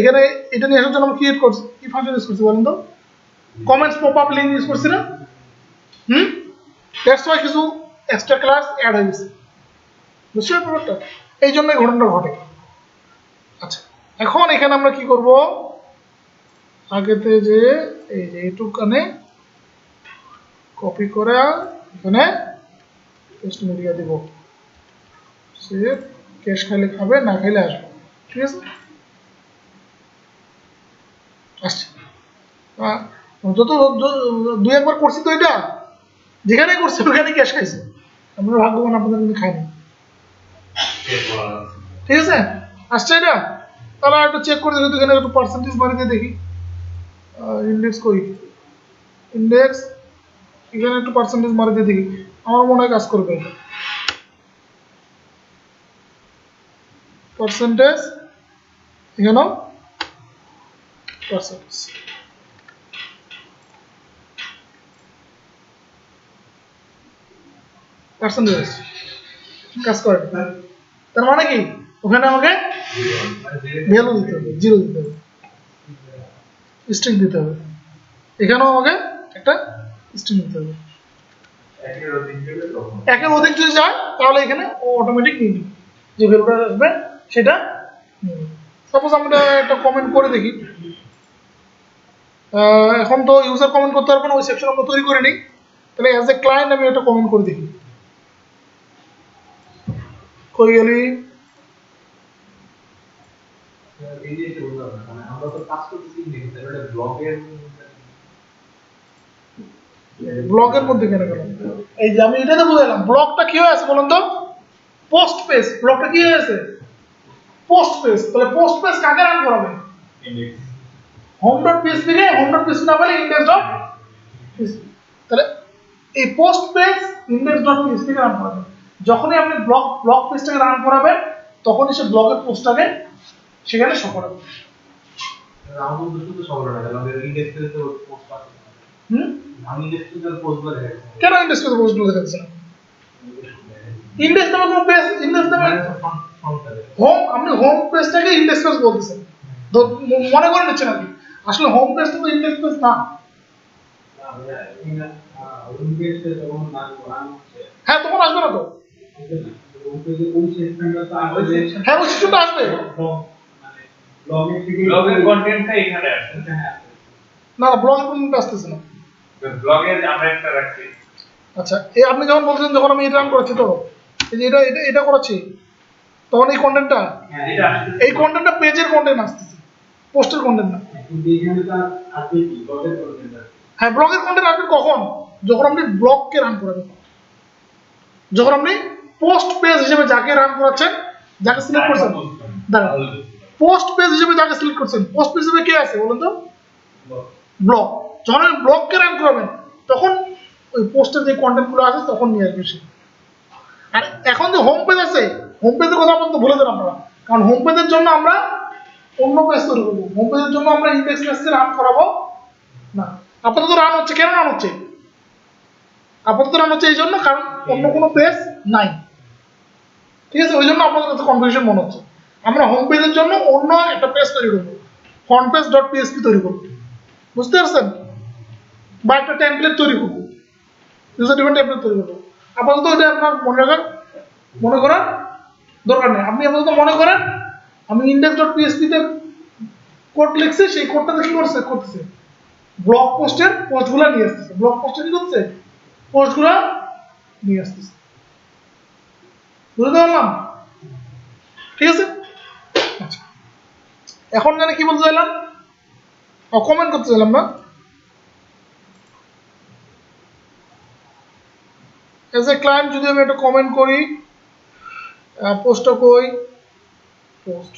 Speaker 1: এখানে এটা নিয়ে আসার জন্য আমরা ক্রিয়েট করছি, কি ফাংশন ইউজ করছি বলেন তো, comments pop up link use করছি না, দ্যাটস ওয়াই কিছু এক্সট্রা ক্লাস অ্যাড হয়ে গেছে, বুঝছেন ব্যাপারটা, এই জন্য ঘটনাটা ঘটে। আচ্ছা এখন এখানে আমরা কি করব, আগেতে যে এই যে এইটুকানে কপি করে এখানে পেস্ট মিডিয়া দিব, সে ক্যাশ খাইলে খাবে, না খাইলে আসবে, ঠিক আছে। আচ্ছা যত দুই একবার করছি তো, এটা যেখানে করছে ওখানে ক্যাশ খাইছে, আমরা ভাগ্যবান, আপনাদের কিন্তু খাইনি, ঠিক আছে। আসছে এটা, তাহলে একটু চেক করে দেখি, এখানে একটু পার্সেন্টেজ বাড়ি দিয়ে দেখি, ইন্ডেক্স করি, ইন্ডেক্স এখানে একটু পার্সেন্টেজ মারি দিয়ে দেখি, আমার মনে হয় কাজ করবে। পার্সেন্টেজ এখানেও পার্সেন্টেজ, পার্সেন্টেজ কাজ করে, তার মানে কি ওখানে আমাকে ভ্যালু দিতে হবে, 0 দিতে হবে, স্ট্রিং দিতে হবে, এখানেও আমাকে একটা স্ট্রিং দিতে হবে। একের অধিক যদি যায় তাহলে এখানে অটোমেটিক নিয়ে নিবে, যে ভ্যালুটা আসবে সেটা নিবে। সাপোজ আমরা একটা কমেন্ট করে দেখি, এখন তো ইউজার কমেন্ট করতে পারবে না, ওই সেকশন আমরা তৈরি করে নিই, তাহলে অ্যাজ এ ক্লায়েন্ট আমি একটা কমেন্ট করে দেখি, কই গেলি,
Speaker 5: আমরা তো কাজ করতেছি ব্লগের
Speaker 1: ব্লগের মধ্যে কেন গেলাম, এই যে আমি এটাতে বুঝালাম ব্লগটা কি হয়ে আছে বলুন তো, পোস্ট পেজ, ব্লগটা কি হয়ে আছে পোস্ট পেজ, তাহলে পোস্ট পেজ কাকে রান করাবে, home.php কে home.php না বলে index.php, তাহলে এই পোস্ট পেজ index.php কে রান করাবে, যখনই আপনি ব্লগ পেজটাকে রান করাবেন তখনই সে ব্লগের পোস্টটাকে সেখানে শো করাবে।
Speaker 5: রাউন্ড দুটো সব না, আমাদের ইন্ডেক্স পেজে পোস্ট আছে, আমি ইন্ডেক্স পেজে পোস্ট বলে দেখাচ্ছি,
Speaker 1: কেন ইন্ডেক্স পেজে পোস্ট বলে দেখাচ্ছি না, ইন্ডেক্স নামে কোনো পেজ, ইন্ডেক্স নামে হোম, আপনি হোম পেজটাকে ইন্ডেক্স পেজ বলতেছেন, মনে করে নিচ্ছেন আপনি, আসলে হোম পেজটা তো ইন্ডেক্স পেজ না। হ্যাঁ তখন আসবে না তো, হ্যাঁ ওই সেকশনটা আসবে,
Speaker 2: ব্লগের কন্টেন্টটা এখানে আসে,
Speaker 1: না না ব্লগের কন্টেন্ট আসতেছে না,
Speaker 2: ব্লগের আমরা একটা রাখছি।
Speaker 1: আচ্ছা এই আপনি যখন বলছেন, যখন আমি এটা রান করাচ্ছি, তো এই যে এটা করাচ্ছি, তখন এই কন্টেন্টটা, এই কন্টেন্টটা পেজের কন্টেন্ট আসতেছে, পোস্টের কন্টেন্ট না। হ্যাঁ ব্লগের কন্টেন্ট আসবে কখন, যখন আপনি ব্লগকে রান করাবেন, যখন আপনি পোস্ট পেজ হিসেবে যাকে রান করাচ্ছেন, যাকে সিলেক্ট করছেন, দাঁড়ান, পোস্ট পেজ হিসেবে যাকে সিলেক্ট করছেন, পোস্ট পেজ হিসেবে কে আছে বলুন তো? ব্লক। যখন আপনি ব্লককে রান করাবেন তখন ওই পোস্টের যে কন্টেন্টগুলো আছে তখন নিয়ে আসবে সে। আর এখন যে হোম পেজ আছে, হোম পেজের কথা আপনার তো ভুলে যান আপনারা, কারণ হোম পেজের জন্য আমরা অন্য পেজ তৈরি করবো। হোম পেজের জন্য আমরা ইন্ডেক্স পেজকে রান করাবো না। আপাতত রান হচ্ছে, কেন রান হচ্ছে? আপাতত রান হচ্ছে এই জন্য কারণ অন্য কোনো পেজ নাই, ঠিক আছে? ওই জন্য আপনাদের কাছে কনফিউশন মনে হচ্ছে। আমরা হোম পেজের জন্য অন্য একটা পেজ তৈরি করবো, ফ্রন্ট পেজ ডট পিএসপি তৈরি করবো, বুঝতে পারছেন? বা একটা টেমপ্লেট তৈরি করবো, ইউজার ডিফাইন টেমপ্লেট তৈরি করবো। আপাতত এটা আপনার মনে করার দরকার নেই। আপনি আপাতত মনে করেন আমি ইন্ডেক্স ডট পিএসপিতে কোড লিখছি, সেই কোডটাতে কি করতেছে? ব্লগ পোস্টের পোস্টগুলো নিয়ে আসতেছে। ব্লগ পোস্টে কি করছে? পোস্টগুলো নিয়ে আসতেছে। বুঝতে পারলাম? ঠিক আছে, আচ্ছা। এখন জানি কি বলতে চাইলাম, কমেন্ট করতে চাইলাম না। এজ এ ক্লায়েন্ট যদি আমি একটা কমেন্ট করি, পোস্টটা কই, পোস্ট,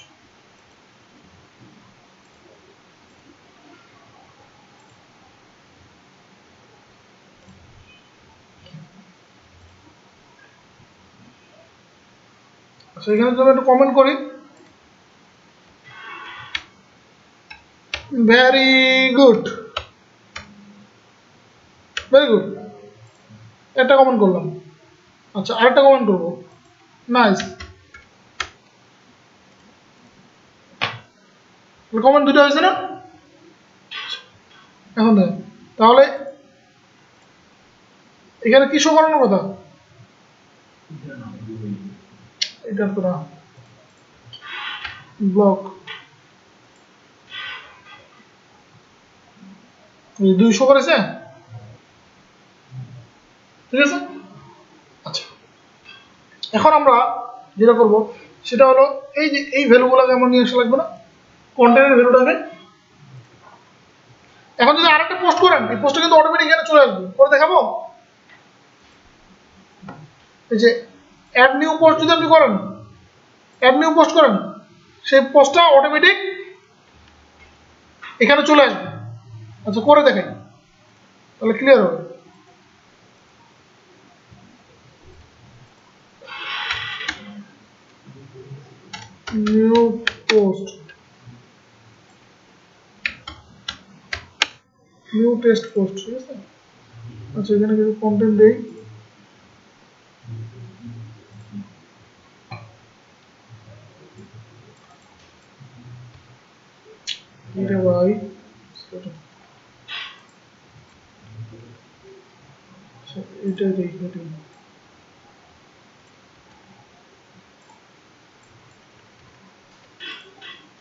Speaker 1: সেখানে যদি আমি একটা কমেন্ট করি, ভেরি গুড, ভেরি গুড, একটা কমেন্ট করলাম। আচ্ছা, আরেকটা কমেন্ট করবো, নাইস। কমেন্ট দুটো হয়েছে না? এখন দেখেন তাহলে এখানে কি শো করানোর কথা? এটা তো না, ব্লক 200 করেছে, ঠিক আছে। আচ্ছা, এখন আমরা যেটা করবো সেটা হলো এই যে এই ভ্যালুগুলোকে আমরা নিয়ে আসা লাগবে না, কন্টেন্টের ভ্যালুটাকে। এখন যদি আরেকটা পোস্ট করেন, এই পোস্টটা কিন্তু অটোমেটিক এখানে চলে আসবে। করে দেখাবো, এই যে অ্যাড নিউ পোস্ট যদি আপনি করেন, অ্যাড নিউ পোস্ট করেন, সেই পোস্টটা অটোমেটিক এখানে চলে আসবে। আচ্ছা, করে দেখেন তাহলে ক্লিয়ার হবে। New post, new test post, ঠিক আছে। আচ্ছা, এখানে কিছু কন্টেন্ট দেই, এটা ভাই এটা দেই,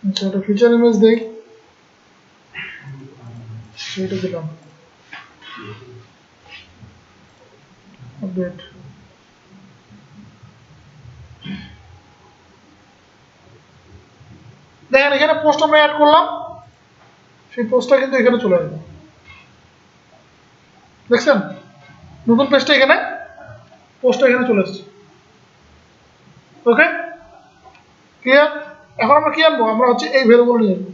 Speaker 1: আচ্ছা একটা ফিচার ইমেজ দেই, সেটা দিলাম, আপডেট। দেখেন এখানে পোস্ট আমরা অ্যাড করলাম, সেই পোস্টটা কিন্তু এখানে চলে আসবে, দেখছেন? নতুন পেজটা এখানে, পোস্টটা এখানে চলে আসছে। ওকে, ক্লিয়ার? এখন আমরা কি আনবো? আমরা হচ্ছে এই ভ্যালুগুলো নিয়ে আসবো।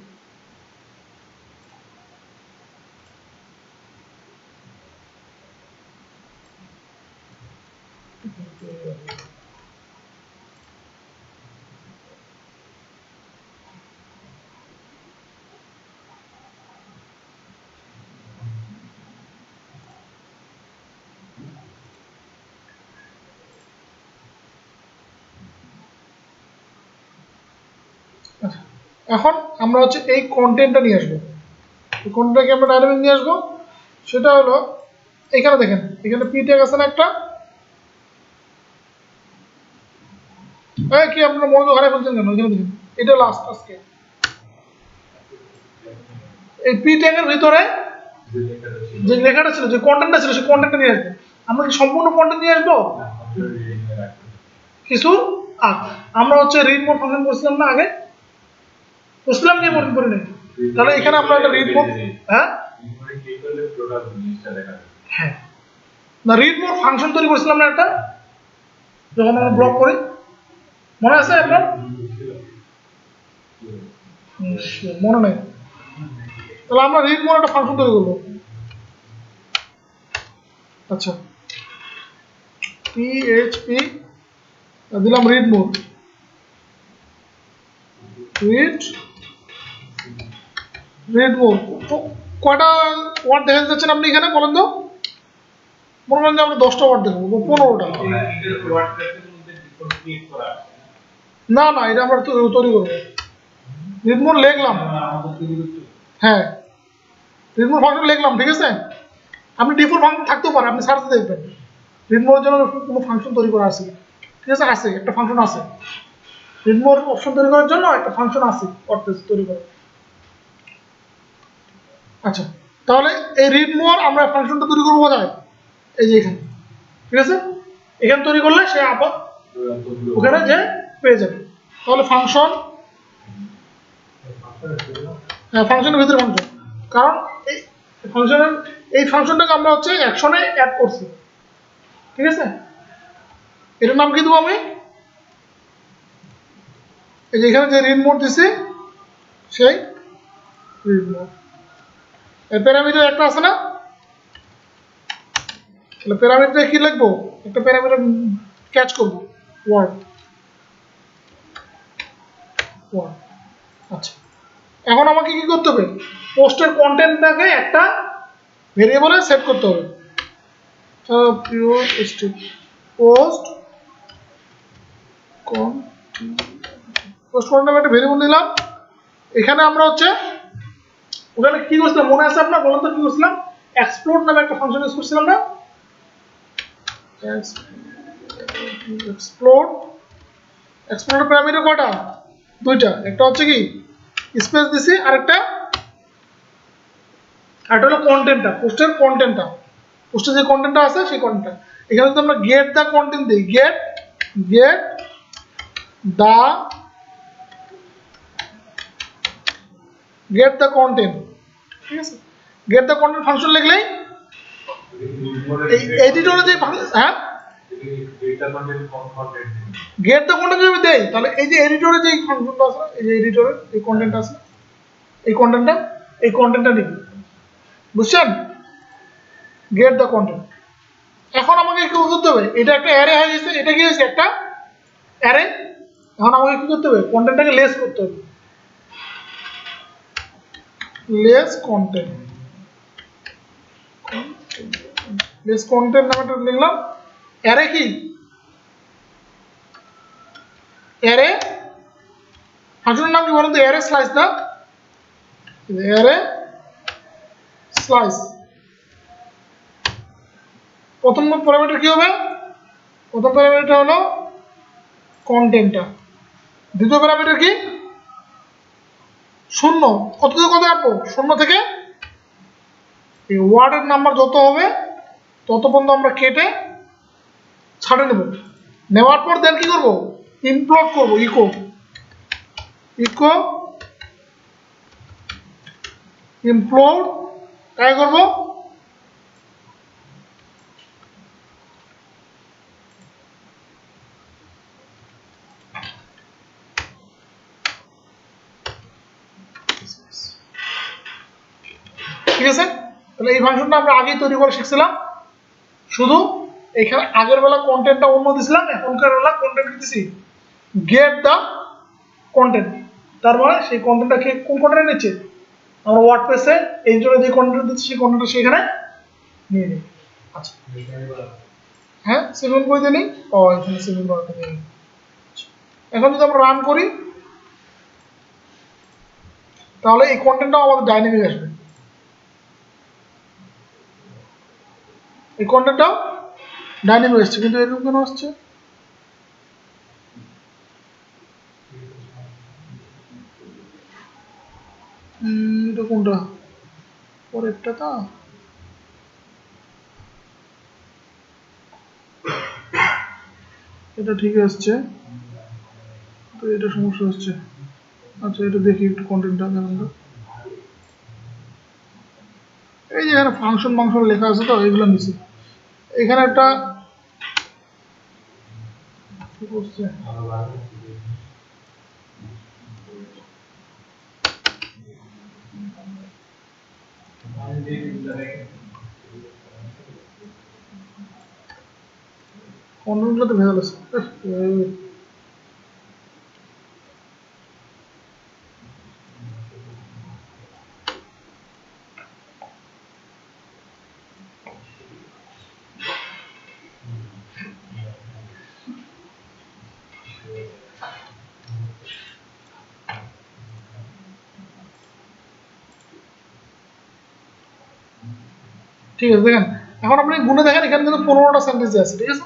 Speaker 1: আচ্ছা, এখন আমরা হচ্ছে এই কন্টেন্টটা নিয়ে আসবো। এই কন্টেন্টটাকে আমরা ডাইনামিক নিয়ে আসবো। সেটা হলো এখানে দেখেন, এখানে পি ট্যাগ আছে না একটা, কি আপনারা মনোযোগ হারিয়ে ফেলছেন কেন? এখানে দেখেন, এটা লাস্ট আজকে এই পি ট্যাগের ভিতরে যে লেখাটা ছিল, যে কন্টেন্টটা ছিল, সেই কন্টেন্টটা নিয়ে আসবো। আমরা কি সম্পূর্ণ কন্টেন্ট নিয়ে আসবো? কিছু আমরা হচ্ছে রিড মোড ফাংশন করছিলাম না আগে, বুঝলাম কি মনে করি নাই। তাহলে এখানে আমরা একটা রিড মোড, হ্যাঁ হ্যাঁ, না রিড মোড ফাংশন তৈরি করেছিলাম না একটা, যখন আমরা ব্লক করি, মনে আছে আপনার? মনে নেই, তাহলে আমরা রিড মোড একটা ফাংশন তৈরি করবো। আচ্ছা, PHP দিলাম রিড মোড, রিড মোড। কয়টা ওয়ার্ড দেখা যাচ্ছেন আপনি এখানে বলেন তো? মনে করেন যে আমরা 10টা ওয়ার্ড দেখবো, 15টা। না না, এটা আমরা তৈরি করবো। রিড মোড লিখলাম, হ্যাঁ রিড মোড ফাংশন লিখলাম, ঠিক আছে। আপনি ডিফল্ট ফাংশন থাকতেও পারে, আপনি সার্চ দেখবেন রিড মোডের জন্য কোনো ফাংশন তৈরি করা আছে, ঠিক আছে। আছে, একটা ফাংশন আছে রিড মোড অপশন তৈরি করার জন্য, একটা ফাংশন আছে ওয়ার্ডপ্রেস তৈরি করার। আচ্ছা, তাহলে এই রিড মোড আমরা ফাংশনটা তৈরি করবো কোথায়? এই যে এখানে, ঠিক আছে। এখানে তৈরি করলে সে আবার ওখানে যে পেয়ে যাবে। তাহলে ফাংশন, হ্যাঁ ফাংশনের ভিতরে ফাংশন, কারণ এই ফাংশনটাকে আমরা হচ্ছে অ্যাকশনে অ্যাড করছি, ঠিক আছে। এটার নাম কি দেবো আমি? এই যে এখানে যে রিড মোড দিছি সেই রিড মোড। এর প্যারামিটার একটা আছে না, তাহলে প্যারামিটারে কি লিখবো? একটা প্যারামিটার ক্যাচ করব, ওয়ার্ড। আচ্ছা, এখন আমাকে কি করতে হবে? পোস্টের কন্টেন্টটাকে একটা ভেরিয়েবলে সেট করতে হবে। পোস্ট কন্টেন্ট একটা ভেরিয়েবল নিলাম। এখানে আমরা হচ্ছে ওখানে কি করছিলাম মনে আছে আপনার? বলুন তো কি করছিলাম? এক্সপ্লোড নামে একটা ফাংশন ইউজ করছিলাম না? এক্সপ্লোড প্যারামিটার কয়টা? দুইটা। একটা হচ্ছে কি স্পেস দিছি, আরেকটা হলো কন্টেন্টটা, পোস্টের কন্টেন্টটা, পোস্টে যে কন্টেন্টটা আছে সেই কন্টেন্টটা। এখানে যদি আমরা গেট দা কন্টেন্ট দিই, গেট দা কন্টেন্ট, ঠিক আছে। গেট দা কন্টেন্ট ফাংশন লিখলেই এই এডিটরে যে, হ্যাঁ গেট দা কন্টেন্ট যদি দেই, তাহলে এই যে এডিটরে যে ফাংশনটা আছে, এই যে এডিটরে এই কন্টেন্ট আছে, এই কন্টেন্টটা নিবি, বুঝছেন? Get the content. এখন আমাকে কি করতে হবে? এটা একটা অ্যারে হয়ে গেছে, এটা কি হয়েছে? একটা অ্যারে। এখন আমাকে কি করতে হবে? কন্টেন্টটাকে লেস করতে হবে, লেস কন্টেন্ট নামটা লিখলাম। অ্যারে কি? অ্যারে ফাংশনের নাম কি বলুন তো? অ্যারে স্লাইস না? Array slice. প্রথম প্যারামিটার কি হবে? প্রথম প্যারামিটার হলো কন্টেন্টটা। দ্বিতীয় প্যারামিটার কি? শূন্য। কত থেকে কত রাখবো? শূন্য থেকে এই ওয়ার্ডের নাম্বার যত হবে তত পর্যন্ত আমরা কেটে ছাড়ে নেব। নেওয়ার পর দেন কি করব? ইমপ্লোড করব, ইকো ইমপ্লোড তাই করব। ঠিক আছে, তাহলে এই ফাংশনটা আমরা আগেই তৈরি করে শিখছিলাম, শুধু এখানে আগের বেলা কন্টেন্টটা অন্য দিছিলাম, এখনকার বেলা কন্টেন্ট দিছি গেট দা কন্টেন্ট। তার মানে সেই কন্টেন্টটা কোন কন্টেন্ট নিচ্ছে? আমরা ওয়ার্ডপ্রেসে এই জন্য যে কন্টেন্ট দিচ্ছি সেই কন্টেন্টটা সেখানে নিয়ে নিই। আচ্ছা, হ্যাঁ সেভেন করে দিই। ও এখানে সেভেন করতে দিই। এখন যদি আমরা রান করি তাহলে এই কন্টেন্টটাও আমাদের ডাইনামিক আসবে। এই কন্টেন্টটাও ডাইনামিক আসছে, কিন্তু এরকম কেন আসছে? এটা কোনটা? পরেরটা তো এটা ঠিক আসছে, তো এটা সমস্যা হচ্ছে। আচ্ছা, এটা দেখি একটু কন্টেন্টটা দেখেন তো। এই যে এখানে ফাংশন লেখা আছে তো, এগুলো নিচে এখানে একটা করছে অন্যগুলোতে ভেজাল আছে ঠিক আছে দেখেন এখন আপনি গুণে দেখেন এখানে কিন্তু 15টা সেন্টেন্স আছে ঠিক আছে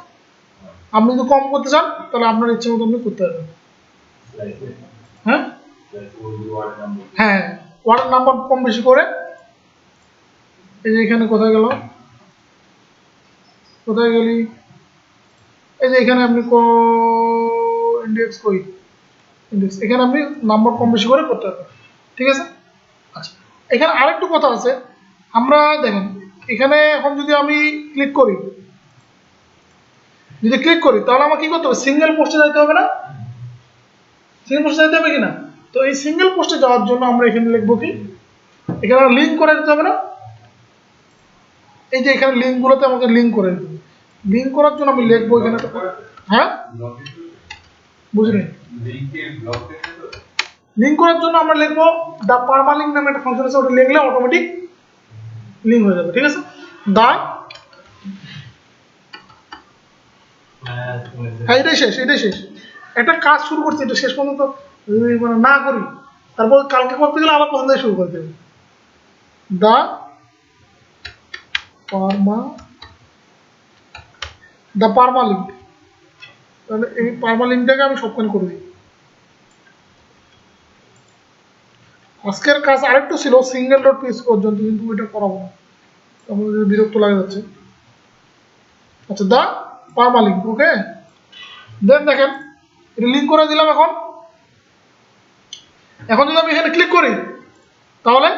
Speaker 1: আপনি যদি কম করতে চান তাহলে আপনার ইচ্ছে মতো আপনি করতে পারবেন হ্যাঁ হ্যাঁ ওয়ার্ডের নাম্বার কম বেশি করে এই যে এখানে কোথায় গেল কোথায় গেলি এই যে এখানে আপনি ইন্ডেক্স কই ইন্ডেক্স এখানে আপনি নাম্বার কম বেশি করে করতে পারবেন ঠিক আছে আচ্ছা এখানে আরেকটু কথা আছে আমরা দেখেন এখানে এখন যদি আমি ক্লিক করি তাহলে আমাকে কি করতে হবে সিঙ্গেল পোস্টে যেতে হবে না সিঙ্গেল পোস্টে যেতে হবে কিনা তো এই সিঙ্গেল পোস্টে যাওয়ার জন্য আমরা এখানে লিখবো কি এখানে লিঙ্ক করে দিতে হবে না এই যে এখানে লিঙ্কগুলোতে আমাকে লিঙ্ক করে দিতে হবে লিঙ্ক করার জন্য আমি লিখবো এখানে হ্যাঁ বুঝলি লিঙ্ক করার জন্য আমরা লিখবো দা পারমালিঙ্ক নামে একটা ফাংশন আছে ওটা লিখলে অটোমেটিক লিঙ্ক হয়ে যাবে ঠিক আছে দা হ্যাঁ এটাই শেষ একটা কাজ শুরু করছি এটা শেষ পর্যন্ত মানে না করি তারপর কালকে করতে গেলে আবার প্রথম থেকে শুরু করতে হবে দা পারমালিঙ্ক তাহলে এই পারমালিঙ্কটাকে আমি সবখানে করে দিই আজকের কাজ আরেকটু ছিল সিঙ্গেল ডট পিএইচপি পর্যন্ত কিন্তু এটা করাবো না আমাদের বিরক্ত লাগে যাচ্ছে আচ্ছা দা পারমালিঙ্ক ওকে দেন দেখেন এটা লিঙ্ক করে দিলাম এখন যদি আমি এখানে ক্লিক করি তাহলে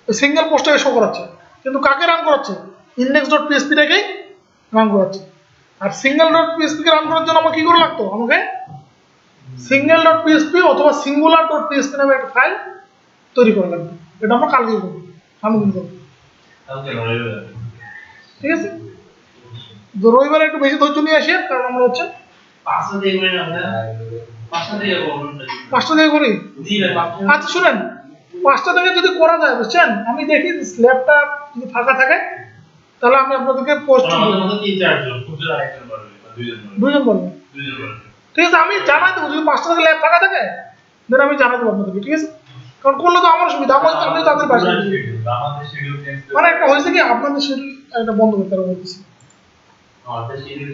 Speaker 1: সিঙ্গেল পোস্টে শো করাচ্ছে কিন্তু কাকে রান করাচ্ছে index.php টাকেই রান করাচ্ছে আর সিঙ্গেল ডট পিএইচপি কে রান করার জন্য আমাকে কি করে লাগতো আমাকে single.php অথবা singular.php নামে একটা ফাইল তৈরি করা লাগবে এটা আমরা কালকে করব আমি কিন্তু করব ঠিক আছে তো রবিবারে একটু বেশি ধৈর্য নিয়ে আসি কারণ আমরা হচ্ছে
Speaker 3: 5টা দিয়ে করি না আমরা
Speaker 1: 5টা দিয়ে করি আচ্ছা শুনেন 5টা থেকে যদি করা যায় বুঝছেন আমি দেখি স্ল্যাবটা যদি ফাঁকা থাকে তাহলে আমি আপনাদেরকে পোস্ট করব
Speaker 3: 3-4 জন খুব জোর আরেকজন পারবে বা
Speaker 1: দুইজন পারবে ঠিক আছে আমি জানাই দেবো যদি 5টা থেকে ল্যাব ফাঁকা থাকে দেন আমি জানাই দেবো আপনাদেরকে ঠিক আছে কারণ করলে তো আমার সুবিধা আপনি তাদের পাশে মানে একটা হয়েছে কি আপনাদের শিডিউল একটা বন্ধ করতে হবে বলতেছি
Speaker 3: আমাদের শিডিউল